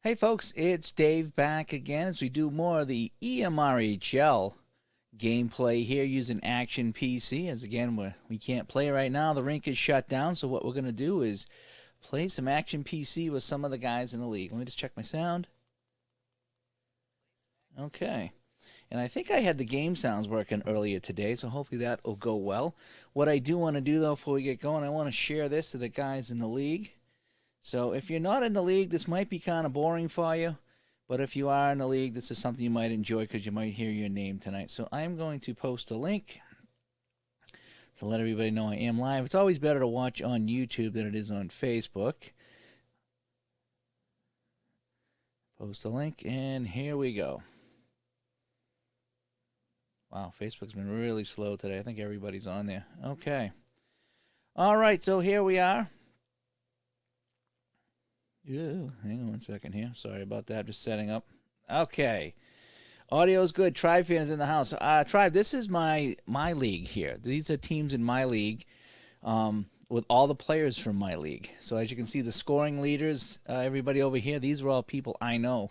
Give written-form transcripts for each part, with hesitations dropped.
Hey folks, it's Dave back again as we do more of the EMRHL gameplay here using Action PC. As again, we can't play right now. The rink is shut down, so what we're going to do is play some Action PC with some of the guys in the league. Let me just check my sound. Okay. And I think I had the game sounds working earlier today, so hopefully that will go well. What I do want to do, though, before we get going, I want to share this to the guys in the league. So if you're not in the league, this might be kind of boring for you. But if you are in the league, this is something you might enjoy because you might hear your name tonight. So I'm going to post a link to let everybody know I am live. It's always better to watch on YouTube than it is on Facebook. Post a link, and here we go. Wow, Facebook's been really slow today. I think everybody's on there. Okay. All right, so here we are. Ew, hang on one second here. Sorry about that. Just setting up. Okay. Audio's good. Tribe fan is in the house. Tribe, this is my league here. These are teams in my league with all the players from my league. So as you can see, the scoring leaders, everybody over here, these are all people I know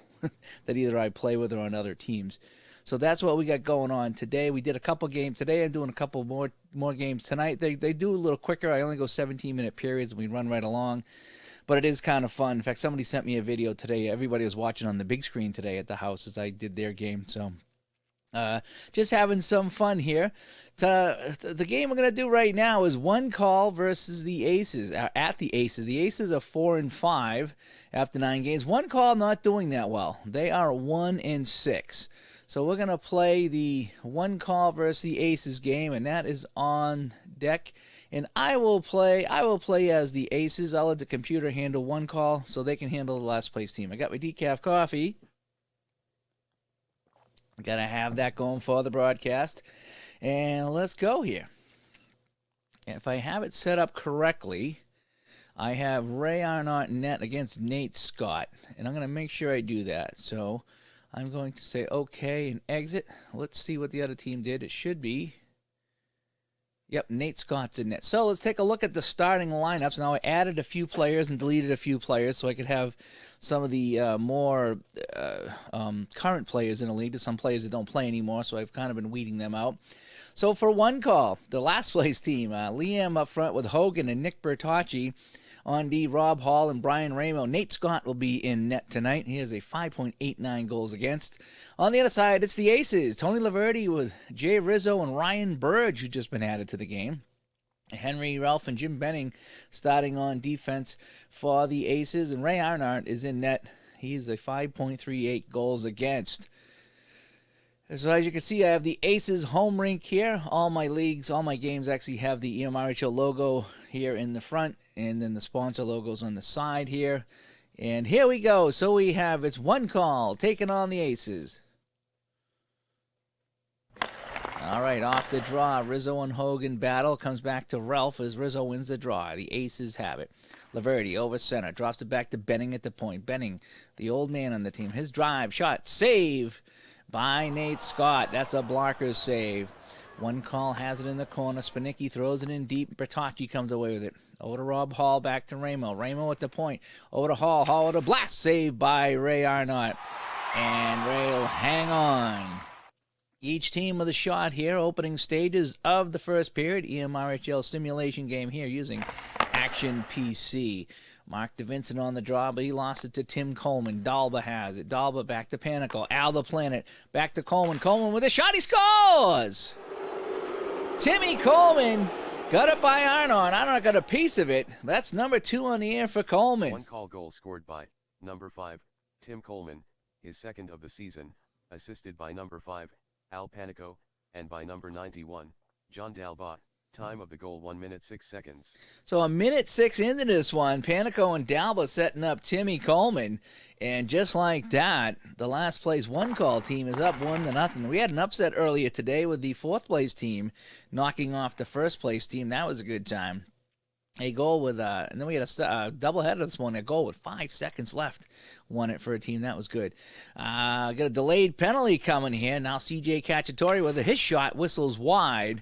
that either I play with or on other teams. So that's what we got going on today. We did a couple games today. I'm doing a couple more games tonight. They do a little quicker. I only go 17-minute periods, and we run right along. But it is kind of fun. In fact, somebody sent me a video today. Everybody was watching on the big screen today at the house as I did their game. So just having some fun here. The game we're going to do right now is one call versus the Aces. At the Aces. The Aces are 4-5 after 9 games. One call not doing that well. They are 1-6. So we're going to play the one call versus the Aces game, and that is on deck. And I will play as the Aces. I'll let the computer handle one call so they can handle the last place team. I got my decaf coffee. Got to have that going for the broadcast. And let's go here. If I have it set up correctly, I have Ray Arnott net against Nate Scott. And I'm going to make sure I do that. So I'm going to say okay and exit. Let's see what the other team did. It should be... Yep, Nate Scott's in net. So let's take a look at the starting lineups. Now I added a few players and deleted a few players so I could have some of the more current players in the league. There's some players that don't play anymore, so I've kind of been weeding them out. So for one call, the last place team, Liam up front with Hogan and Nick Bertocci. On D, Rob Hall and Brian Ramo. Nate Scott will be in net tonight. He has a 5.89 goals against. On the other side, it's the Aces. Tony Laverty with Jay Rizzo and Ryan Burge, who just been added to the game. Henry Ralph and Jim Benning starting on defense for the Aces. And Ray Arnott is in net. He's a 5.38 goals against. So as you can see, I have the Aces home rink here. All my leagues, all my games actually have the EMRHL logo here in the front, and then the sponsor logos on the side here. And here we go. So we have, it's one call, taking on the Aces. All right, off the draw, Rizzo and Hogan battle. Comes back to Ralph as Rizzo wins the draw. The Aces have it. Laverty over center, drops it back to Benning at the point. Benning, the old man on the team. His drive, shot, save by Nate Scott. That's a blocker's save. One call has it in the corner. Spanicki throws it in deep. Bertocci comes away with it. Over to Rob Hall, back to Ramo. Ramo at the point. Over to Hall. Hall with a blast save by Ray Arnott. And Ray will hang on. Each team with a shot here. Opening stages of the first period. EMRHL simulation game here using Action PC. Mark DeVincent on the draw, but he lost it to Tim Coleman. Dalba has it. Dalba back to Panicle. Al the Planet. Back to Coleman. Coleman with a shot. He scores! Timmy Coleman got it by Arnott. Arnott got a piece of it. That's number 2 on the air for Coleman. One call goal scored by number 5, Tim Coleman, his second of the season, assisted by number 5, Al Panico, and by number 91, John Dalba. Time of the goal 1 minute 6 seconds. So a minute 6 into this one, Panico and Dalba setting up Timmy Coleman. And just like that, the last place one call team is up 1-0. We had an upset earlier today with the fourth place team knocking off the first place team. That was a good time. A goal with, and then we had a doubleheader this morning, a goal with 5 seconds left. Won it for a team. That was good. Got a delayed penalty coming here. Now CJ Cacciatore with his shot whistles wide.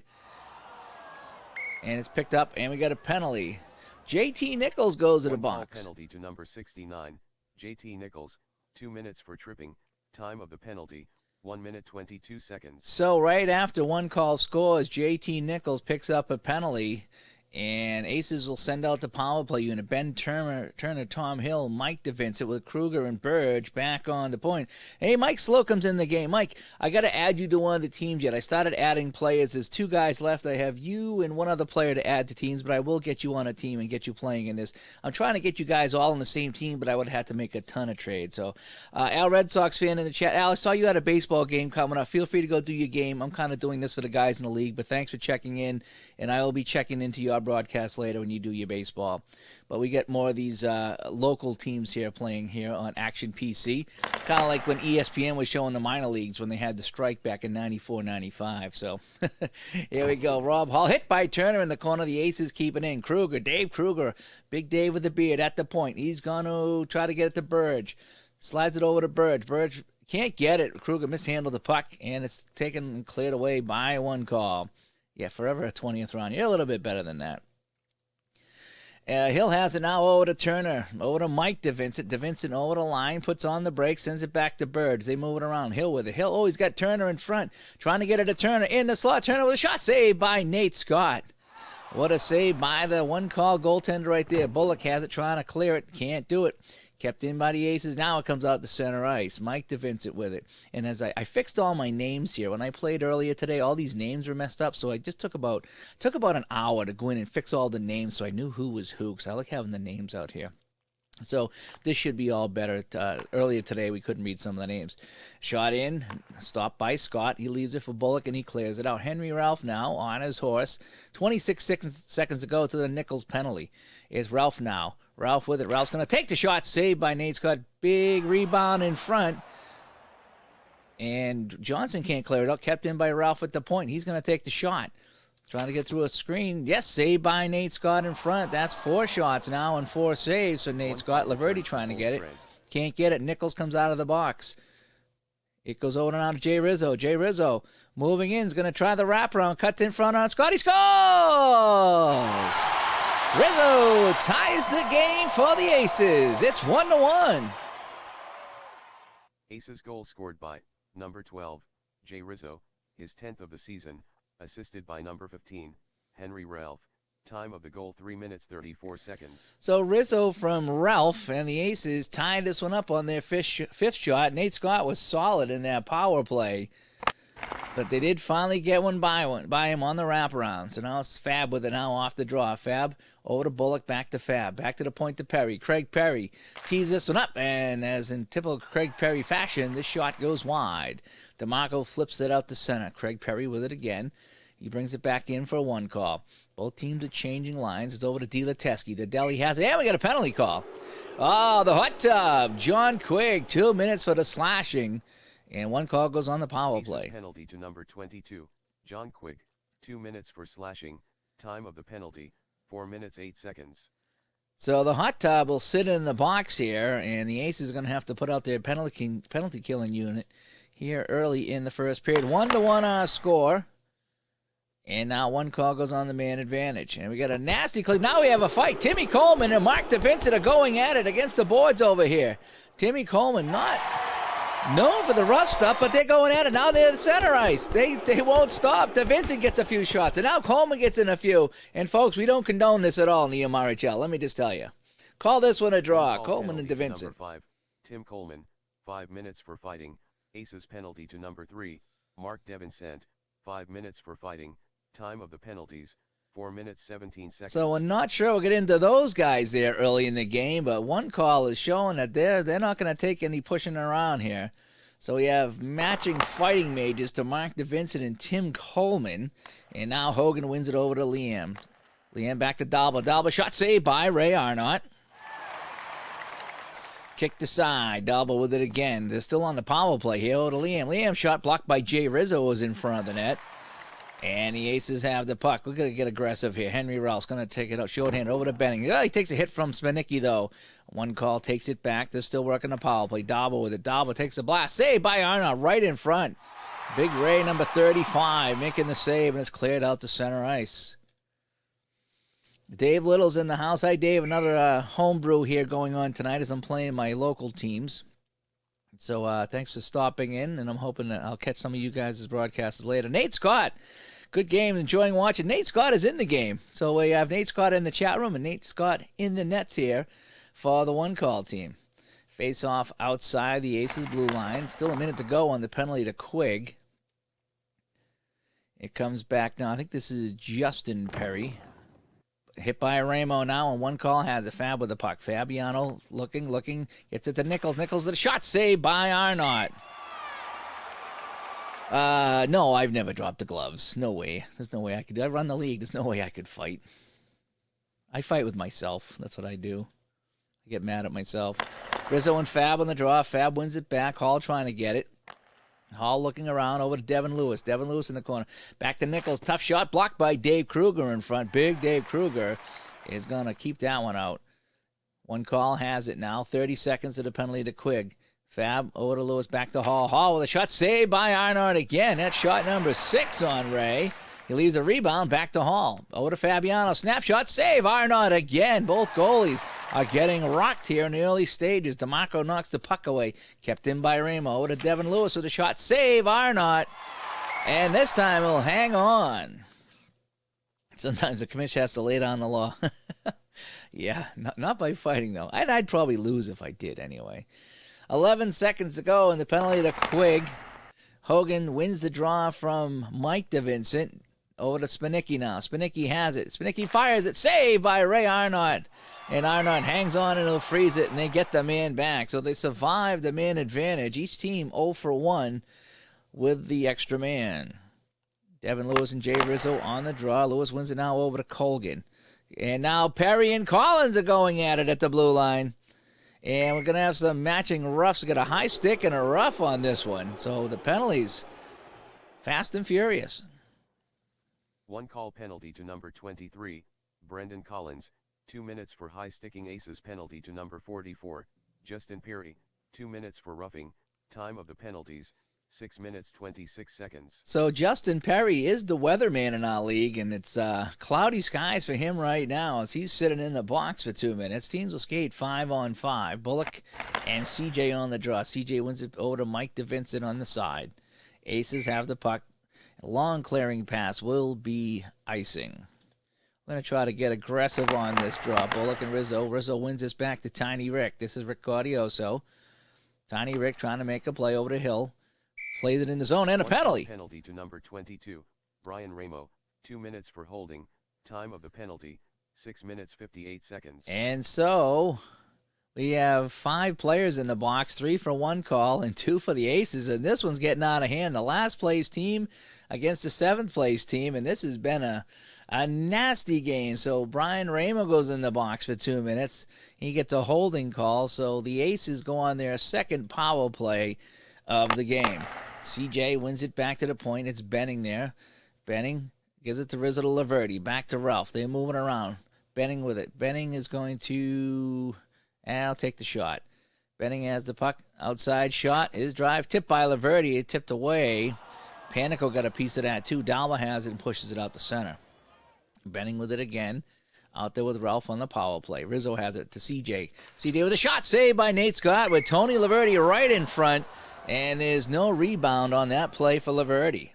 And it's picked up, and we got a penalty. JT Nichols goes to the box. Penalty to number 69, JT Nichols, 2 minutes for tripping, time of the penalty, 1 minute 22 seconds. So right after one call scores, JT Nichols picks up a penalty, and Aces will send out the power play unit. Ben Turner, Tom Hill, Mike DeVincent with Kruger and Burge back on the point. Hey, Mike Slocum's in the game. Mike, I got to add you to one of the teams yet. I started adding players. There's 2 guys left. I have you and one other player to add to teams, but I will get you on a team and get you playing in this. I'm trying to get you guys all on the same team, but I would have had to make a ton of trades. So, Al, Red Sox fan in the chat. Al, I saw you had a baseball game coming up. Feel free to go do your game. I'm kind of doing this for the guys in the league, but thanks for checking in, and I will be checking into your broadcast later when you do your baseball. But we get more of these local teams here playing here on Action PC, kind of like when ESPN was showing the minor leagues when they had the strike back in 94, 95. So here we go. Rob Hall hit by Turner in the corner. The Aces keep it in. Kruger, Dave Kruger, Big Dave with the beard at the point. He's going to try to get it to Burge. Slides it over to Burge. Burge can't get it. Kruger mishandled the puck, and it's taken and cleared away by one call. Yeah, forever a 20th round. You're a little bit better than that. Hill has it now over to Turner, over to Mike DeVincent. DeVincent over the line, puts on the brake, sends it back to Birds. They move it around. Hill with it. Hill, oh, he's got Turner in front, trying to get it to Turner in the slot. Turner with a shot, saved by Nate Scott. What a save by the one-call goaltender right there. Bullock has it, trying to clear it. Can't do it. Kept in by the Aces. Now it comes out to center ice. Mike DeVincent with it. And as I fixed all my names here. When I played earlier today, all these names were messed up. So I just took about an hour to go in and fix all the names so I knew who was who. Because I like having the names out here. So this should be all better. Earlier today, we couldn't read some of the names. Shot in, stopped by Scott. He leaves it for Bullock, and he clears it out. Henry Ralph now on his horse. 26 seconds to go to the Nichols penalty. It's Ralph now. Ralph with it. Ralph's going to take the shot. Saved by Nate Scott. Big rebound in front. And Johnson can't clear it out. Kept in by Ralph at the point. He's going to take the shot. Trying to get through a screen. Yes, saved by Nate Scott in front. That's 4 shots now and 4 saves for Nate Scott. Laverty trying to get it. Can't get it. Nichols comes out of the box. It goes over and out to Jay Rizzo. Jay Rizzo moving in. Is going to try the wraparound. Cuts in front on Scott. He scores! Rizzo ties the game for the Aces. It's 1-1. Aces goal scored by number 12, Jay Rizzo, his 10th of the season, assisted by number 15, Henry Ralph. Time of the goal 3 minutes 34 seconds. So Rizzo from Ralph and the Aces tied this one up on their fifth shot. Nate Scott was solid in that power play. But they did finally get one by him on the wraparound. So now it's Fab with it now off the draw. Fab over to Bullock, back to Fab. Back to the point to Perry. Craig Perry tees this one up. And as in typical Craig Perry fashion, this shot goes wide. DeMarco flips it out to center. Craig Perry with it again. He brings it back in for a one call. Both teams are changing lines. It's over to DeLateski. The Deli has it. And we got a penalty call. Oh, the hot tub. John Quigg, 2 minutes for the slashing. And one call goes on the power play. Penalty to number 22, John Quigg. 2 minutes for slashing. Time of the penalty, 4 minutes 8 seconds. So the hot tub will sit in the box here, and the Aces are going to have to put out their penalty killing unit here early in the first period. 1-1 score. And now one call goes on the man advantage. And we got a nasty click. Now we have a fight. Timmy Coleman and Mark DeVincent are going at it against the boards over here. Timmy Coleman not known for the rough stuff, but they're going at it. Now they're at center ice. They won't stop. DeVincent gets a few shots, and now Coleman gets in a few. And, folks, we don't condone this at all in the EMRHL. Let me just tell you. Call this one a draw. Coleman and DeVincent. Number 5, Tim Coleman. 5 minutes for fighting. Aces penalty to number 3, Mark DeVincent. 5 minutes for fighting. Time of the penalties, 4 minutes 17 seconds. So we're not sure we'll get into those guys there early in the game, but one call is showing that they're not going to take any pushing around here. So we have matching fighting majors to Mark DeVincent and Tim Coleman. And now Hogan wins it over to Liam. Liam back to Dalba. Dalba shot saved by Ray Arnott. Kicked aside. Dalba with it again. They're still on the power play here over to Liam. Liam shot blocked by Jay Rizzo was in front of the net. And the Aces have the puck. We're going to get aggressive here. Henry Ralph's going to take it out. Shorthand over to Benning. Oh, he takes a hit from Smenicki, though. One call takes it back. They're still working the power play. Dalba with it. Dalba takes a blast. Save by Arnold right in front. Big Ray, number 35, making the save, and it's cleared out to center ice. Dave Little's in the house. Hi, Dave. Another homebrew here going on tonight as I'm playing my local teams. So thanks for stopping in, and I'm hoping that I'll catch some of you guys as broadcasters later. Nate Scott, good game, enjoying watching. Nate Scott is in the game. So we have Nate Scott in the chat room and Nate Scott in the nets here for the one-call team. Face off outside the Aces blue line. Still a minute to go on the penalty to Quigg. It comes back now. I think this is Justin Perry. Hit by Ramo now, and one call has a Fab with the puck. Fabiano looking, gets it to Nichols. Nichols with a shot, saved by Arnott. No, I've never dropped the gloves. No way. There's no way I could do. I run the league. There's no way I could fight. I fight with myself. That's what I do. I get mad at myself. Rizzo and Fab on the draw. Fab wins it back. Hall trying to get it. Hall looking around over to Devin Lewis. Devin Lewis in the corner. Back to Nichols. Tough shot blocked by Dave Kruger in front. Big Dave Kruger is going to keep that one out. One call has it now. 30 seconds to the penalty to Quigg. Fab over to Lewis. Back to Hall. Hall with a shot saved by Arnott again. That's shot number 6 on Ray. He leaves a rebound back to Hall. Over to Fabiano. Snapshot save. Arnott again. Both goalies are getting rocked here in the early stages. DeMarco knocks the puck away. Kept in by Ramo. Over to Devin Lewis with a shot. Save Arnott. And this time he'll hang on. Sometimes the commission has to lay down the law. Yeah, not by fighting, though. I'd probably lose if I did anyway. 11 seconds to go, and the penalty to Quigg. Hogan wins the draw from Mike DeVincent. Over to Spanicki now. Spanicki has it. Spanicki fires it. Saved by Ray Arnott. And Arnott hangs on and he'll freeze it, and they get the man back. So they survive the man advantage. Each team 0 for 1 with the extra man. Devin Lewis and Jay Rizzo on the draw. Lewis wins it now over to Colgan. And now Perry and Collins are going at it at the blue line. And we're going to have some matching roughs. We got a high stick and a rough on this one. So the penalties, fast and furious. One call penalty to number 23, Brendan Collins, 2 minutes for high-sticking Aces penalty to number 44, Justin Perry, 2 minutes for roughing, time of the penalties, 6 minutes 26 seconds. So Justin Perry is the weatherman in our league, and it's cloudy skies for him right now as he's sitting in the box for 2 minutes. Teams will skate 5-on-5. Bullock and CJ on the draw. CJ wins it over to Mike DeVincent on the side. Aces have the puck. A long clearing pass will be icing. I'm going to try to get aggressive on this draw. Bullock and Rizzo. Rizzo wins this back to Tiny Rick. This is Rick Gaudioso. Tiny Rick trying to make a play over to Hill. Plays it in the zone and a penalty. Penalty to number 22, Brian Ramo, 2 minutes for holding, time of the penalty, 6 minutes 58 seconds. And so we have 5 players in the box, 3 for one call and 2 for the Aces, and this one's getting out of hand. The last place team against the 7th place team, and this has been a nasty game. So Brian Ramo goes in the box for 2 minutes. He gets a holding call, so the Aces go on their second power play of the game. CJ wins it back to the point. It's Benning there. Benning gives it to Rizzo to Laverty. Back to Ralph. They're moving around. Benning with it. Benning is going to... I'll take the shot. Benning has the puck. Outside shot. His drive tipped by Laverty. It tipped away. Panico got a piece of that too. Dalma has it and pushes it out the center. Benning with it again. Out there with Ralph on the power play. Rizzo has it to CJ. CJ with a shot saved by Nate Scott with Tony Laverty right in front. And there's no rebound on that play for Laverty.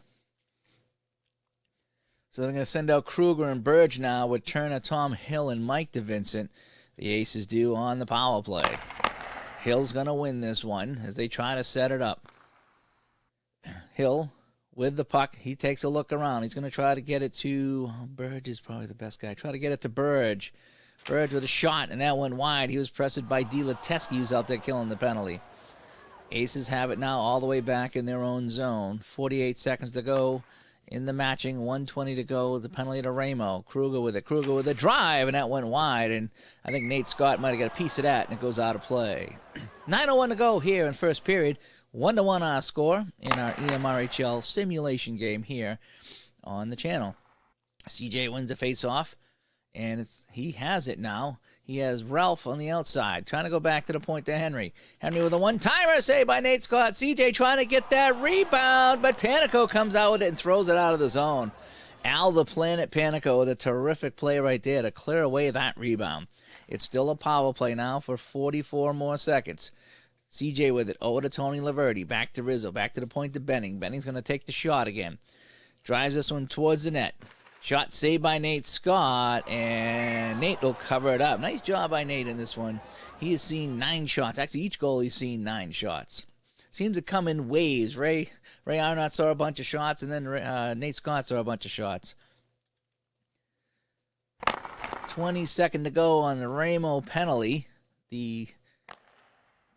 So they're going to send out Kruger and Burge now with Turner, Tom Hill, and Mike DeVincent. The Aces do on the power play. Hill's going to win this one as they try to set it up. Hill with the puck. He takes a look around. He's going to try to get it to... Burge is probably the best guy. Try to get it to Burge. Burge with a shot, and that went wide. He was pressed by D. Leteski, who's out there killing the penalty. Aces have it now all the way back in their own zone. 48 seconds to go in the matching. 1:20 to go. The penalty to Ramo. Kruger with it. Kruger with a drive, and that went wide. And I think Nate Scott might have got a piece of that, and it goes out of play. 9:01 to go here in first period. 1-1 our score in our EMRHL simulation game here on the channel. CJ wins the face-off, and he has it now. He has Ralph on the outside, trying to go back to the point to Henry. Henry with a one-timer saved by Nate Scott. CJ trying to get that rebound, but Panico comes out with it and throws it out of the zone. Al the Planet Panico with a terrific play right there to clear away that rebound. It's still a power play now for 44 more seconds. CJ with it. Over to Tony Laverty. Back to Rizzo. Back to the point to Benning. Benning's going to take the shot again. Drives this one towards the net. Shot saved by Nate Scott, and Nate will cover it up. Nice job by Nate in this one. He has seen 9 shots. Actually, each goalie's seen 9 shots. Seems to come in waves. Ray Arnott saw a bunch of shots, and then Nate Scott saw a bunch of shots. 20-second to go on the Ramo penalty. The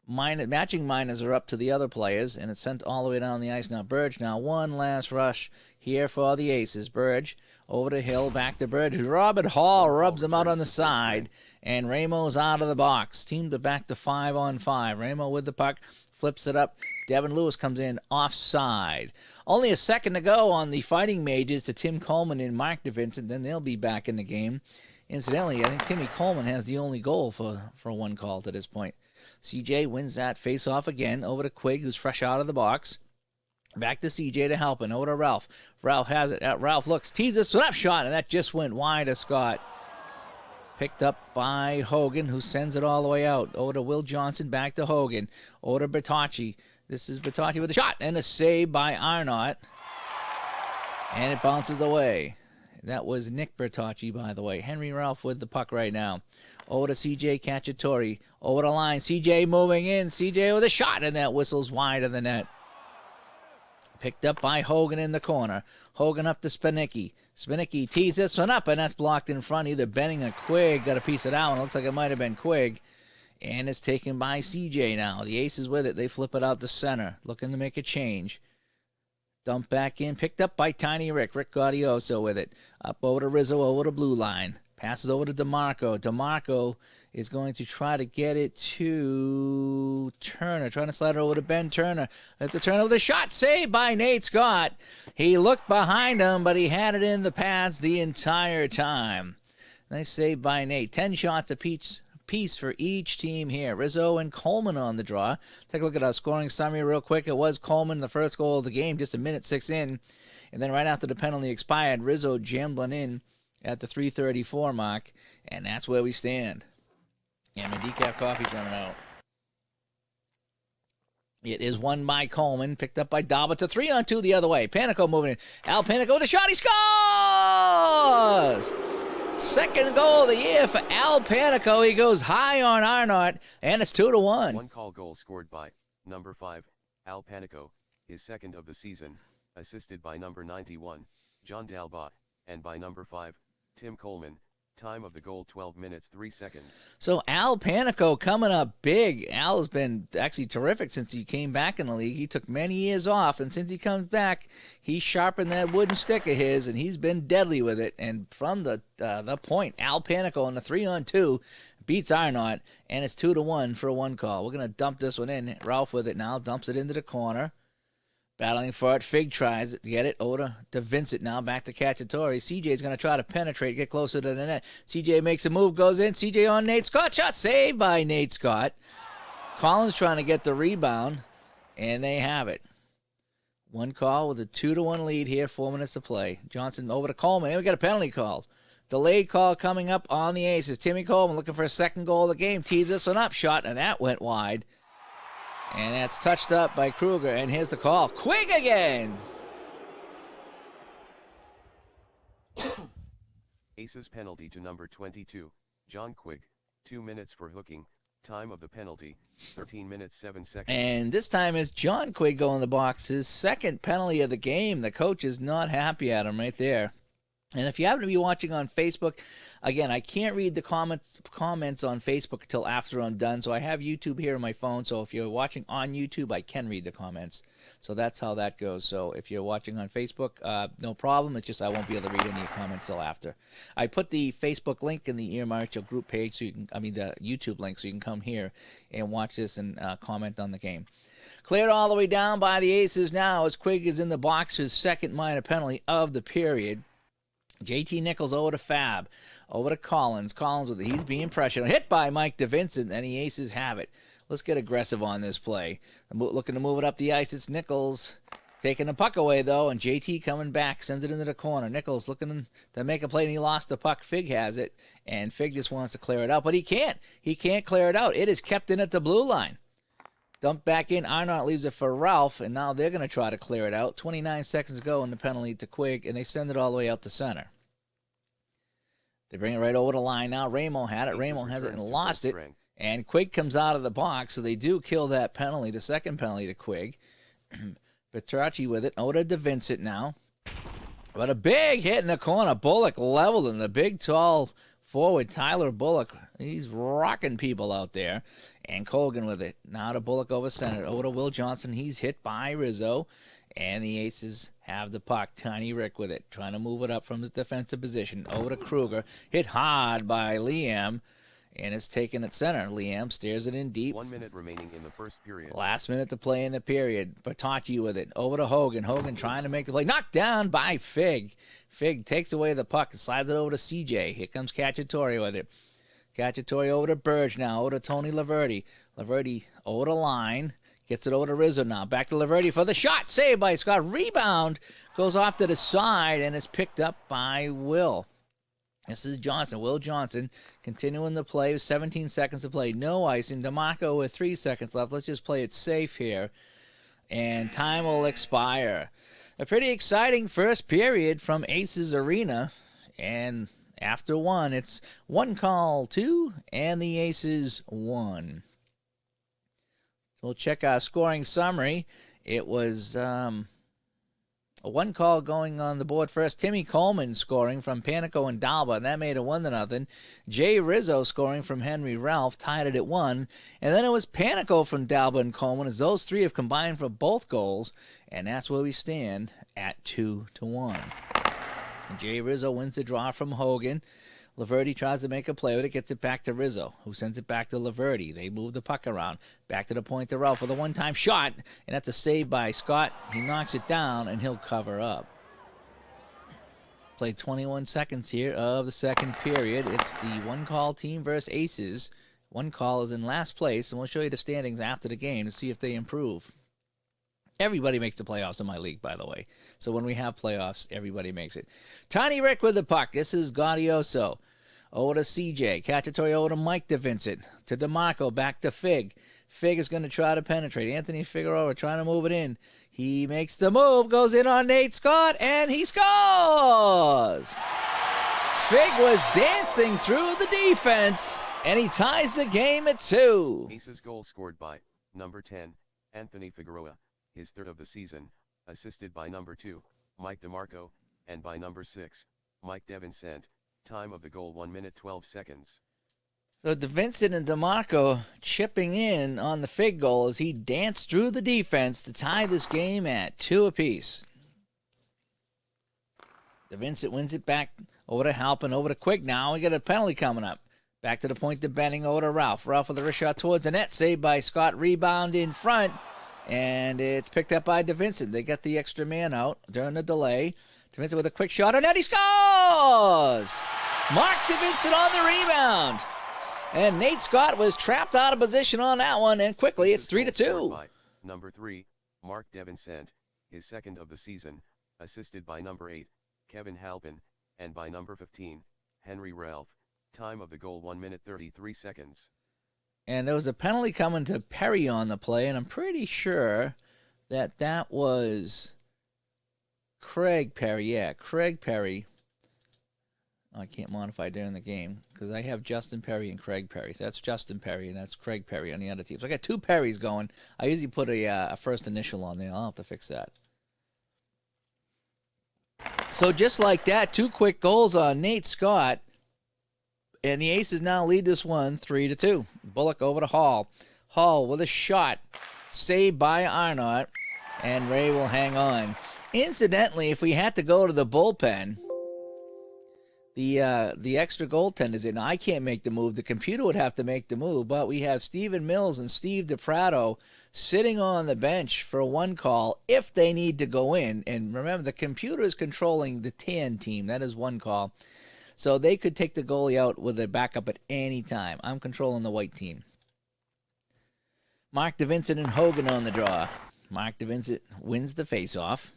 matching minors are up to the other players, and it's sent all the way down the ice. Now Burge, now one last rush here for the Aces. Burge over to Hill, back to Burge. Robert Hall rubs him out on the side, and Ramo's out of the box. Team to back to 5-on-5. Ramo with the puck, flips it up. Devin Lewis comes in offside. Only a second to go on the Fighting Mages to Tim Coleman and Mark DeVincent. Then they'll be back in the game. Incidentally, I think Timmy Coleman has the only goal for one call to this point. CJ wins that face-off again over to Quigg, who's fresh out of the box. Back to CJ to help, and over to Ralph. Ralph has it. Ralph looks, teases, snap shot, and that just went wide of Scott. Picked up by Hogan, who sends it all the way out. Over to Will Johnson, back to Hogan. Over to Bertocci. This is Bertocci with a shot, and a save by Arnott. And it bounces away. That was Nick Bertocci, by the way. Henry Ralph with the puck right now. Over to CJ Cacciatore. Over the line. CJ moving in. CJ with a shot, and that whistles wide of the net. Picked up by Hogan in the corner. Hogan up to Spanicki. Spanicki tees this one up, and that's blocked in front. Either Benning or Quigg got a piece of that one. Looks like it might have been Quigg. And it's taken by CJ now. The Aces with it. They flip it out to center. Looking to make a change. Dump back in. Picked up by Tiny Rick. Rick Gaudioso with it. Up over to Rizzo, over to blue line. Passes over to DeMarco. DeMarco is going to try to get it to Turner. Trying to slide it over to Ben Turner. At the Turner with a shot saved by Nate Scott. He looked behind him, but he had it in the pads the entire time. Nice save by Nate. 10 shots apiece for each team here. Rizzo and Coleman on the draw. Take a look at our scoring summary real quick. It was Coleman, the first goal of the game, just a minute 6 in. And then right after the penalty expired, Rizzo jammed one in at the 3:34 mark. And that's where we stand. And my decaf coffee's running out. It is won by Coleman, picked up by Dalbert to 3-on-2 the other way. Panico moving in. Al Panico with a shot. He scores! Second goal of the year for Al Panico. He goes high on Arnott, and it's 2-1. One call goal scored by number 5, Al Panico, his second of the season, assisted by number 91, John Dalbot, and by number 5, Tim Coleman. Time of the goal 12 minutes 3 seconds. So Al Panico coming up big. Al has been actually terrific since he came back in the league. He took many years off, and since he comes back, he sharpened that wooden stick of his, and he's been deadly with it. And from the point, Al Panico on the 3-on-2 beats Arnott, and it's 2-1 for a one call. We're going to dump this one in. Ralph with it now, dumps it into the corner. Battling for it. Fig tries to get it. Over to Vincent now. Back to Cacciatore. CJ's going to try to penetrate, get closer to the net. CJ makes a move, goes in. CJ on Nate Scott. Shot saved by Nate Scott. Collins trying to get the rebound, and they have it. One call with a 2-1 lead here. 4 minutes to play. Johnson over to Coleman. And we got a penalty call. Delayed call coming up on the Aces. Timmy Coleman looking for a second goal of the game. Tees this one up. Shot, and that went wide. And that's touched up by Kruger, and here's the call. Quigg again! Aces penalty to number 22, John Quigg, 2 minutes for hooking, time of the penalty, 13 minutes 7 seconds. And this time it's John Quigg going in the box, his second penalty of the game. The coach is not happy at him right there. And if you happen to be watching on Facebook, again, I can't read the comments on Facebook until after I'm done. So I have YouTube here on my phone. So if you're watching on YouTube, I can read the comments. So that's how that goes. So if you're watching on Facebook, no problem. It's just I won't be able to read any comments till after. I put the Facebook link in the EMRHL group page, so you can, the YouTube link, so you can come here and watch this and comment on the game. Cleared all the way down by the Aces now as Quigg is in the box, his second minor penalty of the period. JT Nichols over to Fab, over to Collins. Collins with it. He's being pressured. Hit by Mike DeVincent, and the Aces have it. Let's get aggressive on this play. Looking to move it up the ice. It's Nichols taking the puck away, though, and JT coming back, sends it into the corner. Nichols looking to make a play, and he lost the puck. Fig has it, and Fig just wants to clear it out, but he can't. He can't clear it out. It is kept in at the blue line. Dumped back in. Arnott leaves it for Ralph, and now they're going to try to clear it out. 29 seconds to go in the penalty to Quigg, and they send it all the way out to center. They bring it right over the line now. Ramo had it. Ramo has it and lost it. And Quigg comes out of the box, so they do kill that penalty, the second penalty to Quigg. Petracci with it. Over to DeVincent now. But a big hit in the corner. Bullock leveled him. The big, tall forward, Tyler Bullock. He's rocking people out there. And Colgan with it. Now to Bullock over center. Over to Will Johnson. He's hit by Rizzo. And the Aces have the puck. Tiny Rick with it. Trying to move it up from his defensive position. Over to Kruger. Hit hard by Liam. And it's taken at center. Liam steers it in deep. 1 minute remaining in the first period. Last minute to play in the period. Bertocci with it. Over to Hogan. Hogan trying to make the play. Knocked down by Fig. Fig takes away the puck and slides it over to CJ. Here comes Cacciatore with it. Cacciatore over to Burge now. Over to Tony Laverty. Laverty over the line. Gets it over to Rizzo now. Back to Laverty for the shot. Saved by Scott. Rebound. Goes off to the side and is picked up by Will. This is Johnson. Will Johnson continuing the play with 17 seconds to play. No icing. DeMarco with 3 seconds left. Let's just play it safe here. And time will expire. A pretty exciting first period from Aces Arena. And after one, it's 1-2, and the Aces won. So we'll check our scoring summary. It was a 1 call going on the board first. Timmy Coleman scoring from Panico and Dalba, and that made it 1-0. Jay Rizzo scoring from Henry Ralph, tied it at 1. And then it was Panico from Dalba and Coleman, as those three have combined for both goals. And that's where we stand at 2-1. And Jay Rizzo wins the draw from Hogan. Laverty tries to make a play with it, gets it back to Rizzo, who sends it back to Laverty. They move the puck around. Back to the point to Ralph for the one-time shot, and that's a save by Scott. He knocks it down, and he'll cover up. Played 21 seconds here of the second period. It's the one-call team versus Aces. 1 call is in last place, and we'll show you the standings after the game to see if they improve. Everybody makes the playoffs in my league, by the way. So when we have playoffs, everybody makes it. Tiny Rick with the puck. This is Gaudioso. Over to CJ. Cacciatore over to Mike DeVincent. To DeMarco. Back to Fig. Fig is going to try to penetrate. Anthony Figueroa trying to move it in. He makes the move. Goes in on Nate Scott. And he scores! Fig was dancing through the defense. And he ties the game at 2. Aces goal scored by number 10, Anthony Figueroa. His third of the season, assisted by number 2, Mike DeMarco, and by number 6, Mike DeVincent. Time of the goal 1 minute 12 seconds. So DeVincent and DeMarco chipping in on the Fig goal as he danced through the defense to tie this game at 2 apiece. DeVincent wins it back over to Halpin, over to Quigg now. We got a penalty coming up. Back to the point to Benning, over to Ralph. Ralph with a wrist shot towards the net, saved by Scott. Rebound in front. And it's picked up by DeVincent. They got the extra man out during the delay. DeVincent with a quick shot, and he scores! Mark DeVincent on the rebound. And Nate Scott was trapped out of position on that one, and quickly it's 3-2. Number 3, Mark DeVincent, his second of the season, assisted by number 8, Kevin Halpin, and by number 15, Henry Ralph. Time of the goal 1 minute 33 seconds. And there was a penalty coming to Perry on the play, and I'm pretty sure that was Craig Perry. Yeah, Craig Perry. Oh, I can't modify during the game because I have Justin Perry and Craig Perry. So that's Justin Perry, and that's Craig Perry on the other team. So I got 2 Perrys going. I usually put a first initial on there. I'll have to fix that. So just like that, 2 quick goals on Nate Scott. And the Aces now lead this one 3-2. Bullock over to Hall. Hall with a shot. Saved by Arnott. And Ray will hang on. Incidentally, if we had to go to the bullpen, the extra goaltenders in. I can't make the move. The computer would have to make the move. But we have Steven Mills and Steve DiPrato sitting on the bench for 1 call if they need to go in. And remember, the computer is controlling the tan team. That is 1 call. So they could take the goalie out with a backup at any time. I'm controlling the white team. Mark DeVincent and Hogan on the draw. Mark DeVincent wins the faceoff.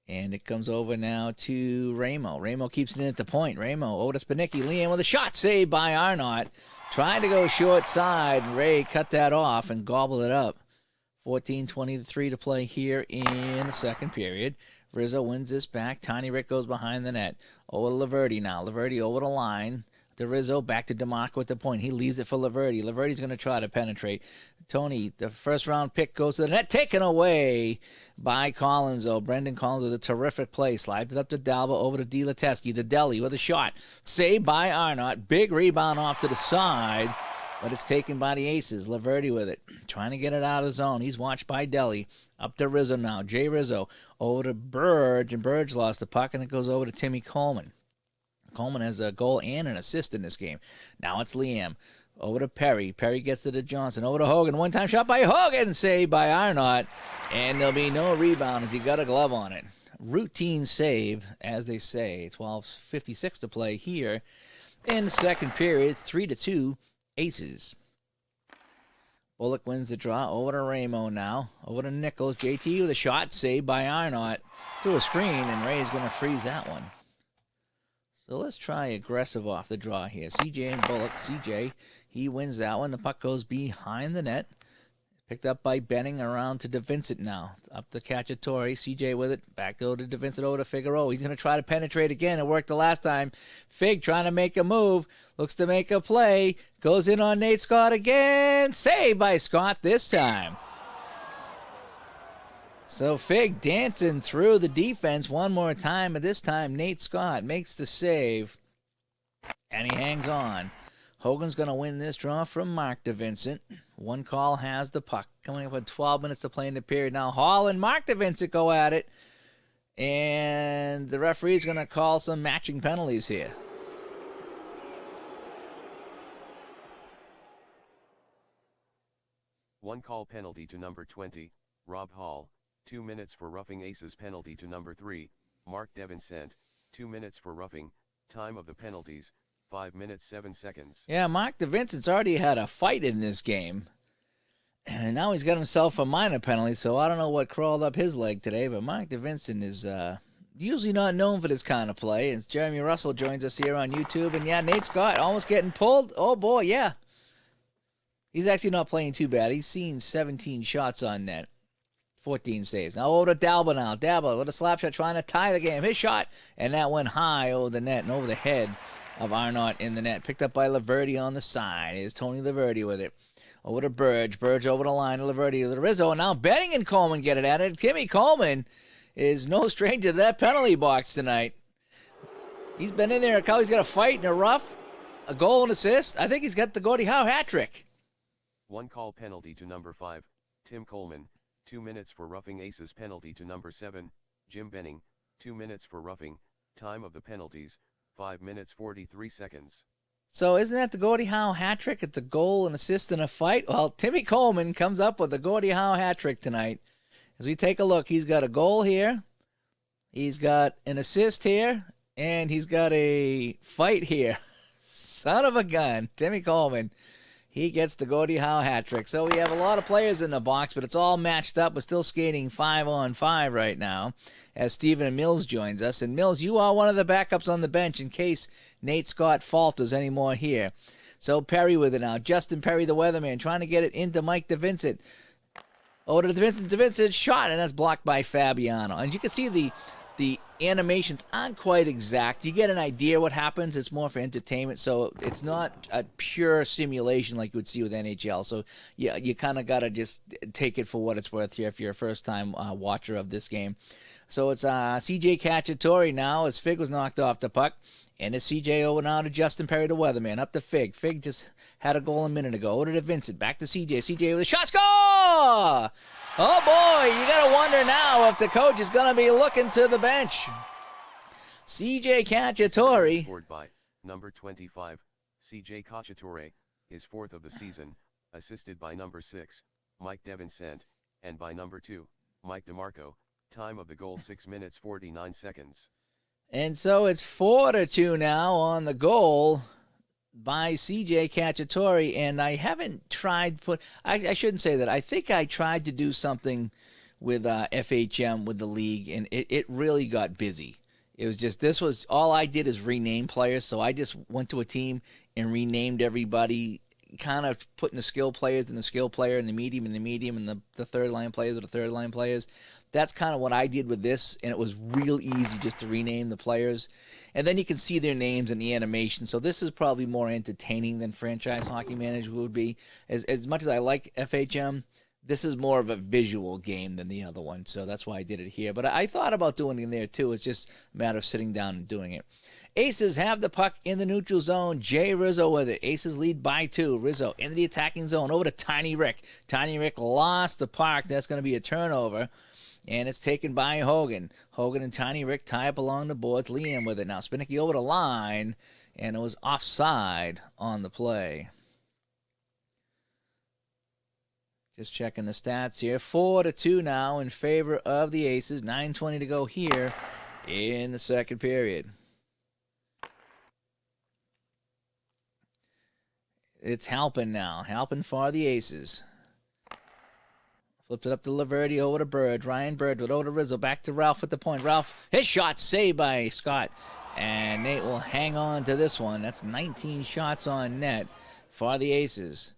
And it comes over now to Ramo. Ramo keeps it in at the point. Ramo over to Spanicki. Liam with a shot saved by Arnott. Trying to go short side. Ray cut that off and gobbled it up. 14:23 to play here in the second period. Rizzo wins this back. Tiny Rick goes behind the net. Over to Laverty now. Laverty over the line. To Rizzo, back to DeMarco at the point. He leaves it for Laverty. Laverty's going to try to penetrate. Tony, the first-round pick goes to the net. Taken away by Collins, though. Brendan Collins with a terrific play. Slides it up to Dalba, over to DiLateski. The Deli with a shot. Saved by Arnott. Big rebound off to the side, but it's taken by the Aces. Laverty with it. Trying to get it out of the zone. He's watched by Deli. Up to Rizzo now. Jay Rizzo over to Burge, and Burge lost the puck, and it goes over to Timmy Coleman. Coleman has a goal and an assist in this game. Now it's Liam. Over to Perry. Perry gets it to Johnson. Over to Hogan. One-time shot by Hogan. Saved by Arnott. And there'll be no rebound as he got a glove on it. Routine save, as they say. 12:56 to play here in the second period. 3-2 Aces. Bullock wins the draw. Over to Ramo now. Over to Nichols. JT with a shot. Saved by Arnott. Through a screen, and Ray's going to freeze that one. So let's try aggressive off the draw here. CJ and Bullock. CJ, he wins that one. The puck goes behind the net. Picked up by Benning, around to DeVincent now. Up to Cacciatore. CJ with it. Back over to DeVincent, over to Figueroa. He's going to try to penetrate again. It worked the last time. Fig trying to make a move. Looks to make a play. Goes in on Nate Scott again. Saved by Scott this time. So Fig dancing through the defense one more time, but this time Nate Scott makes the save, and he hangs on. Hogan's going to win this draw from Mark DeVincent. One call has the puck. Coming up with 12 minutes to play in the period. Now Hall and Mark DeVincent go at it, and the referee's going to call some matching penalties here. One call penalty to number 20, Rob Hall. 2 minutes for roughing Aces penalty to number 3, Mark DeVincent. 2 minutes for roughing. Time of the penalties, 5 minutes 7 seconds. Yeah, Mark DeVincent's already had a fight in this game. And now he's got himself a minor penalty, so I don't know what crawled up his leg today, but Mark DeVincent is usually not known for this kind of play. And Jeremy Russell joins us here on YouTube. And yeah, Nate Scott almost getting pulled. Oh boy, yeah. He's actually not playing too bad. He's seen 17 shots on net. 14 saves. Now over to Dalba now. Dalba with a slap shot trying to tie the game. His shot, and that went high over the net and over the head of Arnott in the net. Picked up by Laverty on the side. Here's Tony Laverty with it. Over to Burge. Burge over the line to Laverty. To Rizzo. And now Benning and Coleman get it at it. Timmy Coleman is no stranger to that penalty box tonight. He's been in there. He's got a fight in a rough, a goal and assist. I think he's got the Gordie Howe hat trick. One call penalty to number 5, Tim Coleman. 2 minutes for roughing Aces penalty to number 7, Jim Benning. 2 minutes for roughing. Time of the penalties, 5 minutes 43 seconds. So isn't that the Gordie Howe hat trick? It's a goal, an assist, and a fight. Well, Timmy Coleman comes up with the Gordie Howe hat trick tonight. As we take a look, he's got a goal here, he's got an assist here, and he's got a fight here. Son of a gun, Timmy Coleman. He gets the Gordie Howe hat trick. So we have a lot of players in the box, but it's all matched up. We're still skating 5-on-5 right now as Stephen Mills joins us. And Mills, you are one of the backups on the bench in case Nate Scott falters anymore here. So Perry with it now. Justin Perry, the weatherman, trying to get it into Mike DeVincent. Over to DeVincent shot, and that's blocked by Fabiano. And you can see the animations aren't quite exact. You get an idea what happens. It's more for entertainment, so it's not a pure simulation like you would see with NHL. So yeah, you kind of got to just take it for what it's worth here if you're a first-time watcher of this game. So it's CJ Cacciatore now as Fig was knocked off the puck. And it's CJ over now to Justin Perry, the weatherman. Up to Fig. Fig just had a goal a minute ago. Over to Vincent. Back to CJ. CJ with a shot. Score! Oh, boy. You got to wonder now if the coach is going to be looking to the bench. CJ Cacciatore. Scored by number 25, CJ Cacciatore, his 4th of the season, assisted by number 6, Mike DeVincent, and by number 2, Mike DeMarco. Time of the goal 6 minutes 49 seconds. And so it's 4-2 now on the goal by CJ Cacciatore, and I haven't tried I shouldn't say that. I think I tried to do something with FHM with the league, and it really got busy. It was just, this was all I did is rename players. So I just went to a team and renamed everybody, kind of putting the skill players in the skill player and the medium and the third line players with the third line players. That's kind of what I did with this, and it was real easy just to rename the players. And then you can see their names in the animation. So this is probably more entertaining than Franchise Hockey Manager would be. As much as I like FHM, this is more of a visual game than the other one, so that's why I did it here. But I thought about doing it in there, too. It's just a matter of sitting down and doing it. Aces have the puck in the neutral zone. Jay Rizzo with it. Aces lead by 2. Rizzo into the attacking zone. Over to Tiny Rick. Tiny Rick lost the puck. That's going to be a turnover. And it's taken by Hogan. Hogan and Tiny Rick tie up along the boards. Liam with it. Now Spinnicky over the line. And it was offside on the play. Just checking the stats here. 4-2 now in favor of the Aces. 9:20 to go here in the second period. It's Halpin now. Halpin for the Aces. Flips it up to Laverty, over to Bird. Ryan Bird with over to Rizzo. Back to Ralph at the point. Ralph, his shot saved by Scott. And Nate will hang on to this one. That's 19 shots on net for the Aces.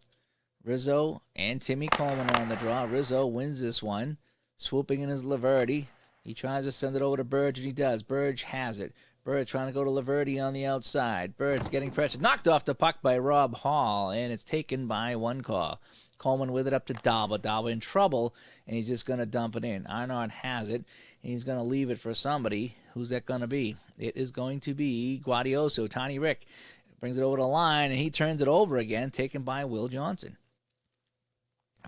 Rizzo and Timmy Coleman on the draw. Rizzo wins this one. Swooping in his Laverty. He tries to send it over to Burge, and he does. Burge has it. Burge trying to go to Laverty on the outside. Burge getting pressure. Knocked off the puck by Rob Hall, and it's taken by one call. Coleman with it up to Dalba. Dalba in trouble, and he's just going to dump it in. Arnott has it, and he's going to leave it for somebody. Who's that going to be? It is going to be Guadioso. Tiny Rick brings it over the line, and he turns it over again, taken by Will Johnson.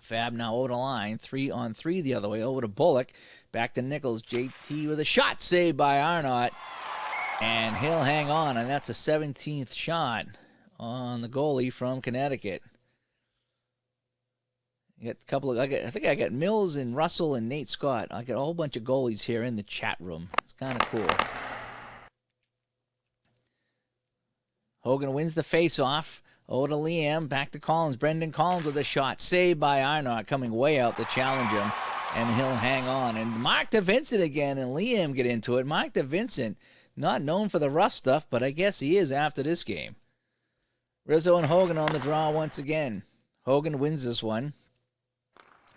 Fab now over the line, 3-on-3 the other way, over to Bullock, back to Nichols. JT with a shot saved by Arnott, and he'll hang on, and that's a 17th shot on the goalie from Connecticut. You got a couple of, I think I got Mills and Russell and Nate Scott. I got a whole bunch of goalies here in the chat room. It's kind of cool. Hogan wins the face-off. Over to Liam, back to Collins. Brendan Collins with a shot. Saved by Arnott, coming way out to challenge him. And he'll hang on. And Mark DeVincent again, and Liam get into it. Mark DeVincent, not known for the rough stuff, but I guess he is after this game. Rizzo and Hogan on the draw once again. Hogan wins this one.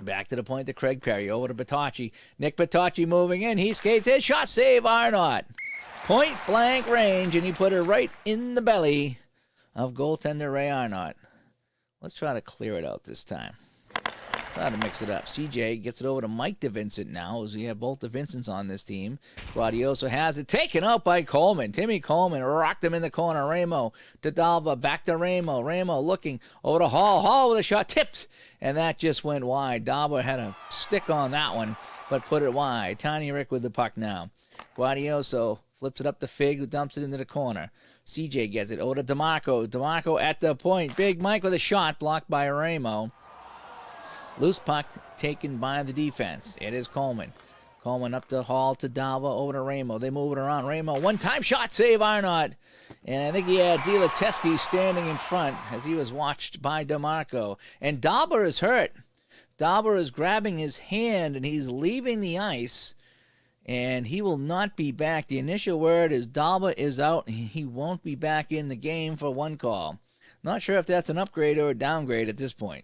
Back to the point to Craig Perry. Over to Batacci. Nick Batacci moving in. He skates his shot. Save Arnott. Point blank range, and he put it right in the belly of goaltender Ray Arnott. Let's try to clear it out this time. Try to mix it up. CJ gets it over to Mike DeVincent now, as we have both DeVincents on this team. Guadioso has it taken out by Coleman. Timmy Coleman rocked him in the corner. Ramo to Dalva, back to Ramo. Ramo looking over to Hall. Hall with a shot, tipped, and that just went wide. Dalva had a stick on that one, but put it wide. Tiny Rick with the puck now. Guadioso flips it up to Fig, who dumps it into the corner. CJ gets it over to DeMarco. DeMarco at the point. Big Mike with a shot blocked by Ramo. Loose puck taken by the defense. It is Coleman. Coleman up to Hall to Dalva over to Ramo. They move it around. Ramo, one-time shot save Arnott. And I think he had Dilateski standing in front as he was watched by DeMarco. And Dalba is hurt. Dalba is grabbing his hand and he's leaving the ice. And he will not be back. The initial word is Dalba is out. He won't be back in the game for one call. Not sure if that's an upgrade or a downgrade at this point.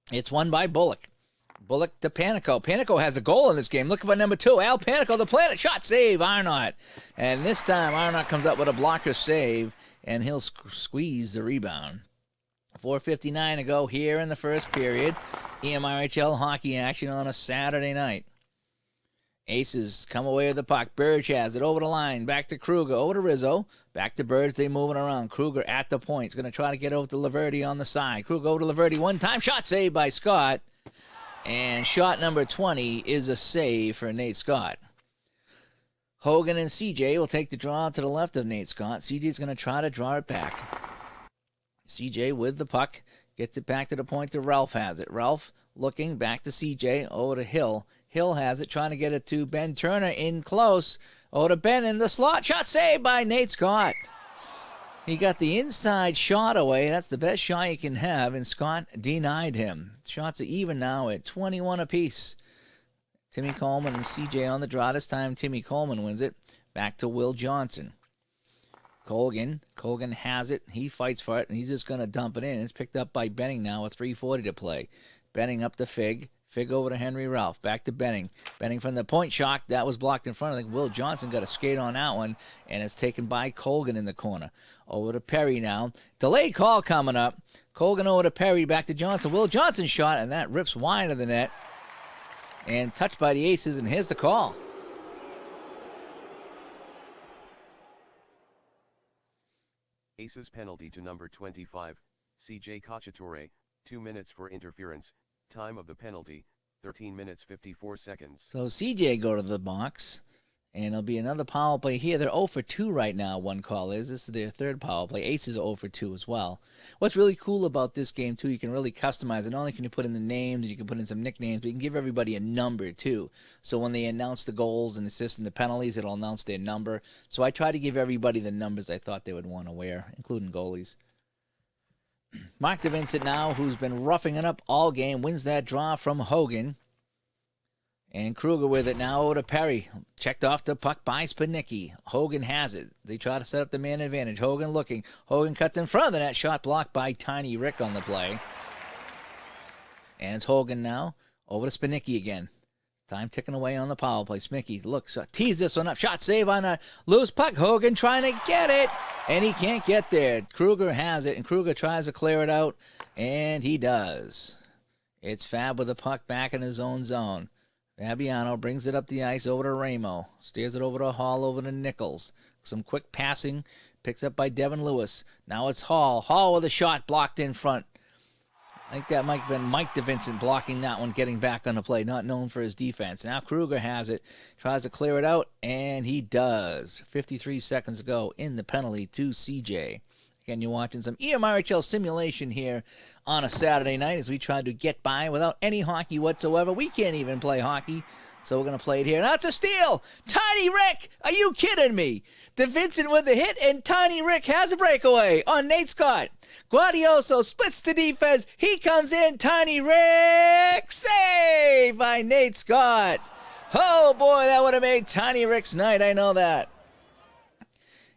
It's won by Bullock. Bullock to Panico. Panico has a goal in this game. Looking for number 2. Al Panico, the planet shot save, Arnott. And this time Arnott comes up with a blocker save, and he'll squeeze the rebound. 4:59 to go here in the first period. EMRHL hockey action on a Saturday night. Aces come away with the puck. Burge has it over the line. Back to Kruger. Over to Rizzo. Back to Burge. They moving around. Kruger at the point. He's going to try to get over to Laverty on the side. Kruger over to Laverty. One-time shot saved by Scott. And shot number 20 is a save for Nate Scott. Hogan and CJ will take the draw to the left of Nate Scott. CJ's going to try to draw it back. CJ with the puck. Gets it back to the point to Ralph has it. Ralph looking back to CJ. Over to Hill. Hill has it, trying to get it to Ben Turner in close. Over to Ben in the slot. Shot saved by Nate Scott. He got the inside shot away. That's the best shot you can have, and Scott denied him. Shots are even now at 21 apiece. Timmy Coleman and CJ on the draw. This time Timmy Coleman wins it. Back to Will Johnson. Colgan has it. He fights for it, and he's just going to dump it in. It's picked up by Benning now with 3:40 to play. Benning up to Fig. Fig over to Henry Ralph. Back to Benning. Benning from the point shot. That was blocked in front. I think Will Johnson got a skate on that one, and it's taken by Colgan in the corner. Over to Perry now. Delay call coming up. Colgan over to Perry. Back to Johnson. Will Johnson shot, and that rips wide of the net. And touched by the Aces, and here's the call. Aces penalty to number 25, CJ Cacciatore, 2 minutes for interference. Time of the penalty, 13 minutes 54 seconds. So CJ go to the box, and there'll be another power play here. They're 0 for 2 right now, one call is. This is their third power play. Aces are 0 for 2 as well. What's really cool about this game, too, you can really customize it. Not only can you put in the names, and you can put in some nicknames, but you can give everybody a number, too. So when they announce the goals and assists and the penalties, it'll announce their number. So I try to give everybody the numbers I thought they would want to wear, including goalies. Mark DeVincent now, who's been roughing it up all game, wins that draw from Hogan. And Kruger with it now over to Perry. Checked off the puck by Spanicki. Hogan has it. They try to set up the man advantage. Hogan looking. Hogan cuts in front of the net. Shot blocked by Tiny Rick on the play. And it's Hogan now. Over to Spanicki again. Time ticking away on the power play. Smicky looks, tees this one up. Shot save on a loose puck. Hogan trying to get it, and he can't get there. Kruger has it, and Kruger tries to clear it out, and he does. It's Fab with the puck back in his own zone. Fabiano brings it up the ice over to Ramo. Steers it over to Hall, over to Nichols. Some quick passing. Picks up by Devin Lewis. Now it's Hall. Hall with a shot blocked in front. I think that might have been Mike DeVincent blocking that one, getting back on the play, not known for his defense. Now Kruger has it, tries to clear it out, and he does. 53 seconds ago in the penalty to CJ. Again, you're watching some EMRHL simulation here on a Saturday night as we try to get by without any hockey whatsoever. We can't even play hockey, so we're going to play it here. Now it's a steal! Tiny Rick! Are you kidding me? DeVincent with the hit, and Tiny Rick has a breakaway on Nate Scott. Guardioso splits the defense. He comes in. Tiny Rick! Save by Nate Scott. Oh, boy, that would have made Tiny Rick's night. I know that.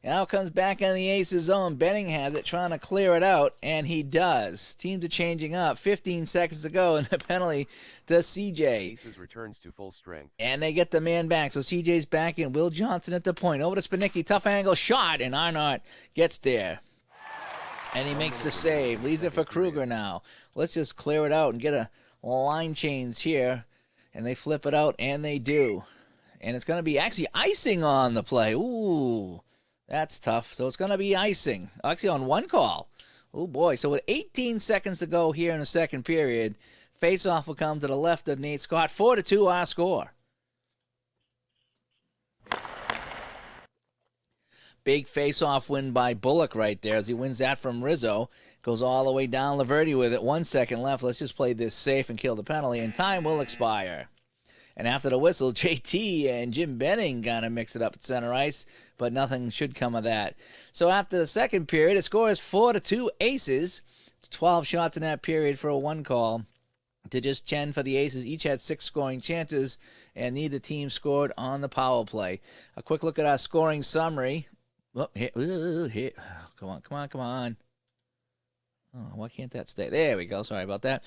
Now comes back in the Aces zone. Benning has it, trying to clear it out, and he does. Teams are changing up. 15 seconds to go, and the penalty to CJ. Aces returns to full strength. And they get the man back, so CJ's back in. Will Johnson at the point. Over to Spanicki. Tough angle shot, and Arnott gets there. And he makes the save. Leaves it for Kruger now. Let's just clear it out and get a line change here. And they flip it out, and they do. And it's going to be actually icing on the play. Ooh. That's tough. So it's going to be icing. Actually, on one call. Oh, boy. So with 18 seconds to go here in the second period, faceoff will come to the left of Nate Scott. 4-2 our score. Big faceoff win by Bullock right there as he wins that from Rizzo. Goes all the way down Laverty with it. 1 second left. Let's just play this safe and kill the penalty, and time will expire. And after the whistle, JT and Jim Benning kind of mix it up at center ice, but nothing should come of that. So after the second period, the score is 4-2 Aces. 12 shots in that period for a one call to just 10 for the Aces. Each had 6 scoring chances, and neither team scored on the power play. A quick look at our scoring summary. Oh, here. Oh, come on. Oh, why can't that stay? There we go. Sorry about that.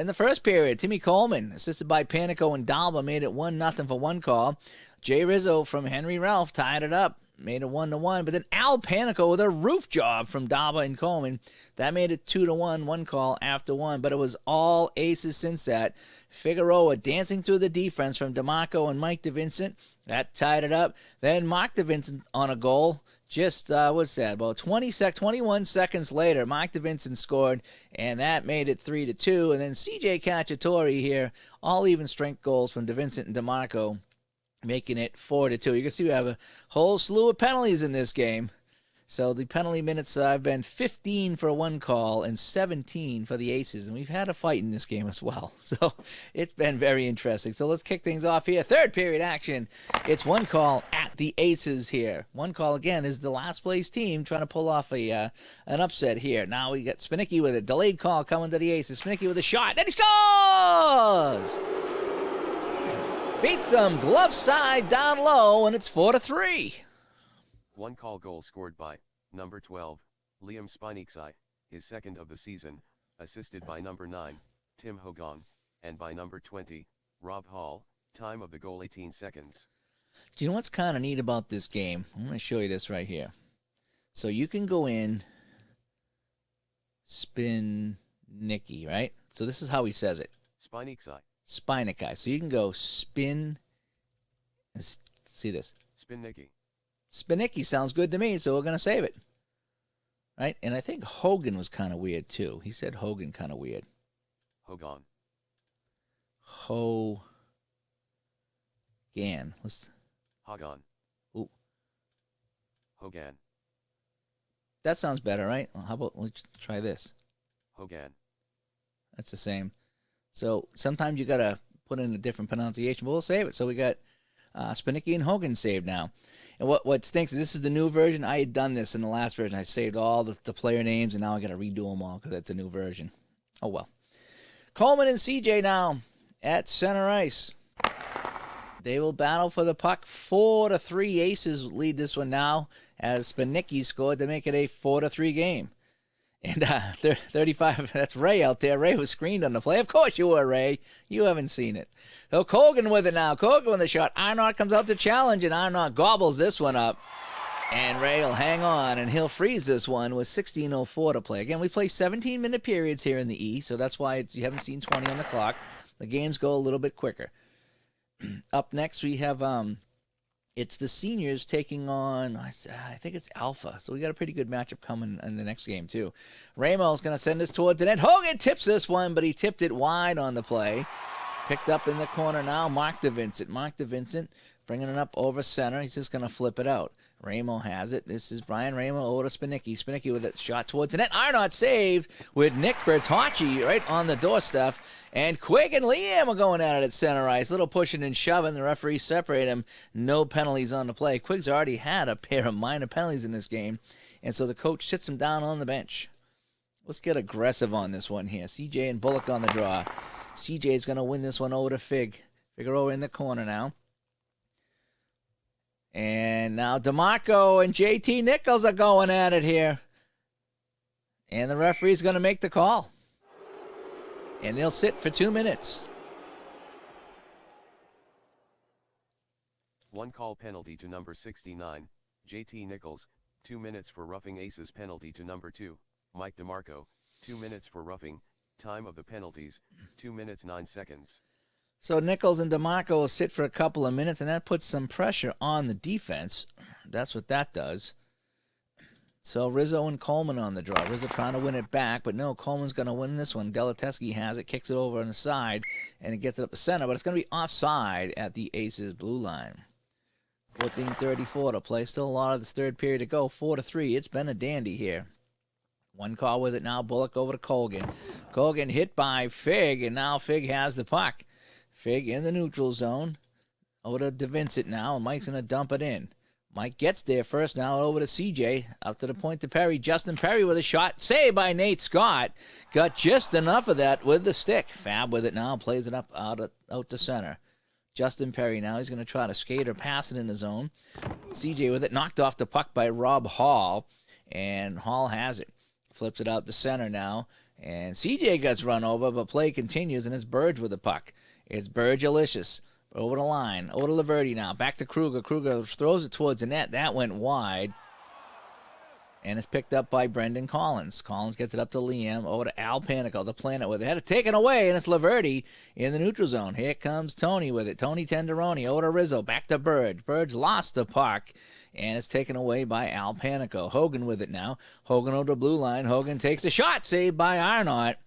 In the first period, Timmy Coleman, assisted by Panico and Dalba, made it 1-0 for one call. Jay Rizzo from Henry Ralph tied it up, made it 1-1. But then Al Panico with a roof job from Dalba and Coleman. That made it 2-1, one call after one. But it was all Aces since that. Figueroa dancing through the defense from DeMarco and Mike DeVincent. That tied it up. Then Mark DeVincent on a goal. Just, what's that, about 21 seconds later, Mark DeVincent scored, and that made it 3-2. And then CJ Cacciatore here, all even strength goals from DeVincent and DeMarco, making it 4-2. You can see we have a whole slew of penalties in this game. So the penalty minutes have been 15 for one call and 17 for the Aces. And we've had a fight in this game as well. So it's been very interesting. So let's kick things off here. Third period action. It's one call at the Aces here. One call again is the last place team trying to pull off an upset here. Now we got Spinicki with it. Delayed call coming to the Aces. Spinicki with a shot. Then he scores! Beats them glove side down low, and it's 4-3. One call goal scored by number 12, Liam Spinixi, his second of the season, assisted by number 9, Tim Hogan, and by number 20, Rob Hall. Time of the goal 18 seconds. Do you know what's kind of neat about this game? I'm going to show you this right here. So you can go in, Spinnicki, right? So this is how he says it. Spinixi. Spinnicki. So you can go spin. See this. Spinnicki. Spinnicki sounds good to me, so we're going to save it. Right? And I think Hogan was kind of weird, too. He said Hogan kind of weird. Hogan. Hogan. Hogan. Ooh. Hogan. That sounds better, right? Well, how about let's try this? Hogan. That's the same. So sometimes you got to put in a different pronunciation, but we'll save it. So we got Spinicki and Hogan saved now. And what stinks is this is the new version. I had done this in the last version. I saved all the player names, and now I got to redo them all because that's a new version. Oh, well. Coleman and CJ now at center ice. They will battle for the puck. 4-3. Aces lead this one now as Spinicki scored to make it a 4-3 game. And 35, that's Ray out there. Ray was screened on the play. Of course you were, Ray. You haven't seen it. So Colgan with it now. Colgan with the shot. Arnott comes out to challenge, and Arnott gobbles this one up. And Ray will hang on, and he'll freeze this one with 16:04 to play. Again, we play 17-minute periods here in the E, so that's why you haven't seen 20 on the clock. The games go a little bit quicker. Up next, we have it's the seniors taking on, I think it's Alpha. So we got a pretty good matchup coming in the next game, too. Ramo's going to send this towards the net. Hogan tips this one, but he tipped it wide on the play. Picked up in the corner now, Mark DeVincent. Mark DeVincent bringing it up over center. He's just going to flip it out. Ramo has it. This is Brian Ramo over to Spinicki. Spinicki with a shot towards the net. Arnott saved with Nick Bertocci right on the doorstep. And Quigg and Liam are going at it at center ice. Little pushing and shoving. The referee separate them. No penalties on the play. Quigg's already had a pair of minor penalties in this game. And so the coach sits him down on the bench. Let's get aggressive on this one here. CJ and Bullock on the draw. CJ's going to win this one over to Fig. Figueroa in the corner now. And now DeMarco and JT Nichols are going at it here. And the referee's going to make the call. And they'll sit for 2 minutes. One call penalty to number 69, JT Nichols, 2 minutes for roughing Aces penalty to number 2, Mike DeMarco, 2 minutes for roughing, time of the penalties, 2 minutes 9 seconds. So Nichols and DeMarco will sit for a couple of minutes, and that puts some pressure on the defense. That's what that does. So Rizzo and Coleman on the draw. Rizzo trying to win it back, but no, Coleman's going to win this one. Delateski has it, kicks it over on the side, and it gets it up the center, but it's going to be offside at the Aces blue line. 14:34 to play. Still a lot of this third period to go. 4-3. It's been a dandy here. One call with it now. Bullock over to Colgan. Colgan hit by Fig, and now Fig has the puck. Fig in the neutral zone. Over to DeVincent now, and Mike's going to dump it in. Mike gets there first now over to CJ. Up to the point to Perry. Justin Perry with a shot. Saved by Nate Scott. Got just enough of that with the stick. Fab with it now. Plays it up out to center. Justin Perry now. He's going to try to skate or pass it in the zone. CJ with it. Knocked off the puck by Rob Hall. And Hall has it. Flips it out to center now. And CJ gets run over, but play continues, and it's Burge with the puck. It's Burgelicious. Over the line. Over to Laverty now. Back to Kruger. Kruger throws it towards the net. That went wide. And it's picked up by Brendan Collins. Collins gets it up to Liam. Over to Al Panico, the Planet with it. Had it taken away, and it's Laverty in the neutral zone. Here comes Tony with it. Tony Tenderoni. Over to Rizzo. Back to Burge. Burge lost the puck. And it's taken away by Al Panico. Hogan with it now. Hogan over the blue line. Hogan takes a shot. Saved by Arnott.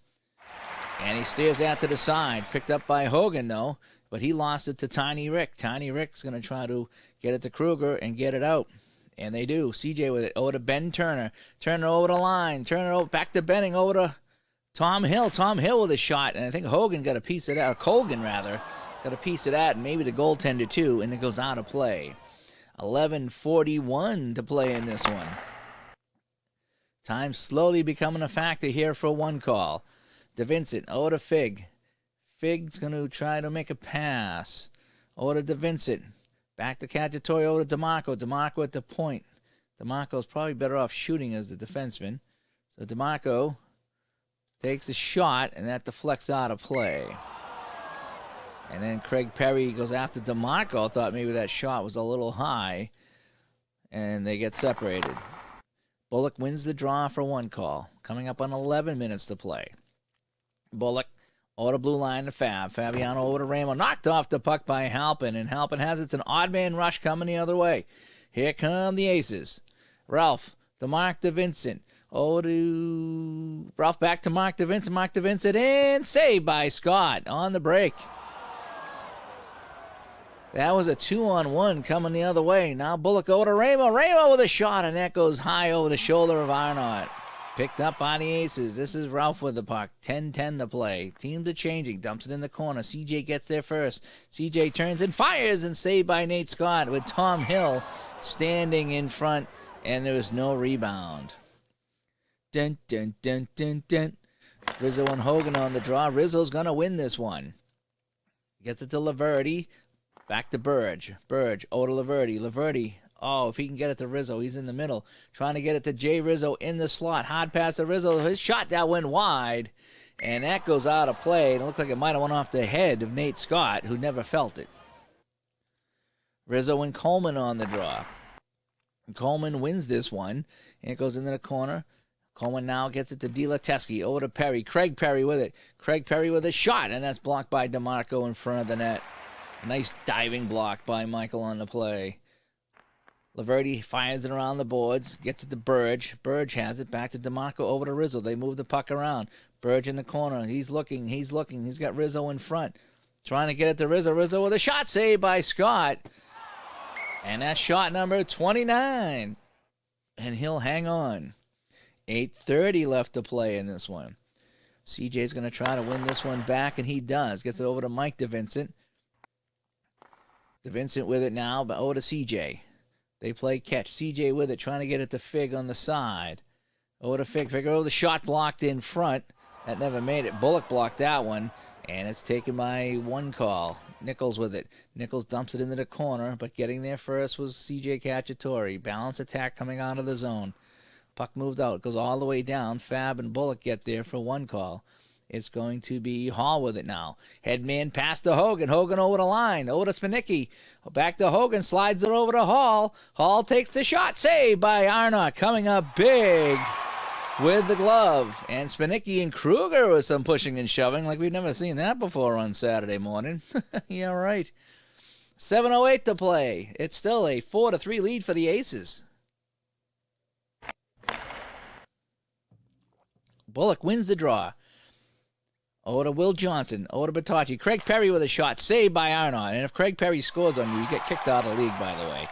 And he steers that to the side. Picked up by Hogan, though. But he lost it to Tiny Rick. Tiny Rick's going to try to get it to Kruger and get it out. And they do. CJ with it. Over to Ben Turner. Turner over the line. Turner over, back to Benning. Over to Tom Hill. Tom Hill with a shot. And I think Hogan got a piece of that. Or Colgan, rather. Got a piece of that. And maybe the goaltender, too. And it goes out of play. 11:41 to play in this one. Time slowly becoming a factor here for one call. DeVincent, over to Fig. Fig's going to try to make a pass. Over to DeVincent. Back to Cacciatore, over to DeMarco. DeMarco at the point. DeMarco's probably better off shooting as the defenseman. So DeMarco takes a shot, and that deflects out of play. And then Craig Perry goes after DeMarco. Thought maybe that shot was a little high, and they get separated. Bullock wins the draw for one call. Coming up on 11 minutes to play. Bullock over the blue line to Fab. Fabiano over to Ramo. Knocked off the puck by Halpin, and Halpin has it's an odd man rush coming the other way. Here come the Aces. Ralph to Mark DeVincent. Over to Ralph, back to Mark DeVincent. Mark DeVincent, and saved by Scott on the break. That was a 2-on-1 coming the other way. Now Bullock over to Ramo. Ramo with a shot, and that goes high over the shoulder of Arnott. Picked up by the Aces. This is Ralph with the puck. 10-10 to play. Teams are changing. Dumps it in the corner. CJ gets there first. CJ turns and fires, and saved by Nate Scott with Tom Hill standing in front, and there was no rebound. Dun, dun, dun, dun, dun. Rizzo and Hogan on the draw. Rizzo's going to win this one. Gets it to Laverty. Back to Burge. Burge, over to Laverty. Laverty, oh, if he can get it to Rizzo, he's in the middle. Trying to get it to Jay Rizzo in the slot. Hard pass to Rizzo. His shot that went wide, and that goes out of play. And it looked like it might have went off the head of Nate Scott, who never felt it. Rizzo and Coleman on the draw. Coleman wins this one, and it goes into the corner. Coleman now gets it to Diletesky. Over to Perry. Craig Perry with it. Craig Perry with a shot, and that's blocked by DeMarco in front of the net. Nice diving block by Michael on the play. Laverty fires it around the boards. Gets it to Burge. Burge has it. Back to DeMarco. Over to Rizzo. They move the puck around. Burge in the corner. He's looking. He's got Rizzo in front. Trying to get it to Rizzo. Rizzo with a shot saved by Scott. And that's shot number 29. And he'll hang on. 8:30 left to play in this one. CJ's going to try to win this one back, and he does. Gets it over to Mike DeVincent. DeVincent with it now, but over to CJ. They play catch. CJ with it, trying to get it to Fig on the side. Over to Fig. Fig over the shot blocked in front. That never made it. Bullock blocked that one, and it's taken by one call. Nichols with it. Nichols dumps it into the corner, but getting there first was CJ Cacciatore. Balance attack coming out of the zone. Puck moved out. Goes all the way down. Fab and Bullock get there for one call. It's going to be Hall with it now. Headman pass to Hogan. Hogan over the line. Over to Spanicki. Back to Hogan. Slides it over to Hall. Hall takes the shot. Saved by Arnott. Coming up big with the glove. And Spanicki and Kruger with some pushing and shoving like we've never seen that before on Saturday morning. Yeah, right. 7:08 to play. It's still a 4-3 lead for the Aces. Bullock wins the draw. Over to Will Johnson. Over to Bertocci. Craig Perry with a shot. Saved by Arnott. And if Craig Perry scores on you, you get kicked out of the league, by the way.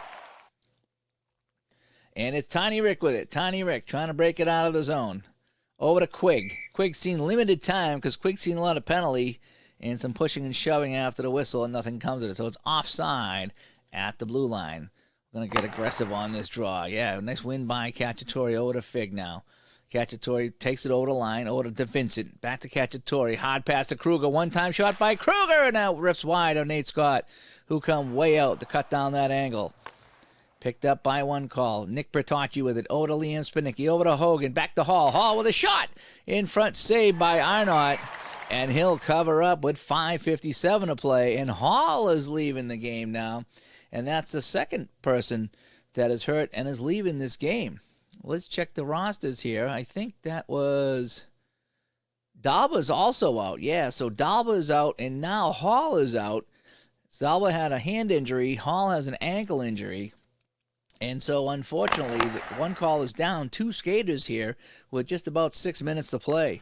And it's Tiny Rick with it. Tiny Rick trying to break it out of the zone. Over to Quigg. Quigg's seen limited time because Quigg's seen a lot of penalty and some pushing and shoving after the whistle, and nothing comes of it. So it's offside at the blue line. We're going to get aggressive on this draw. Yeah, nice win by Cacciatore. Over to Fig now. Cacciatore takes it over the line, over to DeVincent. Back to Cacciatore. Hard pass to Kruger. One-time shot by Kruger. And now rips wide on Nate Scott, who come way out to cut down that angle. Picked up by one call. Nick Bertocci with it. Over to Liam Spanicki. Over to Hogan. Back to Hall. Hall with a shot. In front, saved by Arnott. And he'll cover up with 5:57 to play. And Hall is leaving the game now. And that's the second person that is hurt and is leaving this game. Let's check the rosters here. I think that was Dalba's also out. Yeah, so Dalba's out, and now Hall is out. Dalba had a hand injury. Hall has an ankle injury. And so, unfortunately, one call is down. Two skaters here with just about 6 minutes to play.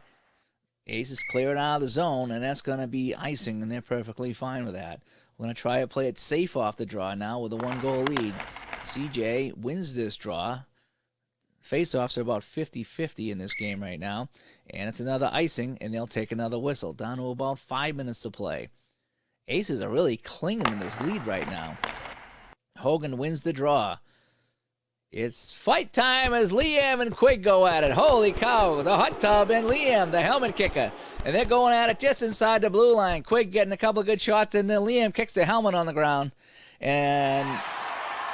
Aces clear it out of the zone, and that's going to be icing, and they're perfectly fine with that. We're going to try to play it safe off the draw now with a one-goal lead. CJ wins this draw. Face-offs are about 50-50 in this game right now. And it's another icing, and they'll take another whistle. Down to about 5 minutes to play. Aces are really clinging to this lead right now. Hogan wins the draw. It's fight time as Liam and Quigg go at it. Holy cow, the hot tub and Liam, the helmet kicker. And they're going at it just inside the blue line. Quigg getting a couple of good shots, and then Liam kicks the helmet on the ground. And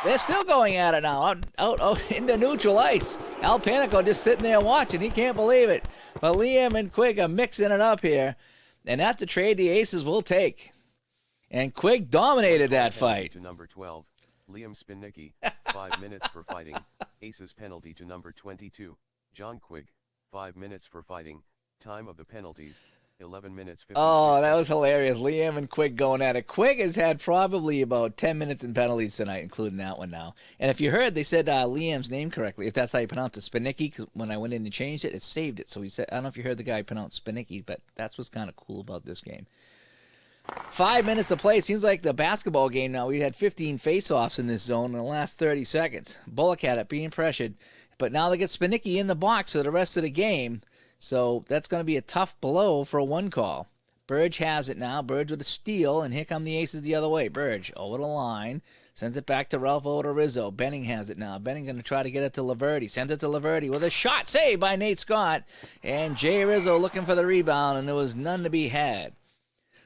they're still going at it now, out into neutral ice. Al Panico just sitting there watching. He can't believe it. But Liam and Quigg are mixing it up here. And that's the trade the Aces will take. And Quigg dominated that fight. To number 12, Liam Spinnicki, 5 minutes for fighting. Aces penalty to number 22, John Quigg, 5 minutes for fighting. Time of the penalties, 11 minutes 56 Oh, that seconds. was hilarious. Liam and Quigg going at it. Quigg has had probably about 10 minutes in penalties tonight, including that one now. And if you heard, they said Liam's name correctly. If that's how you pronounce it, Spinnicki, 'cause when I went in and changed it, it saved it. So he said, I don't know if you heard the guy pronounce Spinnicki, but that's what's kind of cool about this game. 5 minutes to play. Seems like the basketball game now. We had 15 face-offs in this zone in the last 30 seconds. Bullock had it, being pressured. But now they get Spinnicki in the box for the rest of the game. So that's going to be a tough blow for a one call. Burge has it now. Burge with a steal, and here come the Aces the other way. Burge over the line. Sends it back to Ralph over to Rizzo. Benning has it now. Benning going to try to get it to Laverty. Sends it to Laverty with a shot saved by Nate Scott. And Jay Rizzo looking for the rebound, and there was none to be had.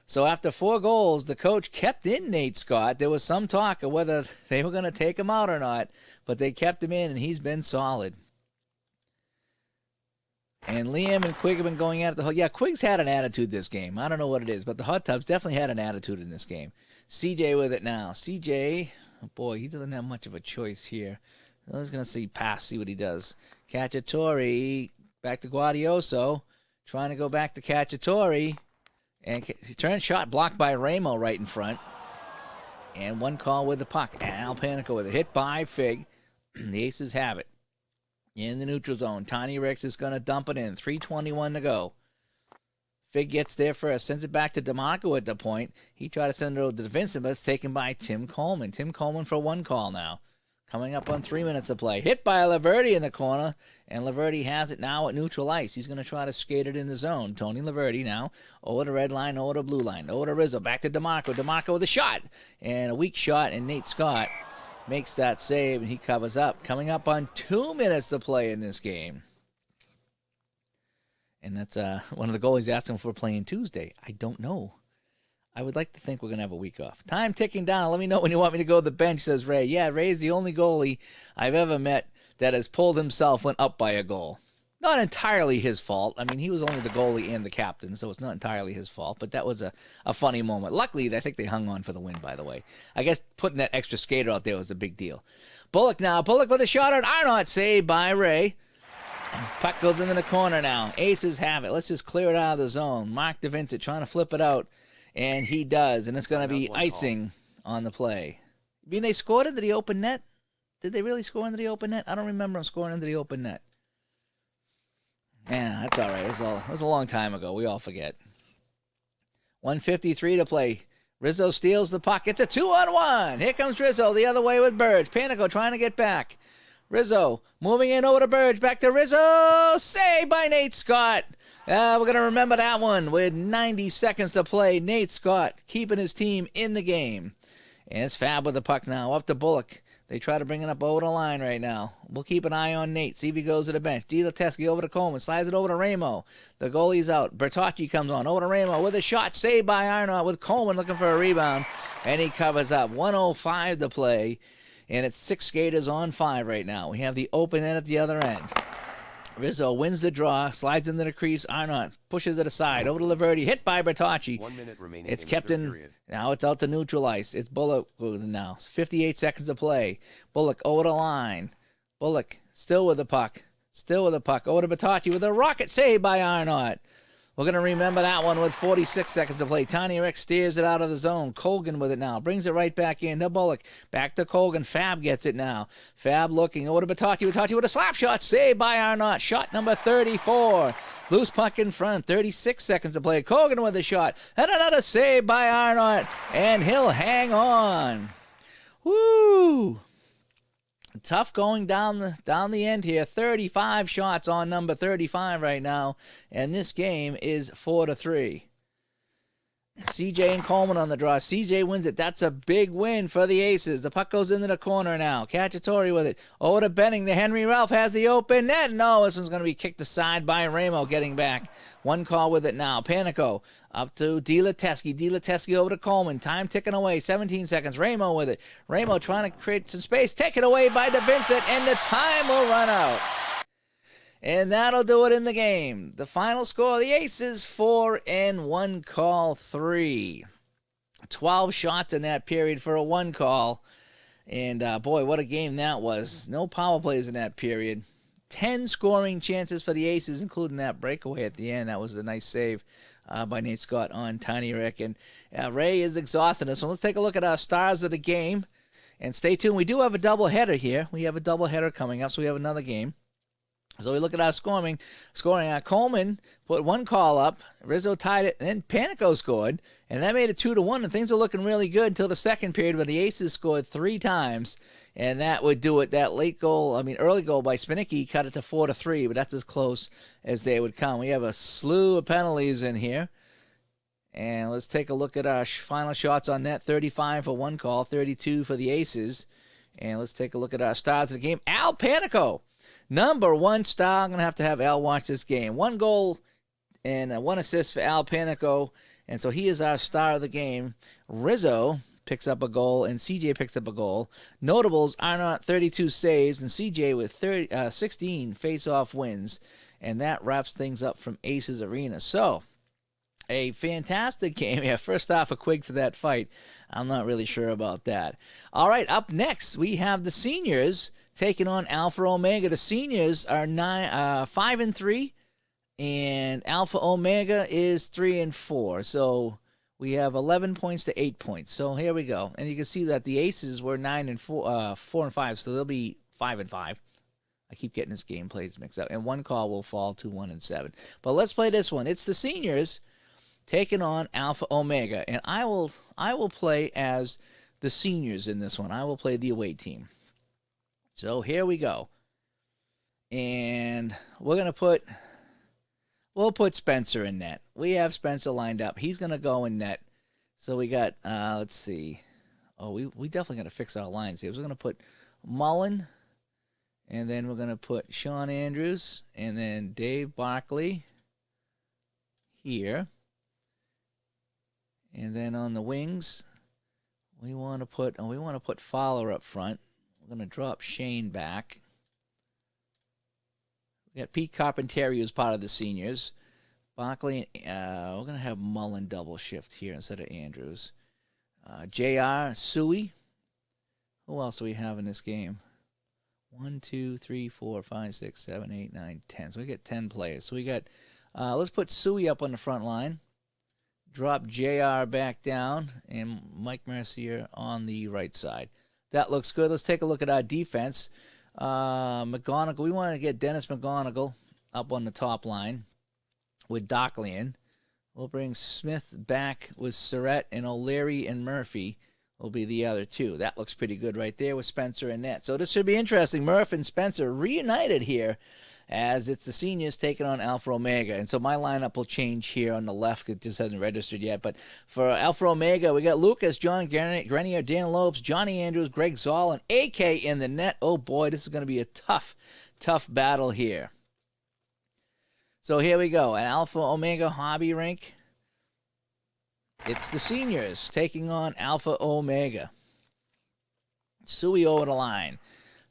So after 4 goals, the coach kept in Nate Scott. There was some talk of whether they were going to take him out or not, but they kept him in, and he's been solid. And Liam and Quigg have been going at it the whole... Yeah, Quigg's had an attitude this game. I don't know what it is, but the Hot Tubs definitely had an attitude in this game. CJ with it now. CJ, oh boy, he doesn't have much of a choice here. I was going to see pass, see what he does. Cacciatore, back to Guardioso. Trying to go back to Cacciatore. And he turns shot blocked by Ramo right in front. And one call with the puck. Al Panico with a hit by Fig. The Aces have it. In the neutral zone. Tiny Ricks is going to dump it in. 3:21 to go. Fig gets there first. Sends it back to DeMarco at the point. He tried to send it over to Vincent, but it's taken by Tim Coleman. Tim Coleman for one call now. Coming up on 3 minutes of play. Hit by Laverty in the corner. And Laverty has it now at neutral ice. He's going to try to skate it in the zone. Tony Laverty now. Over the red line, over the blue line. Over to Rizzo. Back to DeMarco. DeMarco with a shot. And a weak shot. And Nate Scott makes that save. And he covers up. Coming up on 2 minutes to play in this game. And that's one of the goalies asking if we're playing Tuesday. I don't know. I would like to think we're going to have a week off. Time ticking down. Let me know when you want me to go to the bench, says Ray. Yeah, Ray's the only goalie I've ever met that has pulled himself when up by a goal. Not entirely his fault. I mean, he was only the goalie and the captain, so it's not entirely his fault. But that was a funny moment. Luckily, I think they hung on for the win, by the way. I guess putting that extra skater out there was a big deal. Bullock now. Bullock with a shot at Arnott. Saved by Ray. Puck goes into the corner now. Aces have it. Let's just clear it out of the zone. Mark DeVincent trying to flip it out. And he does. And it's going to be icing on the play. I mean, they scored into the open net? Did they really score into the open net? I don't remember them scoring into the open net. Yeah, that's all right. It was a long time ago. We all forget. 1:53 to play. Rizzo steals the puck. It's a 2-on-1. Here comes Rizzo the other way with Burge. Panico trying to get back. Rizzo moving in over to Burge. Back to Rizzo. Saved by Nate Scott. We're going to remember that one with 90 seconds to play. Nate Scott keeping his team in the game. And it's Fab with the puck now. Up to Bullock. They try to bring it up over the line right now. We'll keep an eye on Nate. See if he goes to the bench. Diletesky over to Coleman. Slides it over to Ramo. The goalie's out. Bertocci comes on. Over to Ramo with a shot. Saved by Arnott with Coleman looking for a rebound. And he covers up. 1:05 to play. And it's 6 skaters on 5 right now. We have the open end at the other end. Rizzo wins the draw, slides into the crease. Arnott pushes it aside. Over to Laverty. Hit by Bertocci. 1 minute remaining. It's kept in. Period. Now it's out to neutral ice. It's Bullock now. 58 seconds to play. Bullock over the line. Bullock still with the puck. Over to Bertocci with a rocket save by Arnott. We're going to remember that one with 46 seconds to play. Tiny Rick steers it out of the zone. Colgan with it now. Brings it right back in to Bullock. Back to Colgan. Fab gets it now. Fab looking over to Bertocci. Bertocci with a slap shot. Saved by Arnott. Shot number 34. Loose puck in front. 36 seconds to play. Colgan with a shot. And another save by Arnott. And he'll hang on. Woo! Tough going down the end here. 35 shots on number 35 right now, and this game is 4-3. CJ and Coleman on the draw. CJ wins it. That's a big win for the Aces. The puck goes into the corner now. Cacciatore with it. Over to Benning. The Henry Ralph has the open net. No, this one's going to be kicked aside by Ramo getting back. One call with it now. Panico up to DiLateski. DiLateski over to Coleman. Time ticking away. 17 seconds. Ramo with it. Ramo trying to create some space. Taken away by DeVincent, and the time will run out. And that'll do it in the game. The final score, the Aces 4 and 1 call 3. 12 shots in that period for a 1 call. And boy, what a game that was. No power plays in that period. 10 scoring chances for the Aces, including that breakaway at the end. That was a nice save by Nate Scott on Tiny Rick. And Ray is exhausting us. So let's take a look at our stars of the game. And stay tuned. We do have a doubleheader here. We have a doubleheader coming up, so we have another game. So we look at our scoring. Coleman put 1 call up. Rizzo tied it, and then Panico scored, and that made it 2-1. And things were looking really good until the second period, where the Aces scored 3 times, and that would do it. That early goal by Spinicki cut it to 4-3, but that's as close as they would come. We have a slew of penalties in here, and let's take a look at our final shots on net. 35 for 1 call, 32 for the Aces, and let's take a look at our stars of the game. Al Panico. Number 1 star. I'm going to have Al watch this game. 1 goal and 1 assist for Al Panico. And so he is our star of the game. Rizzo picks up a goal, and CJ picks up a goal. Notables, Arnott, 32 saves, and CJ with 16 face-off wins. And that wraps things up from Aces Arena. So, a fantastic game. Yeah, first off, a quig for that fight. I'm not really sure about that. All right, up next, we have the seniors taking on Alpha Omega. The seniors are 5-3, and Alpha Omega is 3-4. So we have 11 points to 8 points. So here we go, and you can see that the Aces were 4-5, so they'll be 5-5. I keep getting this game plays mixed up, and 1 call will fall to 1-7. But let's play this one. It's the seniors taking on Alpha Omega, and I will play as the seniors in this one. I will play the away team. So here we go. And we'll put Spencer in net. We have Spencer lined up. He's going to go in net. So we got, let's see. Oh, we definitely got to fix our lines here. We're going to put Mullen, and then we're going to put Sean Andrews, and then Dave Barkley here. And then on the wings, we want to put Fowler up front. We're going to drop Shane back. We got Pete Carpentieri, who's part of the seniors. Barkley, we're going to have Mullen double shift here instead of Andrews. JR, Suey. Who else do we have in this game? 1, 2, 3, 4, 5, 6, 7, 8, 9, 10. So we got 10 players. So we got, let's put Suey up on the front line. Drop JR back down, and Mike Mercier on the right side. That looks good. Let's take a look at our defense. McGonigal, we want to get Dennis McGonigal up on the top line with Dockley in. We'll bring Smith back with Surratt, and O'Leary and Murphy will be the other 2. That looks pretty good right there with Spencer and net. So this should be interesting. Murph and Spencer reunited here, as it's the seniors taking on Alpha Omega. And so my lineup will change here on the left. It just hasn't registered yet. But for Alpha Omega, we got Lucas, John Grenier, Dan Lopes, Johnny Andrews, Greg Zoll, and AK in the net. Oh, boy, this is going to be a tough battle here. So here we go. An Alpha Omega hobby rink. It's the seniors taking on Alpha Omega. Suey over the line.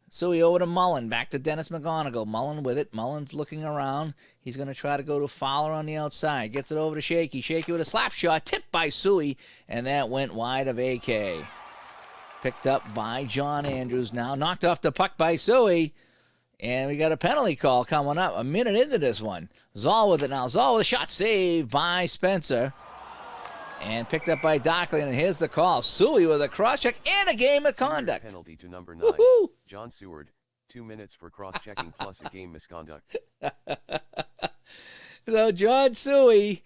Suey over to Mullen. Back to Dennis McGonigal. Mullen with it. Mullen's looking around. He's going to try to go to Fowler on the outside. Gets it over to Shaky. Shaky with a slap shot. Tipped by Suey. And that went wide of AK. Picked up by John Andrews now. Knocked off the puck by Suey. And we got a penalty call coming up a minute into this one. Zoll with it now. Zoll with a shot saved by Spencer. And picked up by Dockley, and here's the call. Suey with a cross-check and a game of conduct. Penalty to number 9, Woo-hoo! John Seward, 2 minutes for cross-checking plus a game misconduct. So John Suey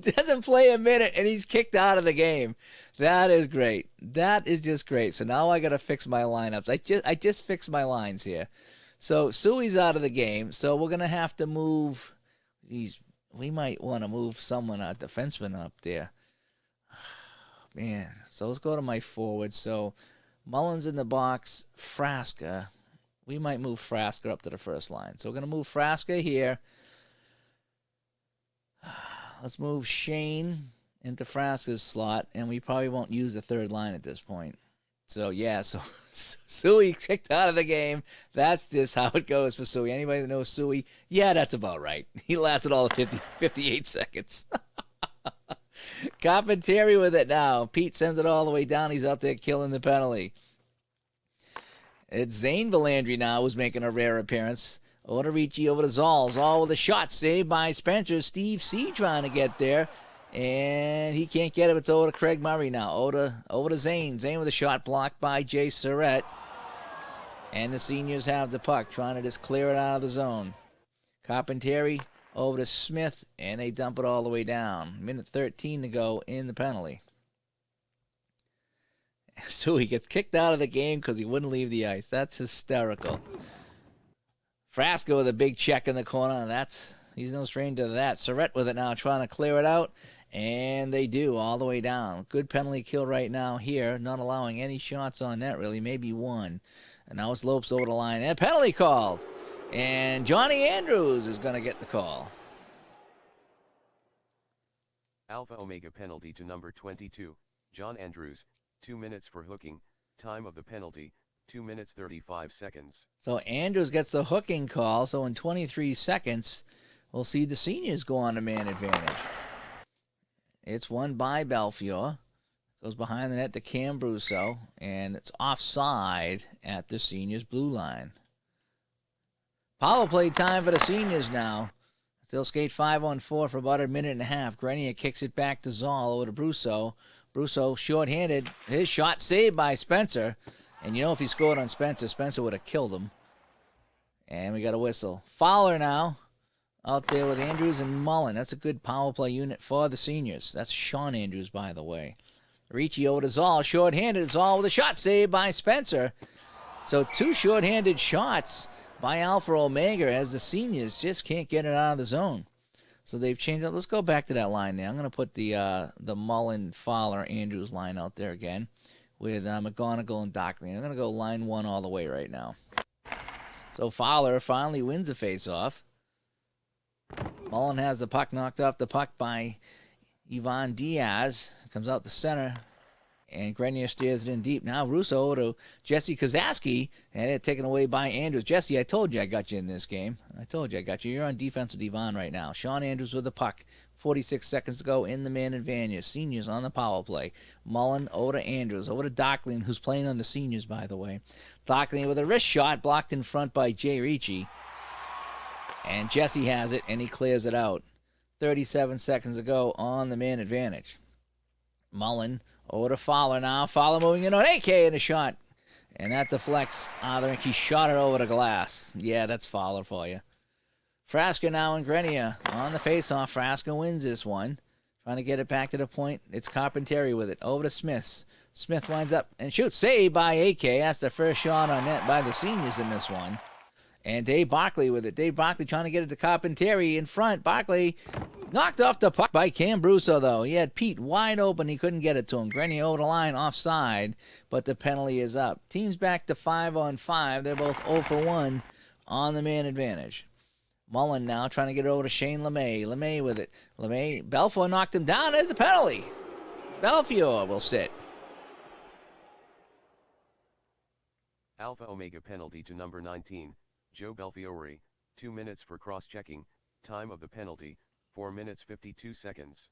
doesn't play a minute, and he's kicked out of the game. That is great. That is just great. So now I got to fix my lineups. I just fixed my lines here. So Suey's out of the game, so we're going to have to move. We might want to move someone, a defenseman up there. man. So let's go to my forward. So Mullins in the box, Frasca. We might move Frasca up to the first line. So we're going to move Frasca here. Let's move Shane into Frasca's slot, and we probably won't use the third line at this point. So, yeah, so Suey kicked out of the game. That's just how it goes for Suey. Anybody that knows Suey, yeah, that's about right. He lasted all the 58 seconds. Carpentieri with it now. Pete sends it all the way down. He's out there killing the penalty. It's Zane Valandry now who's making a rare appearance. Otorici over to Zoll. Zoll with a shot saved by Spencer. Steve C trying to get there. And he can't get it. It's over to Craig Murray now. Over to Zane. Zane with a shot blocked by Jay Surratt. And the seniors have the puck, trying to just clear it out of the zone. Carpentieri over to Smith, and they dump it all the way down. Minute 13 to go in the penalty. So he gets kicked out of the game because he wouldn't leave the ice. That's hysterical. Frasca with a big check in the corner. He's no stranger to that. Surratt with it now, trying to clear it out. And they do, all the way down. Good penalty kill right now here. Not allowing any shots on net, really. Maybe one. And now it's Lopes over the line. And penalty called. And Johnny Andrews is going to get the call. Alpha Omega penalty to number 22, John Andrews, 2 minutes for hooking, time of the penalty, 2 minutes 35 seconds. So Andrews gets the hooking call. So in 23 seconds, we'll see the seniors go on to man advantage. It's won by Belfiore. Goes behind the net to Cam Brusso. And it's offside at the seniors' blue line. Power play time for the seniors now. They'll skate 5-on-4 for about a minute and a half. Grenier kicks it back to Zoll over to Brusso. Brusso short-handed. His shot saved by Spencer. And you know if he scored on Spencer, Spencer would have killed him. And we got a whistle. Fowler now out there with Andrews and Mullen. That's a good power play unit for the seniors. That's Sean Andrews, by the way. Ricci over to Zoll. Short-handed. Zoll with a shot saved by Spencer. So two short-handed shots by Alpha Omega as the seniors just can't get it out of the zone. So they've changed it. Let's go back to that line there. I'm going to put the Mullen, Fowler, Andrews line out there again with McGonigal and Dockley. I'm going to go line one all the way right now. So Fowler finally wins a face-off. Mullen has the puck knocked off the puck by Ivan Diaz. Comes out the center. And Grenier steers it in deep. Now Russo to Jesse Kozaski. And it taken away by Andrews. Jesse, I told you I got you in this game. I told you I got you. You're on defense with Ivan right now. Sean Andrews with the puck. 46 seconds to go in the man advantage. Seniors on the power play. Mullen over to Andrews. Over to Dockley, who's playing on the seniors, by the way. Dockley with a wrist shot blocked in front by Jay Ricci. And Jesse has it, and he clears it out. 37 seconds to go on the man advantage. Mullen over to Fowler now. Fowler moving in on AK in a shot. And that deflects out of the rink. He shot it over the glass. Yeah, that's Fowler for you. Frasca now and Grenier on the faceoff. Frasca wins this one. Trying to get it back to the point. It's Carpentieri with it. Over to Smith. Smith winds up and shoots. Saved by AK. That's the first shot on net by the seniors in this one. And Dave Barkley with it. Dave Barkley trying to get it to Carpentieri in front. Barkley knocked off the puck by Cam Brusso, though. He had Pete wide open. He couldn't get it to him. Grenier over the line offside, but the penalty is up. Team's back to 5-on-5. They're both 0 for 1 on the man advantage. Mullen now trying to get it over to Shane LeMay. LeMay with it. LeMay, Belfiore knocked him down. There's the penalty. Belfiore will sit. Alpha Omega penalty to number 19, Joe Belfiore, 2 minutes for cross-checking, time of the penalty, 4 minutes 52 seconds.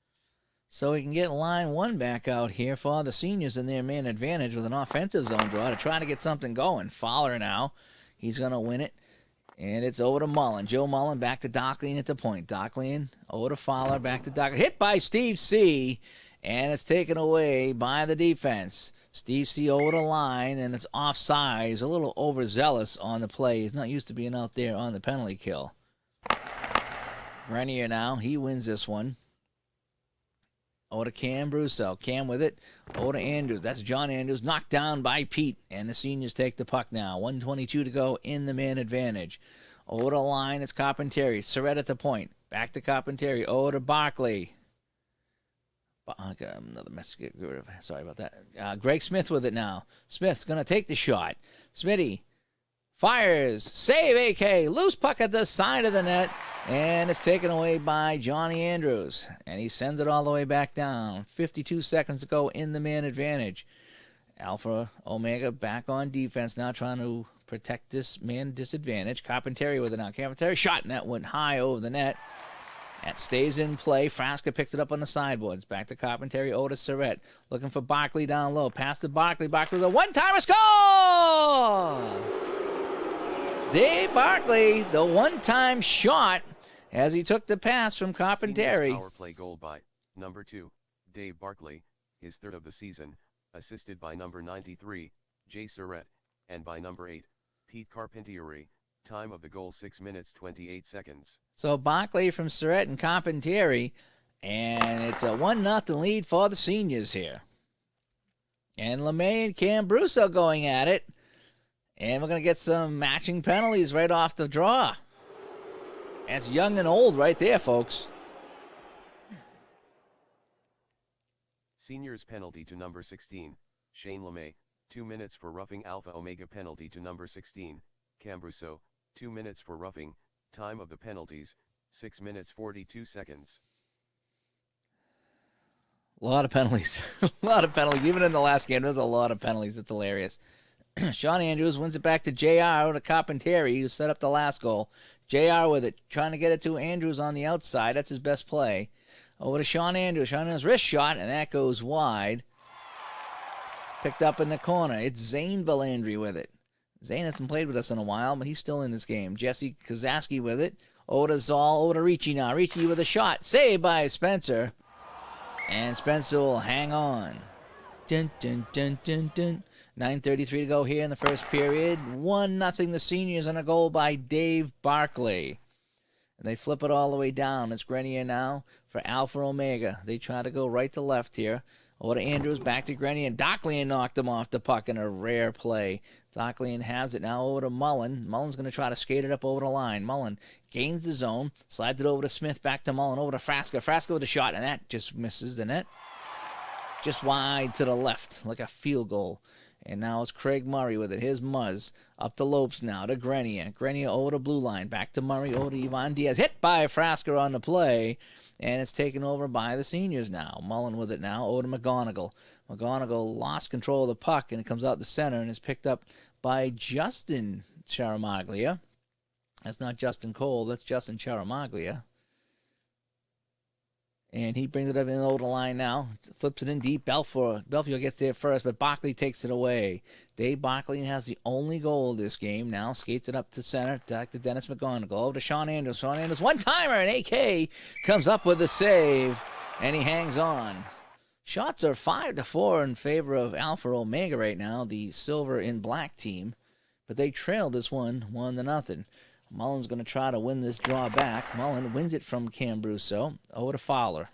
So we can get line one back out here for the seniors in their man advantage with an offensive zone draw to try to get something going. Fowler now. He's going to win it. And it's over to Mullen. Joe Mullen back to Dockley at the point. Dockley over to Fowler, back to Dockley. Hit by Steve C. And it's taken away by the defense. Steve C. over the line, and it's offside. He's a little overzealous on the play. He's not used to being out there on the penalty kill. Grenier now. He wins this one. Over to Cam Brusso. Cam with it. Over to Andrews. That's John Andrews. Knocked down by Pete. And the seniors take the puck now. 1:22 to go in the man advantage. Over the line, it's Carpentieri. Surratt at the point. Back to Carpentieri. Over to Barkley. I got another message. Sorry about that. Greg Smith with it now. Smith's going to take the shot. Smitty fires. Save AK. Loose puck at the side of the net. And it's taken away by Johnny Andrews. And he sends it all the way back down. 52 seconds to go in the man advantage. Alpha Omega back on defense now, trying to protect this man disadvantage. Carpentieri with it now. Carpentieri shot, and that went high over the net. That stays in play. Frasca picks it up on the sideboards. Back to Carpentieri. Over to Surratt. Looking for Barkley down low. Pass to Barkley. Barkley with a one-timer score! Dave Barkley, the one-time shot as he took the pass from Carpentieri. Power play goal by number 2, Dave Barkley, his third of the season, assisted by number 93, Jay Surratt, and by number 8, Pete Carpentieri. Time of the goal 6 minutes 28 seconds. So Barkley from Surratt and Carpentieri, and it's a 1-0 lead for the seniors here. And LeMay and Cambruso going at it. And we're going to get some matching penalties right off the draw. That's young and old right there, folks. Seniors penalty to number 16, Shane LeMay, 2 minutes for roughing. Alpha Omega penalty to number 16, Cambruso, 2 minutes for roughing. Time of the penalties, 6 minutes 42 seconds. A lot of penalties. A lot of penalties. Even in the last game, there's a lot of penalties. It's hilarious. Sean Andrews wins it back to JR to Carpentieri, who set up the last goal. JR with it, trying to get it to Andrews on the outside. That's his best play. Over to Sean Andrews. Sean Andrews' wrist shot, and that goes wide. Picked up in the corner. It's Zane Belandry with it. Zane hasn't played with us in a while, but he's still in this game. Jesse Kozaski with it. Over to Zoll. Over to Ricci now. Ricci with a shot. Saved by Spencer. And Spencer will hang on. Dun, dun, dun, dun, dun. 9:33 to go here in the first period. 1-0 the seniors on a goal by Dave Barkley. And they flip it all the way down. It's Grenier now for Alpha Omega. They try to go right to left here. Over to Andrews, back to Grenier. Docklian knocked him off the puck in a rare play. Docklian has it now over to Mullen. Mullen's going to try to skate it up over the line. Mullen gains the zone, slides it over to Smith, back to Mullen, over to Frasca. Frasca with a shot, and that just misses the net. Just wide to the left, like a field goal. And now it's Craig Murray with it. Here's Muzz. Up to Lopes now to Grenier. Grenier over to blue line. Back to Murray. Over to Ivan Diaz. Hit by Frasca on the play. And it's taken over by the seniors now. Mullen with it now. Over to McGonigal. McGonigal lost control of the puck. And it comes out the center. And is picked up by Justin Charamaglia. That's not Justin Cole. That's Justin Charamaglia. And he brings it up in over the line now. Flips it in deep. Belfiore gets there first, but Barkley takes it away. Dave Barkley has the only goal of this game now. Skates it up to center. Back to Dennis McGonigal. Over to Sean Andrews. Sean Andrews, one-timer, and AK comes up with the save, and he hangs on. Shots are 5-4 in favor of Alpha Omega right now, the silver and black team. But they trailed this one 1-0. Mullen's going to try to win this draw back. Mullen wins it from Cambruso. Over to Fowler.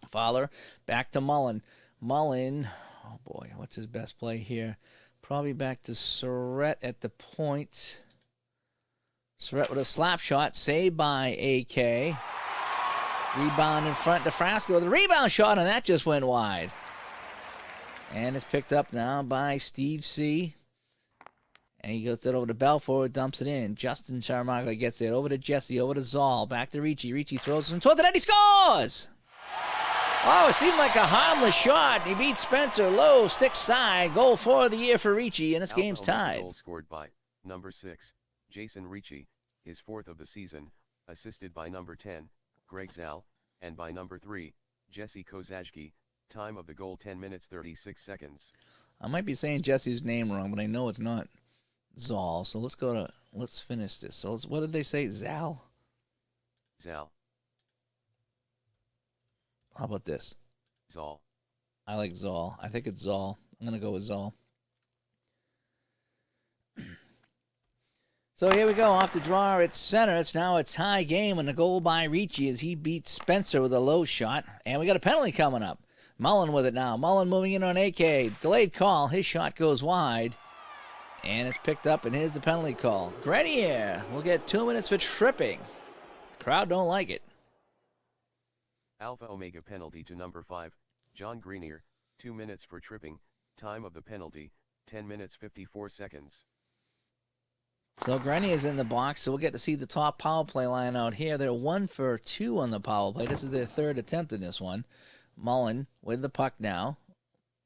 Fowler back to Mullen. Mullen, oh boy, what's his best play here? Probably back to Surratt at the point. Surratt with a slap shot, saved by AK. Rebound in front to Frasca with a rebound shot, and that just went wide. And it's picked up now by Steve C. And he goes it over to Belfort, dumps it in. Justin Charamaglia gets it over to Jesse, over to Zoll, back to Ricci. Ricci throws him toward the net. He scores! Oh, it seemed like a harmless shot. He beats Spencer low, stick side. Goal for the year for Ricci, and this game's tied. Goal scored by number 6, Jason Ricci, his fourth of the season, assisted by number 10, Greg Zal, and by number 3, Jesse Kozajki. Time of the goal 10 minutes 36 seconds. I might be saying Jesse's name wrong, but I know it's not Zoll. So let's finish this. So what did they say? Zal? Zal. How about this? Zoll. I like Zoll. I think it's Zoll. I'm going to go with Zoll. So here we go. Off the draw at center. It's now a tie game, and a goal by Ricci as he beats Spencer with a low shot. And we got a penalty coming up. Mullen with it now. Mullen moving in on AK. Delayed call. His shot goes wide. And it's picked up, and here's the penalty call. Grenier will get 2 minutes for tripping. Crowd don't like it. Alpha Omega penalty to number 5, John Greenier, 2 minutes for tripping, time of the penalty, 10 minutes 54 seconds. So Grenier is in the box, so we'll get to see the top power play line out here. They're 1 for 2 on the power play. This is their third attempt in this one. Mullen with the puck now.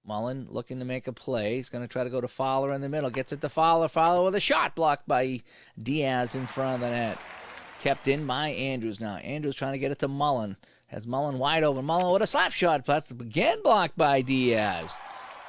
Mullen looking to make a play. He's going to try to go to Fowler in the middle. Gets it to Fowler. Fowler with a shot blocked by Diaz in front of the net. Kept in by Andrews now. Andrews trying to get it to Mullen. Has Mullen wide open. Mullen with a slap shot. That's again blocked by Diaz.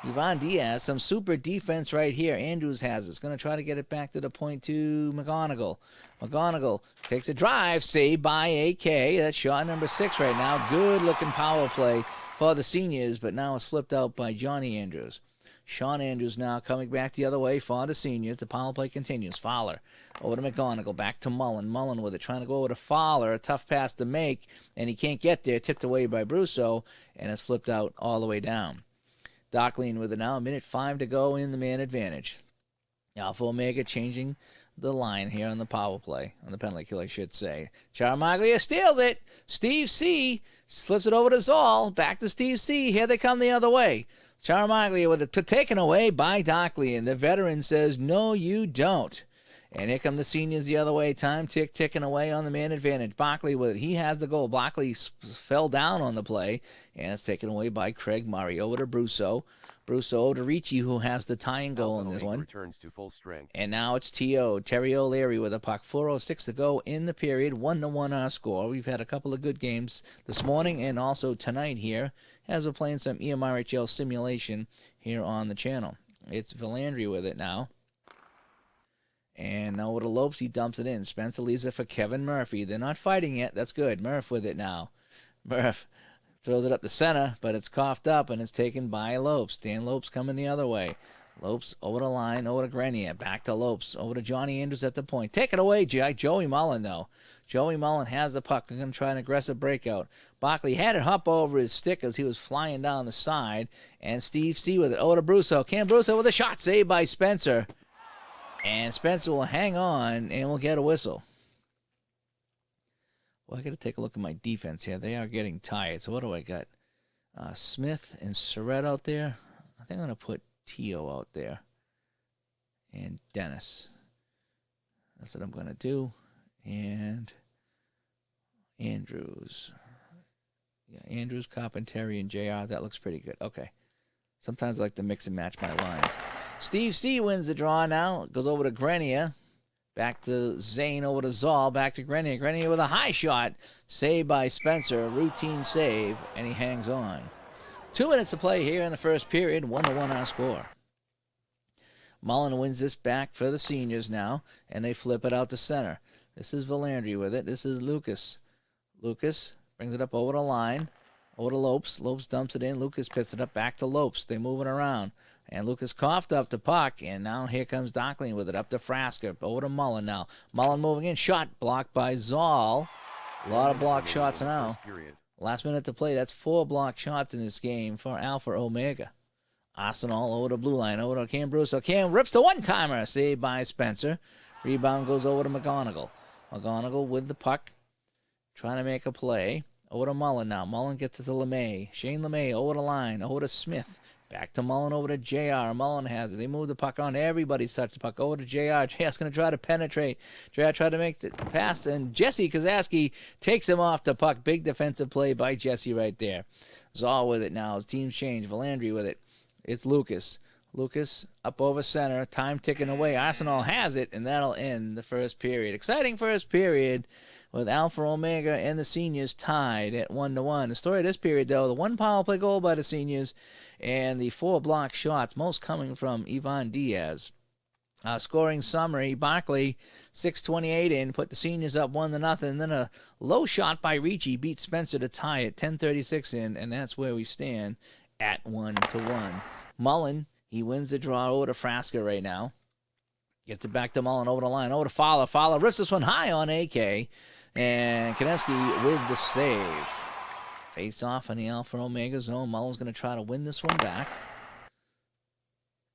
Ivan Diaz, some super defense right here. Andrews has it. He's going to try to get it back to the point to McGonigal. McGonigal takes a drive. Saved by AK. That's shot number 6 right now. Good-looking power play for the seniors, but now it's flipped out by Johnny Andrews. Sean Andrews now coming back the other way for the seniors. The power play continues. Fowler over to McGonigal. Back to Mullen. Mullen with it. Trying to go over to Fowler. A tough pass to make, and he can't get there. Tipped away by Brousseau, and it's flipped out all the way down. Dockleen with it now. 1:05 to go in the man advantage. Alpha Omega changing the line here on the power play, on the penalty kill, I should say. Charamaglia steals it. Steve C. slips it over to Zoll. Back to Steve C. Here they come the other way. Charamaglia with it taken away by Dockleen. And the veteran says, no, you don't. And here come the seniors the other way. Time ticking away on the man advantage. Bockley with it. He has the goal. Bockley fell down on the play, and it's taken away by Craig Murray. Over to Brousseau. Brousseau over to Ricci, who has the tying goal in this one. Returns to full strength. And now it's T.O. Terry O'Leary with a puck. 4:06 to go in the period. 1-1 our score. We've had a couple of good games this morning and also tonight here as we're playing some EMRHL simulation here on the channel. It's Valandry with it now. And now with the Lopes, he dumps it in. Spencer leaves it for Kevin Murphy. They're not fighting yet. That's good. Murph with it now. Murph throws it up the center, but it's coughed up, and it's taken by Lopes. Dan Lopes coming the other way. Lopes over the line, over to Grenier. Back to Lopes, over to Johnny Andrews at the point. Take it away, Joey Mullen, though. Joey Mullen has the puck. They're going to try an aggressive breakout. Bockley had it hop over his stick as he was flying down the side, and Steve C. with it. Over to Brousseau. Cam Brousseau with a shot saved by Spencer. And Spencer will hang on and will get a whistle. Well, I got to take a look at my defense here. They are getting tired. So what do I got? Smith and Surratt out there. I think I'm going to put Tio out there. And Dennis. That's what I'm going to do. And Andrews. Yeah, Andrews, Carpenteri, and JR. That looks pretty good. Okay. Sometimes I like to mix and match my lines. Steve C. wins the draw now. Goes over to Grenier. Back to Zane, over to Zoll. Back to Grenier. Grenier with a high shot. Saved by Spencer. Routine save. And he hangs on. 2 minutes to play here in the first period. 1-1 our score. Mullen wins this back for the seniors now. And they flip it out to center. This is Valandry with it. This is Lucas. Lucas brings it up over the line. Over to Lopes. Lopes dumps it in. Lucas picks it up back to Lopes. They move it around. And Lucas coughed up the puck. And now here comes Dockling with it up to Frasker. Over to Mullen now. Mullen moving in. Shot blocked by Zoll. A lot of block shots now. Last minute to play. That's 4 block shots in this game for Alpha Omega. Arsenal over to blue line. Over to Cam Brousseau. Cam rips the one-timer. Saved by Spencer. Rebound goes over to McGonigal. McGonigal with the puck. Trying to make a play. Over to Mullen now. Mullen gets it to LeMay. Shane LeMay over the line. Over to Smith. Back to Mullen over to JR. Mullen has it. They move the puck on. Everybody's touched the puck over to JR. JR's going to try to penetrate. JR tried to make the pass, and Jesse Kozaski takes him off the puck. Big defensive play by Jesse right there. Zoll with it now. His team's changed. Valandry with it. It's Lucas. Lucas up over center. Time ticking away. Arsenal has it, and that'll end the first period. Exciting first period with Alpha Omega and the seniors tied at 1-1. The story of this period, though, the 1 power play goal by the seniors and the 4 block shots, most coming from Ivan Diaz. Scoring summary, Barkley, 6:28 in, put the seniors up 1-0. And then a low shot by Ricci beat Spencer to tie it, 10:36 in, and that's where we stand at 1-1. Mullen, he wins the draw over to Frasker right now. Gets it back to Mullen over the line, over to Fowler. Fowler rips this one high on AK. And Konevsky with the save. Face off in the Alpha Omega zone. Mullen's going to try to win this one back.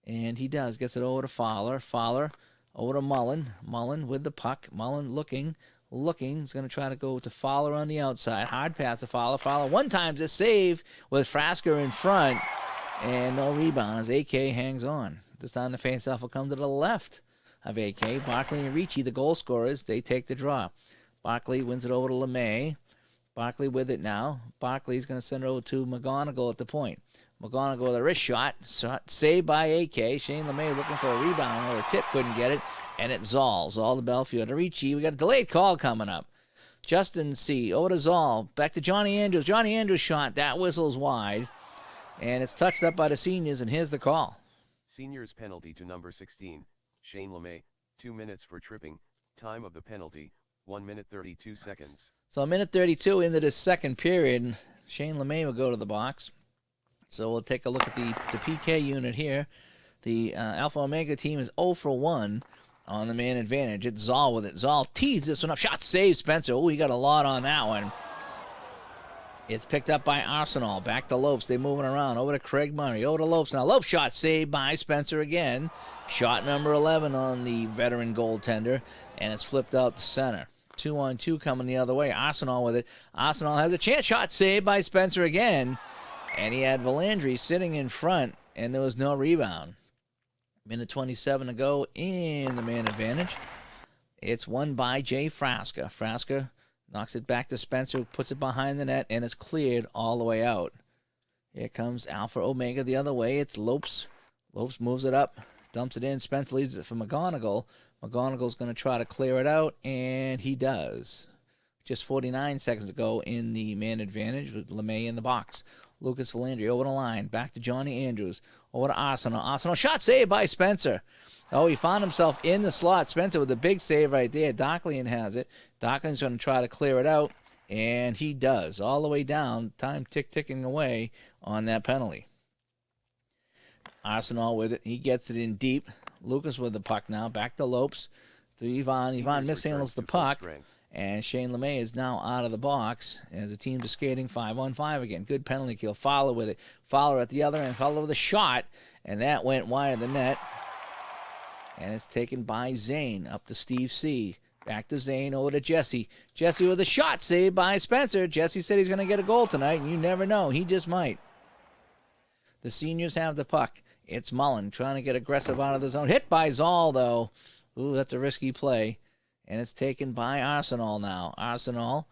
And he does. Gets it over to Fowler. Fowler over to Mullen. Mullen with the puck. Mullen looking looking. He's going to try to go to Fowler on the outside. Hard pass to Fowler. Fowler one time to save with Frasker in front. And no rebound as AK hangs on. This time the faceoff will come to the left of AK. Barkley and Ricci, the goal scorers, they take the draw. Barkley wins it over to LeMay. Barkley with it now. Barkley's going to send it over to McGonigal at the point. McGonigal with a wrist shot. Saved by AK. Shane LeMay looking for a rebound or a tip. Couldn't get it. And it's Zoll. Zoll to Belfield. To Ricci. We got a delayed call coming up. Justin C. Over to Zoll. Back to Johnny Andrews. Johnny Andrews shot. That whistle's wide. And it's touched up by the seniors, and here's the call. Seniors penalty to number 16, Shane LeMay, 2 minutes for tripping, time of the penalty, 1 minute 32 seconds. So a minute 32 into this second period, Shane LeMay will go to the box. So we'll take a look at the PK unit here. The Alpha Omega team is 0 for 1 on the man advantage. It's Zoll with it. Zoll tees this one up. Shot save, Spencer. Oh, he got a lot on that one. It's picked up by Arsenal. Back to Lopes. They're moving around. Over to Craig Murray. Over to Lopes. Now Lopes shot saved by Spencer again. Shot number 11 on the veteran goaltender. And it's flipped out to center. 2-on-2 coming the other way. Arsenal with it. Arsenal has a chance. Shot saved by Spencer again. And he had Valandry sitting in front. And there was no rebound. Minute 27 to go in the man advantage. It's won by Jay Frasker. Frasker knocks it back to Spencer, puts it behind the net, and it's cleared all the way out. Here comes Alpha Omega the other way. It's Lopes. Lopes moves it up, dumps it in. Spencer leaves it for McGonigal. McGonigal's going to try to clear it out, and he does. Just 49 seconds to go in the man advantage with LeMay in the box. Lucas Valandry over the line. Back to Johnny Andrews. Over to Arsenal. Arsenal shot saved by Spencer. Oh, he found himself in the slot. Spencer with a big save right there. Docklian has it. Docklian's going to try to clear it out, and he does. All the way down. Time ticking away on that penalty. Arsenal with it. He gets it in deep. Lucas with the puck now. Back to Lopes. To Yvonne. Yvonne mishandles the puck. And Shane LeMay is now out of the box as the team is skating 5-on-5 again. Good penalty kill. Fowler with it. Fowler at the other end. Fowler with a shot. And that went wide of the net. And it's taken by Zane up to Steve C. Back to Zane over to Jesse. Jesse with a shot saved by Spencer. Jesse said he's going to get a goal tonight, and you never know. He just might. The seniors have the puck. It's Mullen trying to get aggressive out of the zone. Hit by Zoll, though. Ooh, that's a risky play. And it's taken by Arsenal now. Arsenal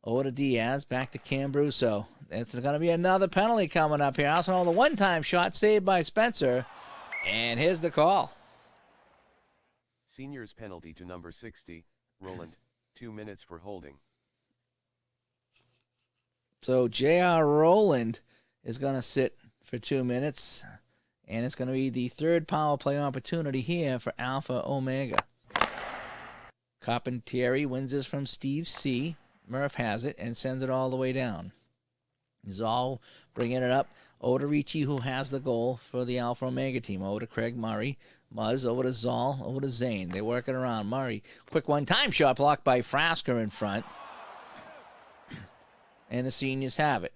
over to Diaz. Back to Cambruso. It's going to be another penalty coming up here. Arsenal, the one-time shot saved by Spencer. And here's the call. Seniors penalty to number 60, Roland, 2 minutes for holding. So J.R. Rowland is going to sit for 2 minutes. And it's going to be the third power play opportunity here for Alpha Omega. Carpentieri wins this from Steve C. Murph has it and sends it all the way down. Zoll bringing it up. Over to Ricci, who has the goal for the Alpha Omega team. Over to Craig Murray. Muzz over to Zoll. Over to Zane. They work it around. Murray. Quick one-time shot blocked by Frasker in front. And the seniors have it.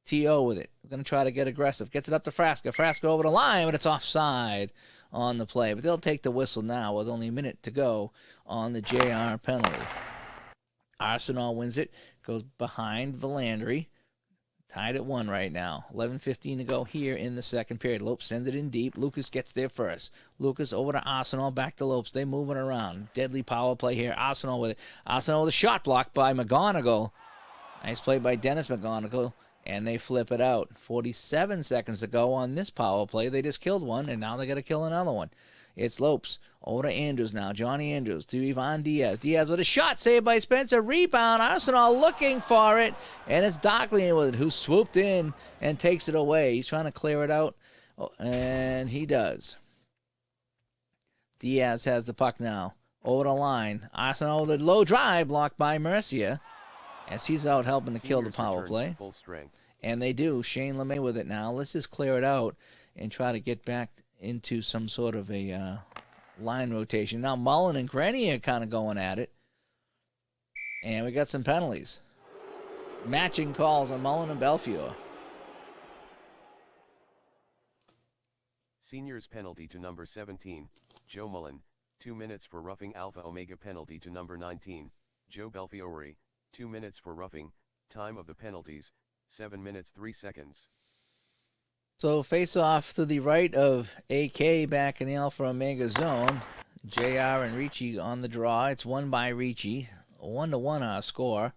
T.O. with it. We're going to try to get aggressive. Gets it up to Frasker. Frasker over the line, but it's offside on the play. But they'll take the whistle now with only a minute to go on the JR penalty. Arsenal wins it. Goes behind Valandry. Tied at 1 right now. 11:15 to go here in the second period. Lopes sends it in deep. Lucas gets there first. Lucas over to Arsenal. Back to Lopes. They moving around. Deadly power play here. Arsenal with it. Arsenal with a shot blocked by McGonigal. Nice play by Dennis McGonigal. And they flip it out. 47 seconds to go on this power play. They just killed one, and now they got to kill another one. It's Lopes. Over to Andrews now. Johnny Andrews to Ivan Diaz. Diaz with a shot saved by Spencer. Rebound. Arsenal looking for it. And it's Docklian with it, who swooped in and takes it away. He's trying to clear it out, and he does. Diaz has the puck now. Over the line. Arsenal with a low drive blocked by Mercia, as he's out helping to kill the power play. Full strength. And they do. Shane LeMay with it now. Let's just clear it out and try to get back into some sort of a line rotation. Now Mullen and Grenier are kind of going at it. And we got some penalties. Matching calls on Mullen and Belfiore. Seniors penalty to number 17, Joe Mullen, 2 minutes for roughing Alpha Omega penalty to number 19, Joe Belfiore, 2 minutes for roughing, time of the penalties, 7 minutes 3 seconds. So face off to the right of AK back in the Alpha Omega zone. JR and Ricci on the draw. It's won by Ricci. 1-1 our score.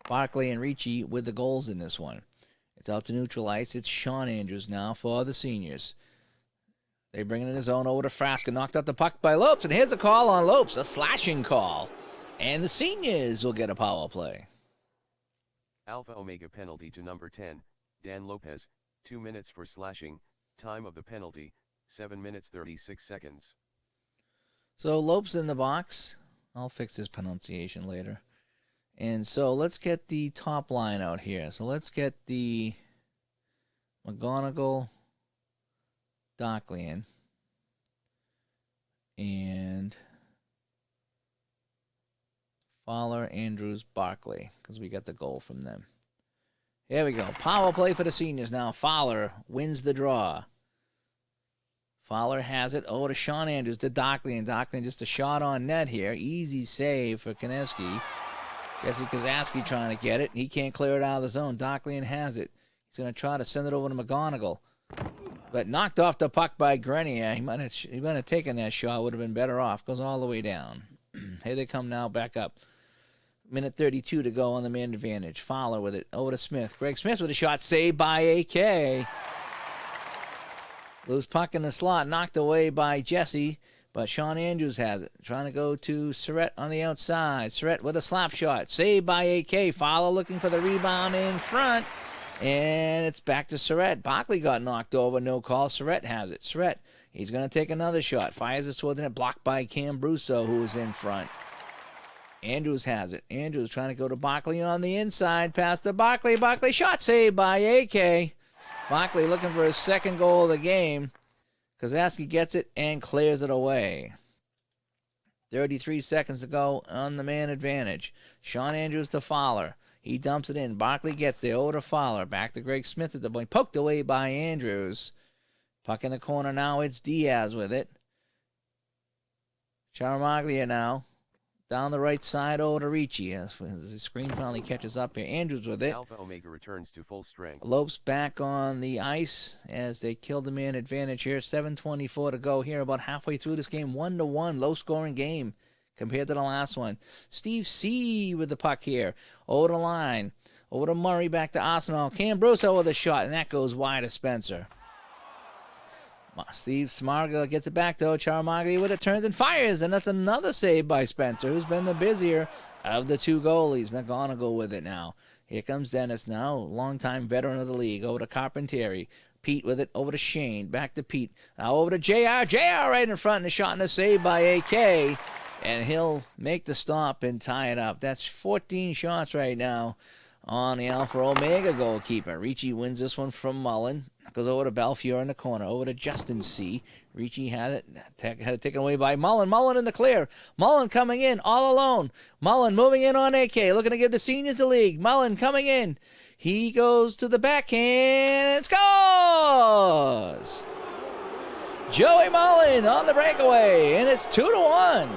Barkley and Ricci with the goals in this one. It's out to neutral ice. It's Sean Andrews now for the seniors. They bring it in his zone over to Frasca. Knocked out the puck by Lopes. And here's a call on Lopes. A slashing call. And the seniors will get a power play. Alpha Omega penalty to number 10, Dan Lopez, 2 minutes for slashing, time of the penalty, 7 minutes 36 seconds. So Lopes in the box. I'll fix his pronunciation later. And so let's get the top line out here. So let's get the McGonigal, Docklian, and Fowler, Andrews, Barkley, because we got the goal from them. Here we go. Power play for the seniors now. Fowler wins the draw. Fowler has it over to Sean Andrews to Docklian. Docklian just a shot on net here. Easy save for Konevsky. Jesse Kozaski trying to get it. He can't clear it out of the zone. Docklian has it. He's going to try to send it over to McGonigal. But knocked off the puck by Grenier. He might have taken that shot. Would have been better off. Goes all the way down. Here they come now back up. Minute 32 to go on the man advantage. Fowler with it. Over to Smith. Greg Smith with a shot saved by AK. Loose puck in the slot. Knocked away by Jesse. But Sean Andrews has it. Trying to go to Surrett on the outside. Surrett with a slap shot. Saved by AK. Fowler looking for the rebound in front. And it's back to Surrett. Barkley got knocked over. No call. Surrett has it. Surrett, he's going to take another shot. Fires it toward the net. Blocked by Cam Brusso, who is in front. Andrews has it. Andrews trying to go to Barkley on the inside. Pass to Barkley. Barkley shot saved by AK. Barkley looking for his second goal of the game. Kozaski gets it and clears it away. 33 seconds to go on the man advantage. Sean Andrews to Fowler. He dumps it in. Barkley gets there over to Fowler. Back to Greg Smith at the point. Poked away by Andrews. Puck in the corner now. It's Diaz with it. Charamaglia now. Down the right side over to Ricci as the screen finally catches up here. Andrews with it. Alpha Omega returns to full strength. Lopes back on the ice as they kill the man advantage here. 7:24 to go here. About halfway through this game. 1-1. Low-scoring game compared to the last one. Steve C. with the puck here. Over the line. Over to Murray. Back to Arsenal. Cam Brusso with a shot. And that goes wide to Spencer. Steve Smarga gets it back, though. Charamaglia with it, turns and fires, and that's another save by Spencer, who's been the busier of the two goalies. McGonigal with it now. Here comes Dennis now, longtime veteran of the league, over to Carpentieri. Pete with it, over to Shane, back to Pete. Now over to JR. JR right in front, and a shot and a save by AK, and he'll make the stop and tie it up. That's 14 shots right now on the Alpha Omega goalkeeper. Ricci wins this one from Mullen. Goes over to Belfiore in the corner. Over to Justin C. Ricci had it taken away by Mullen. Mullen in the clear. Mullen coming in all alone. Mullen moving in on AK. Looking to give the seniors the league. Mullen coming in. He goes to the backhand and scores! Joey Mullen on the breakaway. And it's 2-1.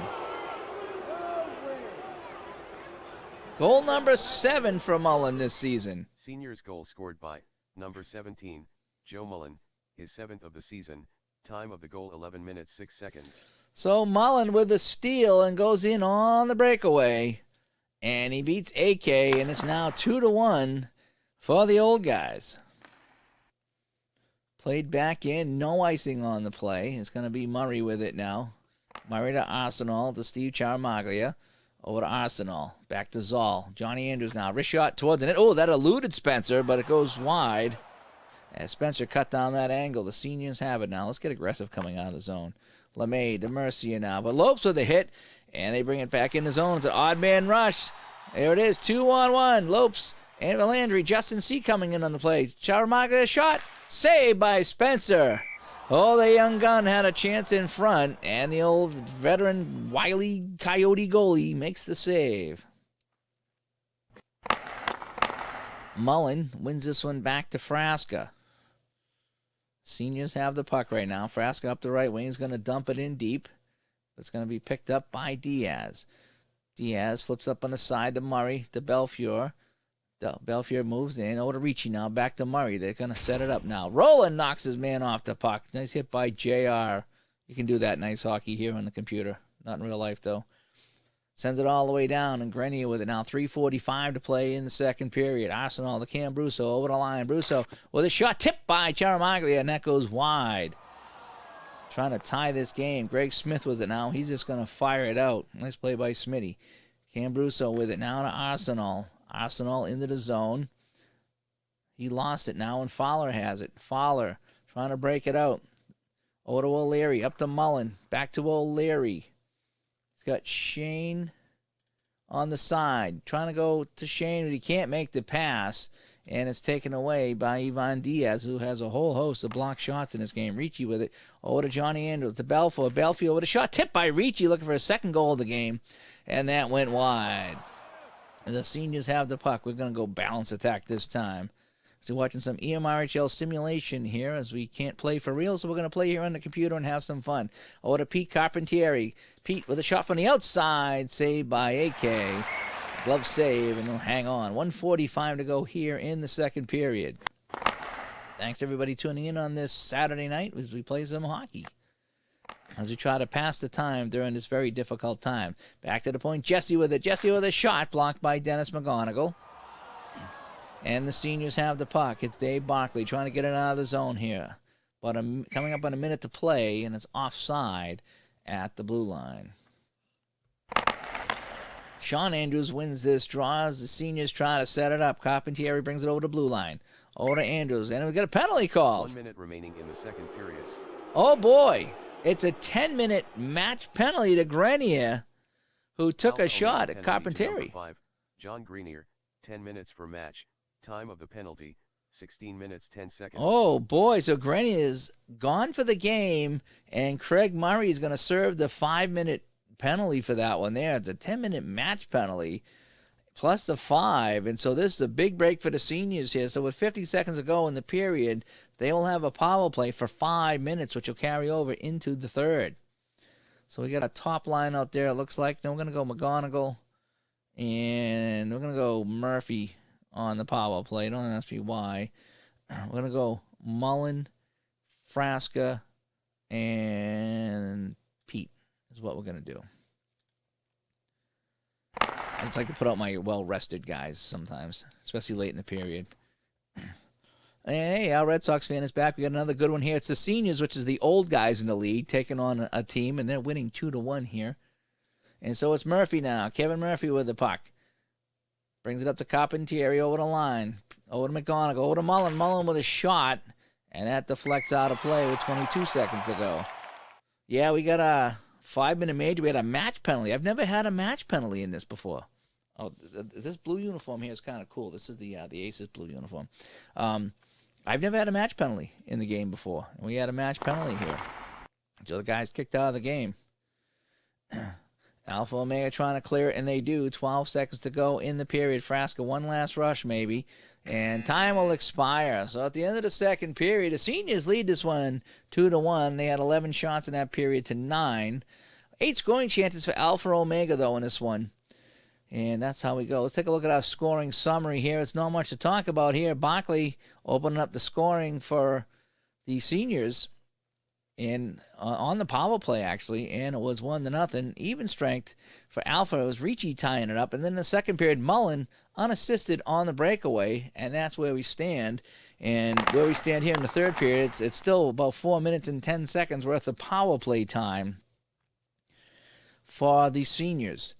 Goal number 7 for Mullen this season. Seniors goal scored by number 17, Joe Mullen, his 7th of the season, time of the goal 11 minutes 6 seconds. So Mullen with the steal and goes in on the breakaway. And he beats AK, and it's now 2-1 for the old guys. Played back in, no icing on the play. It's going to be Murray with it now. Murray to Arsenal, to Steve Charamaglia. Over to Arsenal. Back to Zoll. Johnny Andrews now. Wrist shot towards the net. Oh, that eluded Spencer, but it goes wide. As Spencer cut down that angle. The seniors have it now. Let's get aggressive coming out of the zone. LeMay to Mercier now. But Lopes with a hit. And they bring it back in the zone. It's an odd man rush. There it is. 2-on-1. Lopes and Melandry. Justin C. coming in on the play. Charamaglia shot. Saved by Spencer. Oh, the young gun had a chance in front, and the old veteran wily Coyote goalie makes the save. Mullen wins this one back to Frasca. Seniors have the puck right now. Frasca up the right wing is going to dump it in deep. It's going to be picked up by Diaz. Diaz flips up on the side to Murray, to Belfiore. Belfiore moves in. Over to Ricci now. Back to Murray. They're going to set it up now. Roland knocks his man off the puck. Nice hit by JR. You can do that nice hockey here on the computer. Not in real life, though. Sends it all the way down, and Grenier with it now. 3:45 to play in the second period. Arsenal to Cam Brusso over the line. Brusso with a shot tipped by Charamaglia, and that goes wide. Trying to tie this game. Greg Smith with it now. He's just going to fire it out. Nice play by Smitty. Cam Brusso with it now to Arsenal. Arsenal into the zone. He lost it now, and Fowler has it. Fowler trying to break it out. Over to O'Leary. Up to Mullen. Back to O'Leary. He's got Shane on the side. Trying to go to Shane, but he can't make the pass. And it's taken away by Ivan Diaz, who has a whole host of blocked shots in this game. Ricci with it. Over to Johnny Andrews. To Belfiore. Belfiore with a shot tipped by Ricci, looking for a second goal of the game. And that went wide. And the seniors have the puck. We're going to go balance attack this time. So watching some EMRHL simulation here, as we can't play for real, so we're going to play here on the computer and have some fun. Over to Pete Carpentieri. Pete with a shot from the outside, saved by AK. Glove save, and he'll hang on. 1:45 to go here in the second period. Thanks, everybody, tuning in on this Saturday night as we play some hockey. As we try to pass the time during this very difficult time. Back to the point, Jesse with it. Jesse with a shot, blocked by Dennis McGonigal. And the seniors have the puck. It's Dave Barkley trying to get it out of the zone here. But coming up on a minute to play, and it's offside at the blue line. Sean Andrews wins this draw as the seniors try to set it up. Carpentieri brings it over to blue line. Over to Andrews, and we got a penalty call. 1 minute remaining in the second period. Oh, boy. It's a 10-minute match penalty to Grenier, who took a shot at Carpentieri. 5, John Grenier, 10 minutes per match. Time of the penalty, 16 minutes, 10 seconds. Oh, boy. So Grenier is gone for the game, and Craig Murray is going to serve the 5-minute penalty for that one there. It's a 10-minute match penalty plus the 5, and so this is a big break for the seniors here. So with 50 seconds to go in the period, they will have a power play for 5 minutes, which will carry over into the third. So we got a top line out there, it looks like. Now we're going to go McGonigal, and we're going to go Murphy on the power play. Don't ask me why. We're going to go Mullen, Frasca, and Pete is what we're going to do. I just like to put out my well-rested guys sometimes, especially late in the period. And hey, our Red Sox fan is back. We got another good one here. It's the seniors, which is the old guys in the league, taking on a team, and they're winning 2-1 here. And so it's Murphy now. Kevin Murphy with the puck. Brings it up to Carpentieri over the line. Over to McGonigal. Over to Mullen. Mullen with a shot, and that deflects out of play with 22 seconds to go. Yeah, we got a 5-minute major. We had a match penalty. I've never had a match penalty in this before. Oh, this blue uniform here is kind of cool. This is the Aces blue uniform. I've never had a match penalty in the game before. And we had a match penalty here. So the guys kicked out of the game. Alpha Omega trying to clear it, and they do. 12 seconds to go in the period. Frasca, one last rush maybe. And time will expire. So at the end of the second period, the seniors lead this one 2-1. They had 11 shots in that period to 9. 8 scoring chances for Alpha Omega, though, in this one. And that's how we go. Let's take a look at our scoring summary here. It's not much to talk about here. Barkley opening up the scoring for the seniors and on the power play, actually, and it was 1-0. Even strength for Alpha. It was Ricci tying it up. And then in the second period, Mullen unassisted on the breakaway, and that's where we stand. And where we stand here in the third period, it's still about 4 minutes and 10 seconds worth of power play time for the seniors.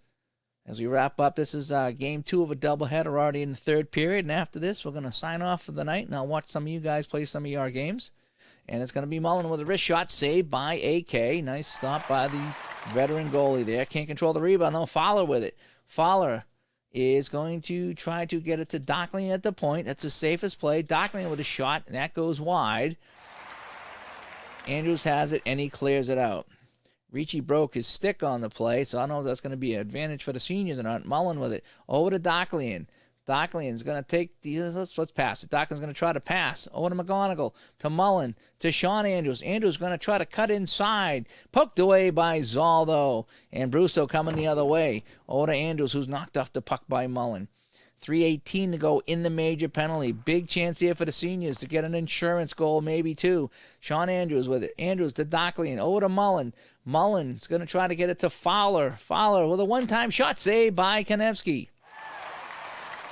As we wrap up, this is game 2 of a doubleheader already in the third period. And after this, we're going to sign off for the night, and I'll watch some of you guys play some of your games. And it's going to be Mullen with a wrist shot saved by AK. Nice stop by the veteran goalie there. Can't control the rebound. No, Fowler with it. Fowler is going to try to get it to Dockling at the point. That's the safest play. Dockling with a shot, and that goes wide. Andrews has it, and he clears it out. Ricci broke his stick on the play, so I don't know if that's going to be an advantage for the seniors or not. Mullen with it. Over to Docklian. Docklin's going to take the, let's pass it. Docklin's going to try to pass over to McGonigal, to Mullen, to Sean Andrews. Andrews going to try to cut inside. Poked away by Zoll, though. And Brusso coming the other way. Over to Andrews, who's knocked off the puck by Mullen. 3:18 to go in the major penalty. Big chance here for the seniors to get an insurance goal, maybe two. Sean Andrews with it. Andrews to Dockley and over to Mullen. Mullen's going to try to get it to Fowler. Fowler with a one-time shot save by Konevsky.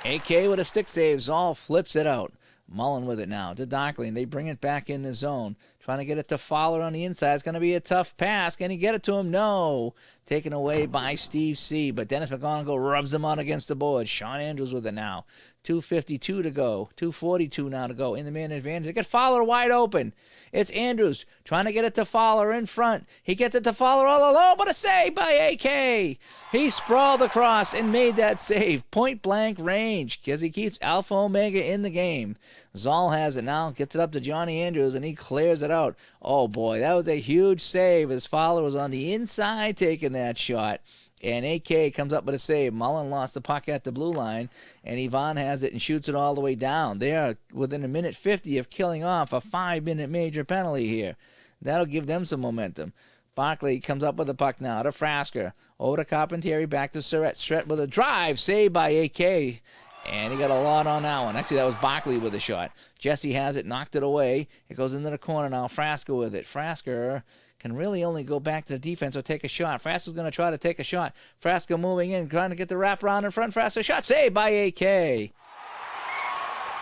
AK with a stick save. Zoll flips it out. Mullen with it now to Dockley, and they bring it back in the zone. Trying to get it to Fowler on the inside. It's going to be a tough pass. Can he get it to him? No. Taken away by Steve C. But Dennis McGonigal rubs him out against the board. Sean Andrews with it now. 2:52 to go. 2:42 now to go in the man advantage. They get Fowler wide open. It's Andrews trying to get it to Fowler in front. He gets it to Fowler all alone, but a save by AK. He sprawled across and made that save. Point blank range because he keeps Alpha Omega in the game. Zoll has it now. Gets it up to Johnny Andrews, and he clears it out. Oh, boy, that was a huge save as Fowler was on the inside taking that shot. And AK comes up with a save. Mullen lost the puck at the blue line, and Yvonne has it and shoots it all the way down. They are within a minute 50 of killing off a 5-minute major penalty here. That'll give them some momentum. Barkley comes up with the puck now to Frasker. Over to Carpentieri, back to Surratt. Surratt with a drive, saved by AK. And he got a lot on that one. Actually, that was Barkley with a shot. Jesse has it, knocked it away. It goes into the corner now. Frasker with it. Frasker can really only go back to the defense or take a shot. Frasker's going to try to take a shot. Frasker moving in, trying to get the wraparound in front. Frasker shot saved by AK.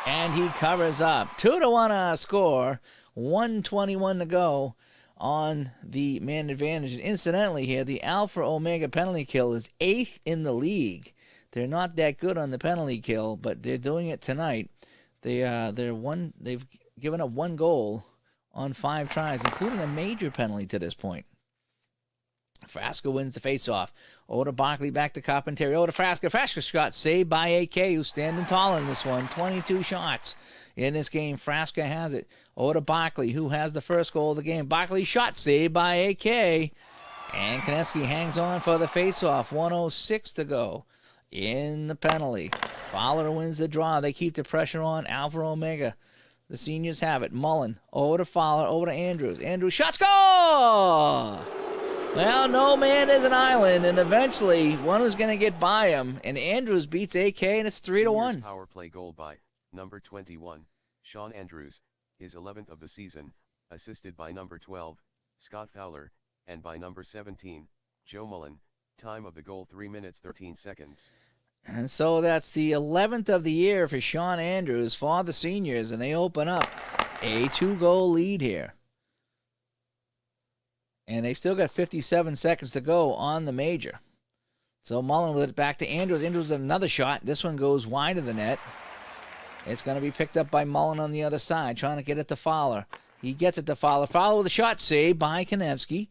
And he covers up. 2-1 score. 1:21 to go on the man advantage. And incidentally here, the Alpha Omega penalty kill is 8th in the league. They're not that good on the penalty kill, but they're doing it tonight. They've given up 1 goal on 5 tries, including a major penalty to this point. Frasker wins the faceoff. Over to Barkley, back to Carpentieri. Over to Frasker. Frasker shot saved by AK, who's standing tall in this one. 22 shots in this game. Frasker has it. Over to Barkley, who has the first goal of the game. Barkley shot saved by AK. And Konevsky hangs on for the faceoff. 1:06 to go in the penalty. Fowler wins the draw. They keep the pressure on Alpha Omega. The seniors have it. Mullen over to Fowler, over to Andrews. Andrews shot, score! Well, no man is an island, and eventually one is going to get by him. And Andrews beats AK, and it's 3-1. Power play goal by number 21, Sean Andrews, his 11th of the season, assisted by number 12, Scott Fowler, and by number 17, Joe Mullen. Time of the goal 3 minutes 13 seconds. And so that's the 11th of the year for Sean Andrews for the seniors, and they open up a 2-goal lead here. And they still got 57 seconds to go on the major. So Mullen with it back to Andrews. Andrews with another shot. This one goes wide of the net. It's going to be picked up by Mullen on the other side, trying to get it to Fowler. He gets it to Fowler. Fowler with a shot saved by Konevsky.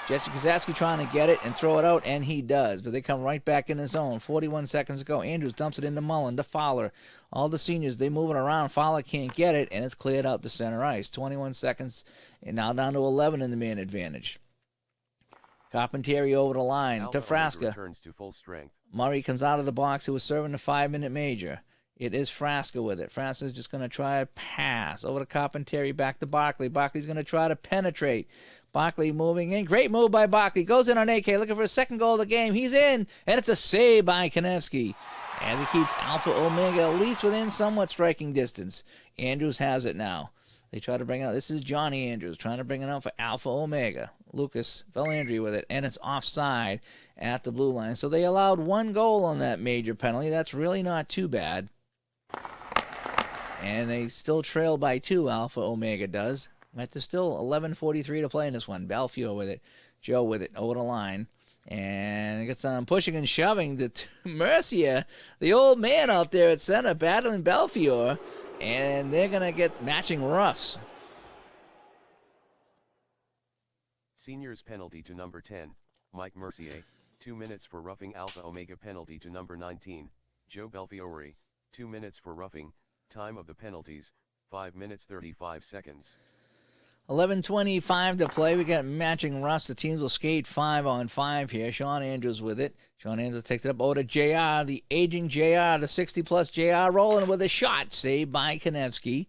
Jesse Kozaski trying to get it and throw it out, and he does. But they come right back in his zone. 41 seconds to go. Andrews dumps it into Mullen to Fowler. All the seniors, they move it around. Fowler can't get it, and it's cleared out to center ice. 21 seconds, and now down to 11 in the man advantage. Carpentieri over the line to Frasker. Returns to full strength. Murray comes out of the box, who was serving the 5-minute major. It is Frasker with it. Frasker's just going to try a pass. Over to Carpentieri, back to Barkley. Barkley's going to try to penetrate. Barkley moving in. Great move by Barkley. Goes in on AK, looking for a second goal of the game. He's in, and it's a save by Konevsky. As he keeps Alpha Omega at least within somewhat striking distance. Andrews has it now. They try to bring it out. This is Johnny Andrews trying to bring it out for Alpha Omega. Lucas Valandry with it, and it's offside at the blue line. So they allowed 1 goal on that major penalty. That's really not too bad. And they still trail by 2, Alpha Omega does. But there's still 11:43 to play in this one. Belfiore with it. Joe with it over the line. And it gets on pushing and shoving to Mercier, the old man out there at center, battling Belfiore. And they're going to get matching roughs. Seniors penalty to number 10, Mike Mercier. 2 minutes for roughing. Alpha Omega penalty to number 19, Joe Belfiore. 2 minutes for roughing. Time of the penalties, 5 minutes 35 seconds. 11:25 to play. We got matching Russ. The teams will skate 5-on-5 here. Sean Andrews with it. Sean Andrews takes it up over to JR. The aging JR, the 60-plus JR rolling with a shot. Saved by Konevsky.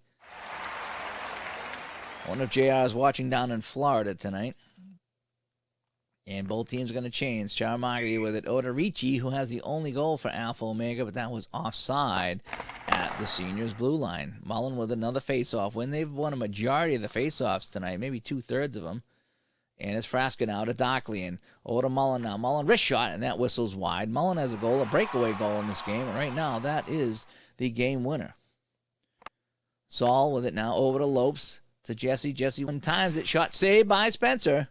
I wonder if JR is watching down in Florida tonight. And both teams are going to change. Charamaghi with it. Over to Ricci, who has the only goal for Alpha Omega, but that was offside at the seniors' blue line. Mullen with another face-off win. They've won a majority of the face-offs tonight, maybe two-thirds of them. And it's Frasca now to Dockley. Over to Mullen now. Mullen wrist shot, and that whistles wide. Mullen has a goal, a breakaway goal in this game. And right now, that is the game winner. Saul with it now over to Lopes. To Jesse. Jesse one times it. Shot saved by Spencer.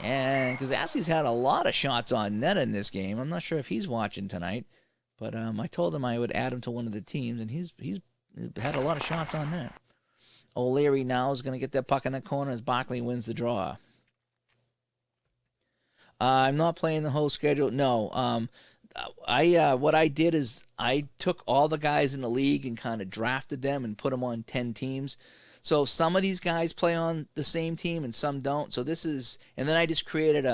And Kozaski's had a lot of shots on net in this game. I'm not sure if he's watching tonight, but I told him I would add him to one of the teams, and he's had a lot of shots on net. O'Leary now is going to get that puck in the corner as Barkley wins the draw. I'm not playing the whole schedule. No. What I did is I took all the guys in the league and kind of drafted them and put them on 10 teams. So some of these guys play on the same team and some don't. So this is, and then I just created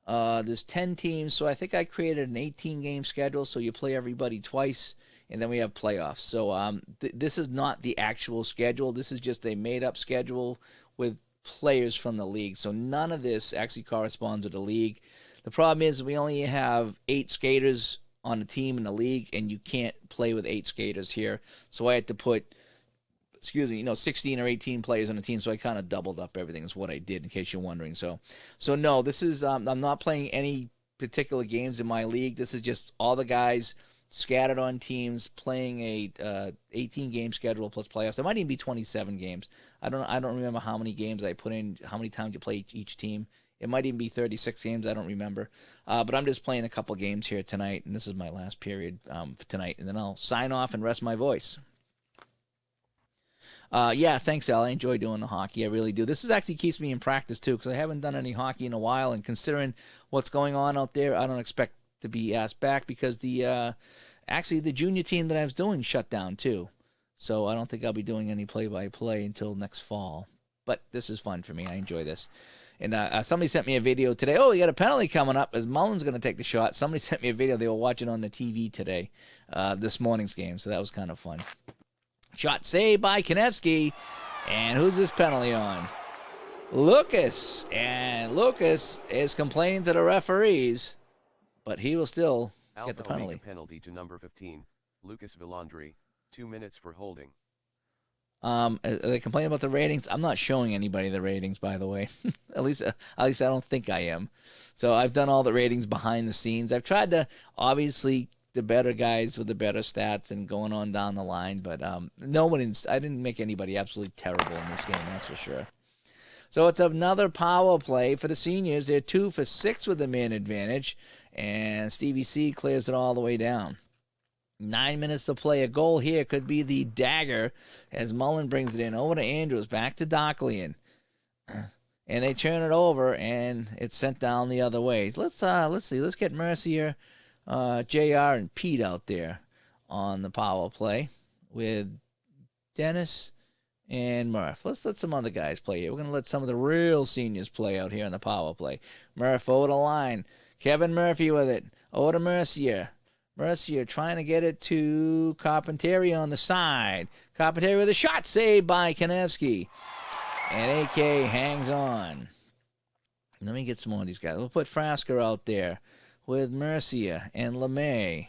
there's 10 teams. So I think I created an 18-game schedule. So you play everybody twice, and then we have playoffs. So this is not the actual schedule. This is just a made-up schedule with players from the league. So none of this actually corresponds with the league. The problem is we only have 8 skaters on a team in the league, and you can't play with 8 skaters here. So I had to put 16 or 18 players on the team, so I kind of doubled up everything is what I did, in case you're wondering. So no, this is, I'm not playing any particular games in my league. This is just all the guys scattered on teams playing a 18-game schedule plus playoffs. It might even be 27 games. I don't remember how many games I put in, how many times you play each team. It might even be 36 games. I don't remember. But I'm just playing a couple games here tonight, and this is my last period for tonight, and then I'll sign off and rest my voice. Yeah, thanks, Al. I enjoy doing the hockey. I really do. This actually keeps me in practice, too, because I haven't done any hockey in a while, and considering what's going on out there, I don't expect to be asked back because the junior team that I was doing shut down, too. So I don't think I'll be doing any play-by-play until next fall. But this is fun for me. I enjoy this. And somebody sent me a video today. Oh, you got a penalty coming up as Mullen's going to take the shot. Somebody sent me a video. They were watching on the TV today, this morning's game, so that was kind of fun. Shot saved by Konevsky. And who's this penalty on? Lucas. And Lucas is complaining to the referees, but he will still get the penalty. Penalty to number 15, Lucas Villandri, 2 minutes for holding. Are they complaining about the ratings? I'm not showing anybody the ratings, by the way. at least I don't think I am. So I've done all the ratings behind the scenes. I've tried to, obviously, the better guys with the better stats and going on down the line, but I didn't make anybody absolutely terrible in this game, that's for sure. So it's another power play for the seniors. They're 2 for 6 with the man advantage, and Stevie C clears it all the way down. 9 minutes to play. A goal here could be the dagger as Mullen brings it in over to Andrews, back to Dockley, and they turn it over, and it's sent down the other way. Let's see. Let's get Mercier, JR, and Pete out there on the power play with Dennis and Murph. Let's let some other guys play here. We're going to let some of the real seniors play out here on the power play. Murph over the line. Kevin Murphy with it. Over to Mercier. Mercier trying to get it to Carpentieri on the side. Carpentieri with a shot saved by Konevsky. And AK hangs on. Let me get some more of these guys. We'll put Frasca out there with Mercier and LeMay.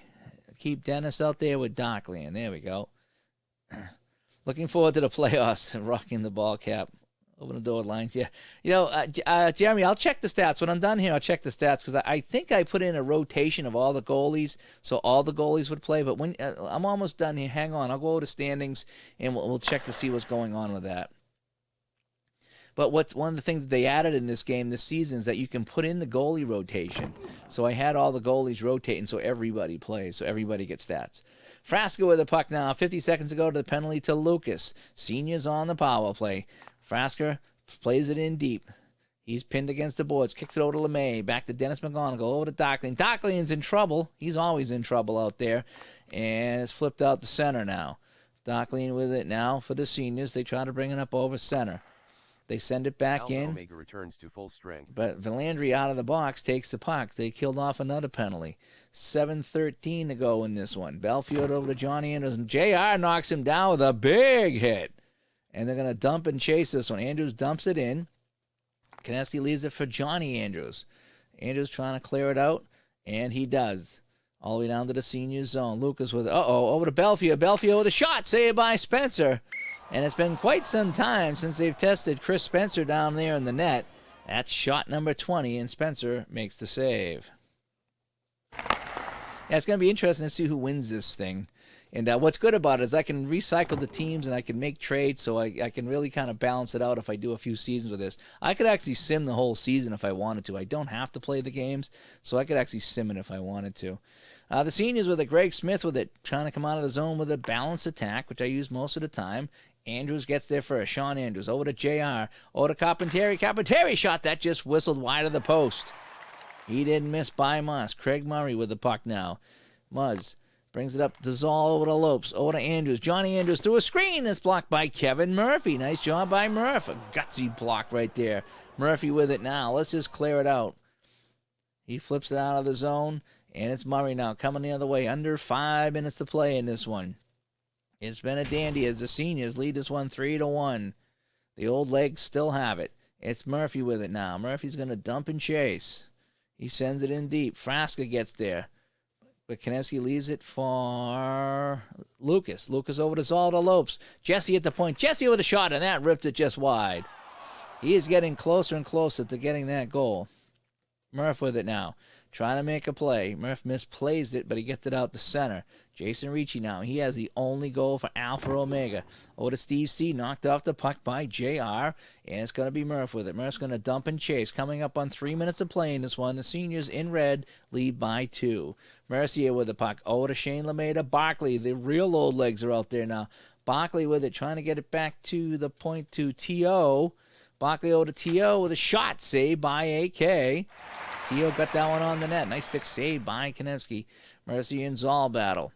Keep Dennis out there with Dockley. And there we go. Looking forward to the playoffs. Rocking the ball cap. Open the door lines. Yeah. Jeremy, I'll check the stats. When I'm done here, I'll check the stats because I think I put in a rotation of all the goalies so all the goalies would play. But when I'm almost done here, hang on. I'll go over to standings and we'll check to see what's going on with that. But one of the things that they added in this game this season is that you can put in the goalie rotation. So I had all the goalies rotating so everybody plays, so everybody gets stats. Frasca with the puck now. 50 seconds to go to the penalty to Lucas. Seniors on the power play. Frasca plays it in deep. He's pinned against the boards. Kicks it over to LeMay. Back to Dennis McGonigal. Over to Dockley. Dockley's in trouble. He's always in trouble out there. And it's flipped out to center now. Dockley with it now for the seniors. They try to bring it up over center. They send it back Alpha in. Omega returns to full strength. But Valandry out of the box takes the puck. They killed off another penalty. 7:13 to go in this one. Belfield over to Johnny Andrews. And JR knocks him down with a big hit. And they're going to dump and chase this one. Andrews dumps it in. Konecny leaves it for Johnny Andrews. Andrews trying to clear it out, and he does. All the way down to the senior zone. Lucas with, over to Belfield. Belfield with a shot. Saved by Spencer. And it's been quite some time since they've tested Chris Spencer down there in the net. That's shot number 20, and Spencer makes the save. Yeah, it's going to be interesting to see who wins this thing. And what's good about it is I can recycle the teams and I can make trades, so I can really kind of balance it out if I do a few seasons with this. I could actually sim the whole season if I wanted to. I don't have to play the games, so I could actually sim it if I wanted to. The seniors with it, Greg Smith with it, trying to come out of the zone with a balanced attack, which I use most of the time. Andrews gets there first. Sean Andrews over to JR. Over to Carpentieri. Carpentieri shot that just whistled wide of the post. He didn't miss by Moss. Craig Murray with the puck now. Muzz brings it up to Zoll over to Lopes. Over to Andrews. Johnny Andrews through a screen. It's blocked by Kevin Murphy. Nice job by Murph. A gutsy block right there. Murphy with it now. Let's just clear it out. He flips it out of the zone. And it's Murray now coming the other way. Under 5 minutes to play in this one. It's been a dandy as the seniors lead this one 3-1. The old legs still have it. It's Murphy with it now. Murphy's going to dump and chase. He sends it in deep. Frasca gets there. But Konecny leaves it for Lucas. Lucas over to Zoll to Lopes. Jesse at the point. Jesse with a shot, and that ripped it just wide. He is getting closer and closer to getting that goal. Murph with it now. Trying to make a play. Murph misplays it, but he gets it out to center. Jason Ricci now. He has the only goal for Alpha Omega. Over to Steve C. Knocked off the puck by JR. And it's going to be Murph with it. Murph's going to dump and chase. Coming up on 3 minutes of play in this one. The seniors in red lead by 2. Mercier with the puck. Over to Shane LeMay. Barkley. The real old legs are out there now. Barkley with it. Trying to get it back to the point to T.O. Barkley over to T.O. with a shot. Saved by AK. T.O. got that one on the net. Nice stick saved by Konecny. Mercier and Zoll battle.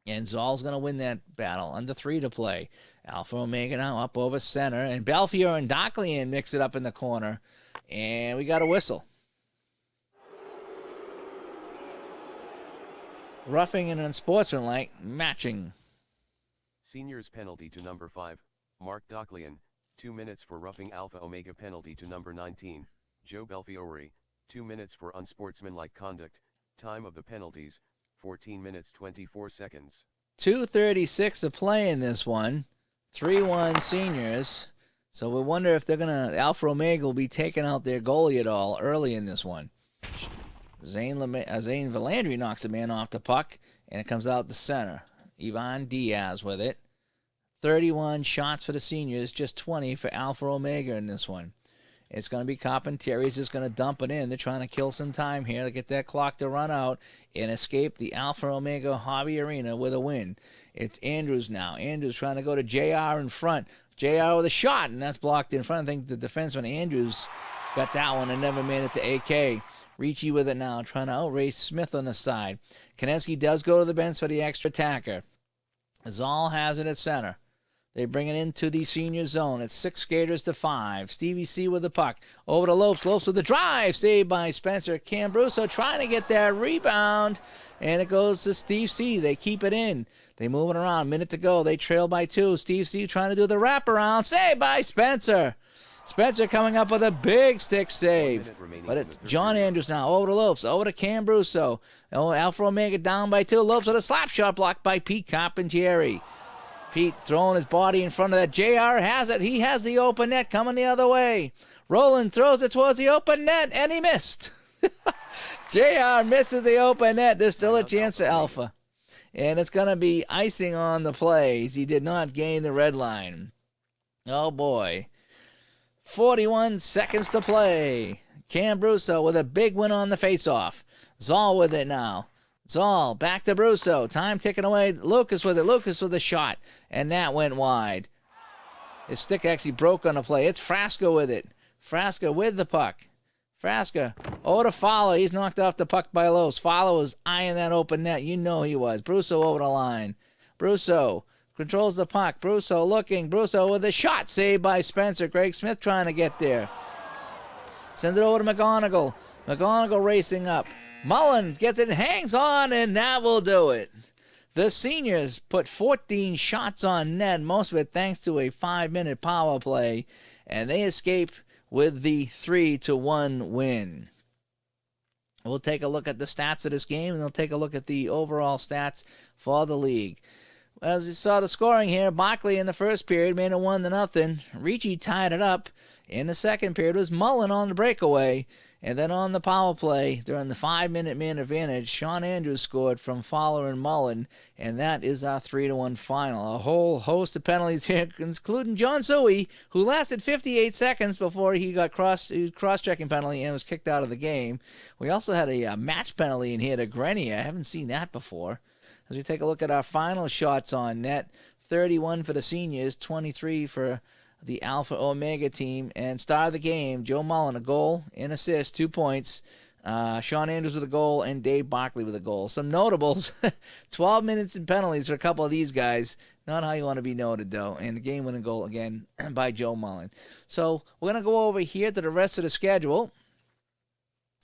And Zoll's going to win that battle. Under 3 to play. Alpha Omega now up over center. And Belfiore and Dockley mix it up in the corner. And we got a whistle. Roughing and unsportsmanlike matching. Seniors penalty to number 5, Mark Dockley. 2 minutes for roughing Alpha Omega penalty to number 19, Joe Belfiore. 2 minutes for unsportsmanlike conduct. Time of the penalties, 14 minutes 24 seconds. 2:36 to play in this one. 3-1 seniors. So we wonder if they're going to, Alpha Omega will be taking out their goalie at all early in this one. Zane Valandry knocks a man off the puck, and it comes out the center. Ivan Diaz with it. 31 shots for the seniors, just 20 for Alpha Omega in this one. It's going to be Carpentieri's just going to dump it in. They're trying to kill some time here to get that clock to run out and escape the Alpha Omega Hobby Arena with a win. It's Andrews now. Andrews trying to go to JR in front. JR with a shot, and that's blocked in front. I think the defenseman Andrews got that one and never made it to AK. Ricci with it now, trying to outrace Smith on the side. Konecny does go to the bench for the extra attacker. Zoll has it at center. They bring it into the senior zone. It's 6 skaters to 5. Stevie C with the puck. Over to Lopes. Lopes with the drive. Saved by Spencer. Cambruso trying to get that rebound. And it goes to Steve C. They keep it in. They move it around. Minute to go. They trail by 2. Steve C trying to do the wraparound. Saved by Spencer. Spencer coming up with a big stick save. But it's John Andrews now. Over to Lopes. Over to Cambruso. Alpha Omega down by 2. Lopes with a slap shot blocked by Pete Carpentieri. Pete throwing his body in front of that. JR has it. He has the open net coming the other way. Roland throws it towards the open net, and he missed. JR misses the open net. There's still a chance for Alpha. And it's going to be icing on the plays. He did not gain the red line. Oh, boy. 41 seconds to play. Cambruso with a big win on the faceoff. Zoll with it now. Zoll back to Brusso. Time ticking away. Lucas with it. Lucas with a shot. And that went wide. His stick actually broke on the play. It's Frasca with it. Frasca with the puck. Frasca over to Fowler. He's knocked off the puck by Lopes. Fowler was eyeing that open net. You know he was. Brusso over the line. Brusso controls the puck. Brusso looking. Brusso with a shot saved by Spencer. Greg Smith trying to get there. Sends it over to McGonigal. McGonigal racing up. Mullins gets it, hangs on, and that will do it. The seniors put 14 shots on net, most of it thanks to a 5-minute power play, and they escape with the 3-1 win. We'll take a look at the stats of this game, and we'll take a look at the overall stats for the league. As you saw the scoring here, Barkley in the first period made it 1-0. Ricci tied it up. In the second period was Mullen on the breakaway. And then on the power play, during the 5-minute man advantage, Sean Andrews scored from Fowler and Mullen, and that is our 3-1 final. A whole host of penalties here, including John Suey, who lasted 58 seconds before he got cross-checking penalty and was kicked out of the game. We also had a match penalty in here to Grenier. I haven't seen that before. As we take a look at our final shots on net, 31 for the seniors, 23 for the Alpha Omega team, and star of the game, Joe Mullen, a goal, an assist, 2 points. Sean Andrews with a goal, and Dave Barkley with a goal. Some notables, 12 minutes in penalties for a couple of these guys. Not how you want to be noted, though. And the game-winning goal, again, by Joe Mullen. So we're going to go over here to the rest of the schedule.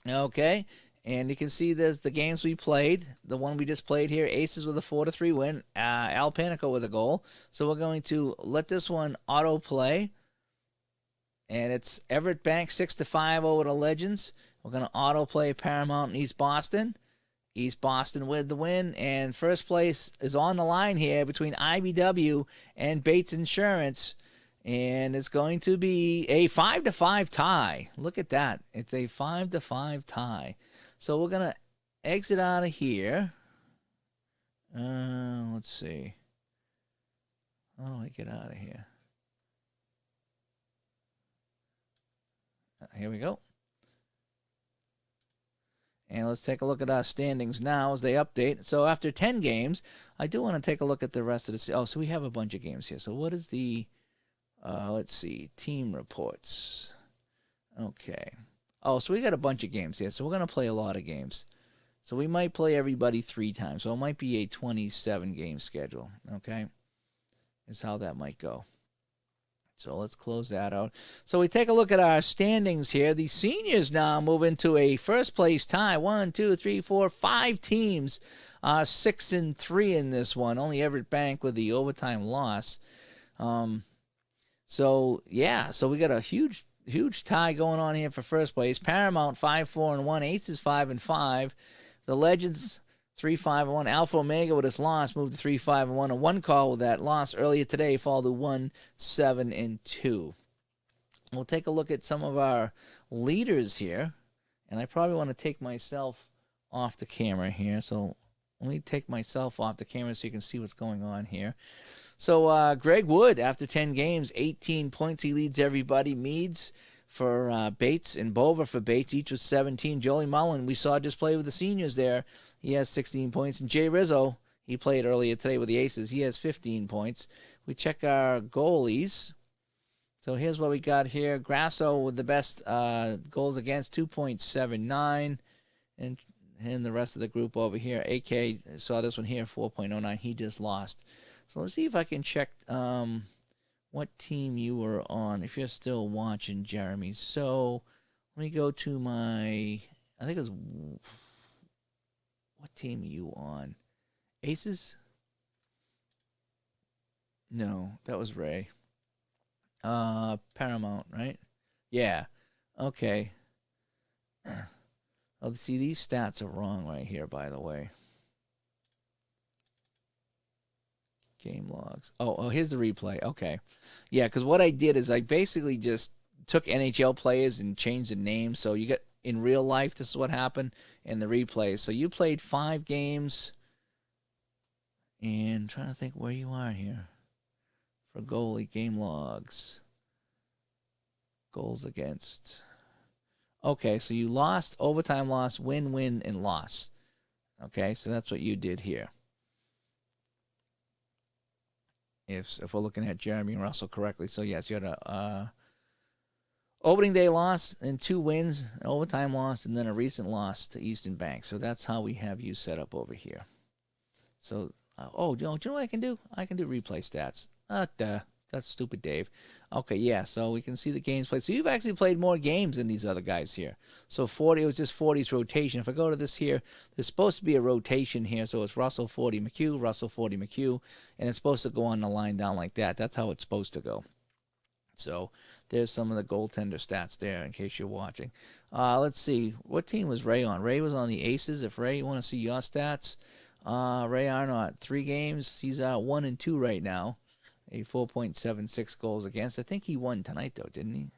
Okay. And you can see there's the games we played. The one we just played here, Aces with a 4-3 win. Al Panico with a goal. So we're going to let this one auto-play. And it's Everett Bank 6-5 over the Legends. We're going to auto-play Paramount and East Boston. East Boston with the win. And first place is on the line here between IBW and Bates Insurance. And it's going to be a 5-5 tie. Look at that. It's a 5-5 tie. So we're going to exit out of here. Let's see. How do I get out of here? Here we go. And let's take a look at our standings now as they update. So after 10 games, I do want to take a look at the rest of the... Oh, so we have a bunch of games here. So what is the... let's see. Team reports. Okay. Oh, so we got a bunch of games here. So we're going to play a lot of games. So we might play everybody 3 times. So it might be a 27-game schedule. Okay? Is how that might go. So let's close that out. So we take a look at our standings here. The seniors now move into a first-place tie. 1, 2, 3, 4, 5 teams. 6-3 in this one. Only Everett Bank with the overtime loss. So, yeah. So we got a huge tie going on here for first place. Paramount 5-4-1, Aces 5-5, the Legends 3-5-1. Alpha Omega with its loss moved to 3-5-1. A one call with that loss earlier today followed to 1-7-2. We'll take a look at some of our leaders here, and I probably want to take myself off the camera here. So let me take myself off the camera so you can see what's going on here. So Greg Wood, after 10 games, 18 points. He leads everybody. Meads for Bates and Bova for Bates, each with 17. Joey Mullen, we saw just play with the seniors there. He has 16 points. And Jay Rizzo, he played earlier today with the Aces. He has 15 points. We check our goalies. So here's what we got here. Grasso with the best goals against, 2.79. And the rest of the group over here. AK saw this one here, 4.09. He just lost. So let's see if I can check what team you were on, if you're still watching, Jeremy. So let me go to my, I think it was, what team are you on? Aces? No, that was Ray. Paramount, right? Yeah. Okay. Oh, see, these stats are wrong right here, by the way. Game logs. Oh, here's the replay. Okay. Yeah, because what I did is I basically just took NHL players and changed the name. So you got, in real life, this is what happened in the replay. So you played 5 games. And I'm trying to think where you are here. For goalie, game logs. Goals against. Okay, so you lost, overtime loss, win, win, and loss. Okay, so that's what you did here. If we're looking at Jeremy and Russell correctly. So, yes, you had a opening day loss and 2 wins, an overtime loss, and then a recent loss to Eastern Bank. So that's how we have you set up over here. So Do you know what I can do? I can do replay stats. That's stupid, Dave. Okay, yeah, so we can see the games played. So you've actually played more games than these other guys here. So 40, it was just 40's rotation. If I go to this here, there's supposed to be a rotation here. So it's Russell 40 McHugh, Russell 40 McHugh, and it's supposed to go on the line down like that. That's how it's supposed to go. So there's some of the goaltender stats there in case you're watching. Let's see. What team was Ray on? Ray was on the Aces. If Ray, you want to see your stats, Ray Arnott, 3 games. He's 1-2 right now. A 4.76 goals against. I think he won tonight, though, didn't he?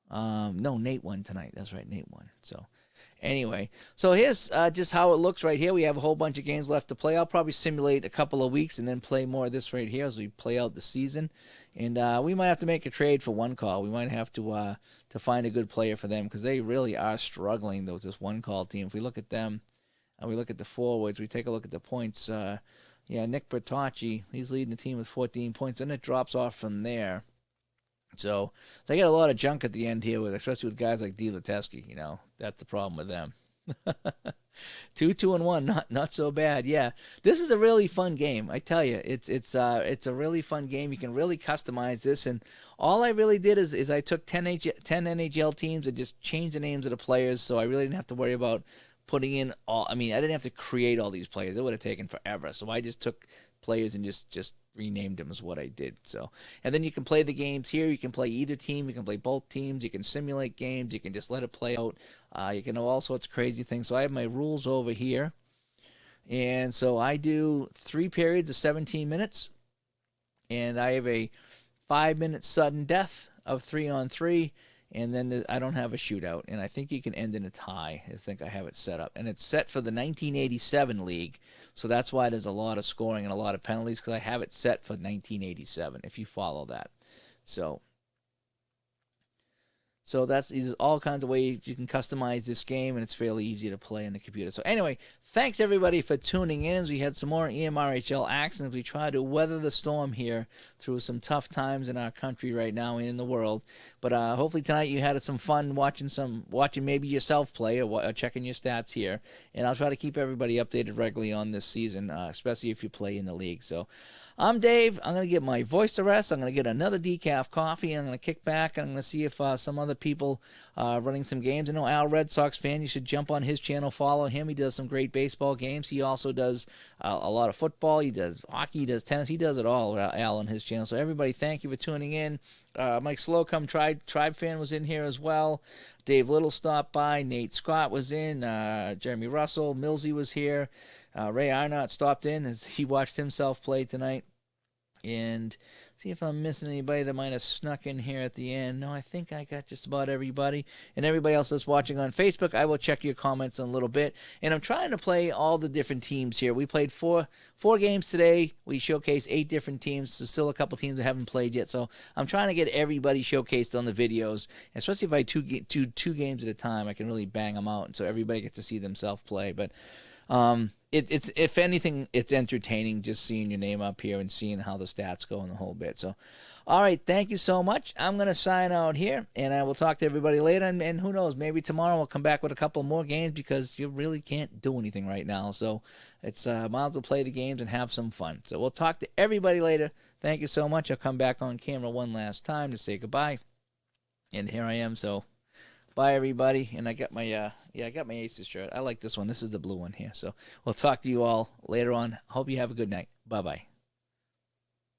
No, Nate won tonight. That's right, Nate won. So anyway, so here's just how it looks right here. We have a whole bunch of games left to play. I'll probably simulate a couple of weeks and then play more of this right here as we play out the season. And we might have to make a trade for One Call. We might have to find a good player for them because they really are struggling, though, this One Call team. If we look at them and we look at the forwards, we take a look at the points. Nick Bertocci, he's leading the team with 14 points. Then it drops off from there. So they got a lot of junk at the end here, especially with guys like D. Leteski. That's the problem with them. 2-2-1, not so bad. Yeah, this is a really fun game. I tell you, it's a really fun game. You can really customize this, and all I really did is I took 10 NHL teams and just changed the names of the players, so I really didn't have to worry about putting in all. I mean, I didn't have to create all these players. It would have taken forever. So I just took players and just renamed them is what I did. So, and then you can play the games here. You can play either team. You can play both teams. You can simulate games. You can just let it play out. You can do all sorts of crazy things. So I have my rules over here. And so I do 3 periods of 17 minutes. And I have a 5-minute sudden death of 3-on-3. And then I don't have a shootout. And I think you can end in a tie. I think I have it set up. And it's set for the 1987 league. So that's why there's a lot of scoring and a lot of penalties, because I have it set for 1987, if you follow that. So there's all kinds of ways you can customize this game, and it's fairly easy to play on the computer. So anyway, thanks everybody for tuning in as we had some more EMRHL action as we try to weather the storm here through some tough times in our country right now and in the world. But hopefully tonight you had some fun watching maybe yourself play or checking your stats here. And I'll try to keep everybody updated regularly on this season, especially if you play in the league. So I'm Dave. I'm going to get my voice to rest. I'm going to get another decaf coffee. I'm going to kick back, and I'm going to see if some other people are running some games. I know Al, Red Sox fan. You should jump on his channel, follow him. He does some great baseball games. He also does a lot of football. He does hockey. He does tennis. He does it all, Al, on his channel. So everybody, thank you for tuning in. Mike Slocum, Tribe fan, was in here as well. Dave Little stopped by. Nate Scott was in. Jeremy Russell. Millsy was here. Ray Arnott stopped in as he watched himself play tonight. And see if I'm missing anybody that might have snuck in here at the end. No, I think I got just about everybody. And everybody else that's watching on Facebook, I will check your comments in a little bit. And I'm trying to play all the different teams here. We played four games today. We showcased 8 different teams. There's still a couple teams that haven't played yet. So I'm trying to get everybody showcased on the videos. Especially if I do 2 games at a time, I can really bang them out. And so everybody gets to see themselves play. But it's if anything, it's entertaining just seeing your name up here and seeing how the stats go and the whole bit. So, all right, thank you so much. I'm going to sign out here, and I will talk to everybody later. And who knows, maybe tomorrow we'll come back with a couple more games because you really can't do anything right now. So it's might as well play the games and have some fun. So we'll talk to everybody later. Thank you so much. I'll come back on camera one last time to say goodbye. And here I am, so bye, everybody. And I got my Aces shirt. I like this one. This is the blue one here. So we'll talk to you all later on. Hope you have a good night. Bye-bye.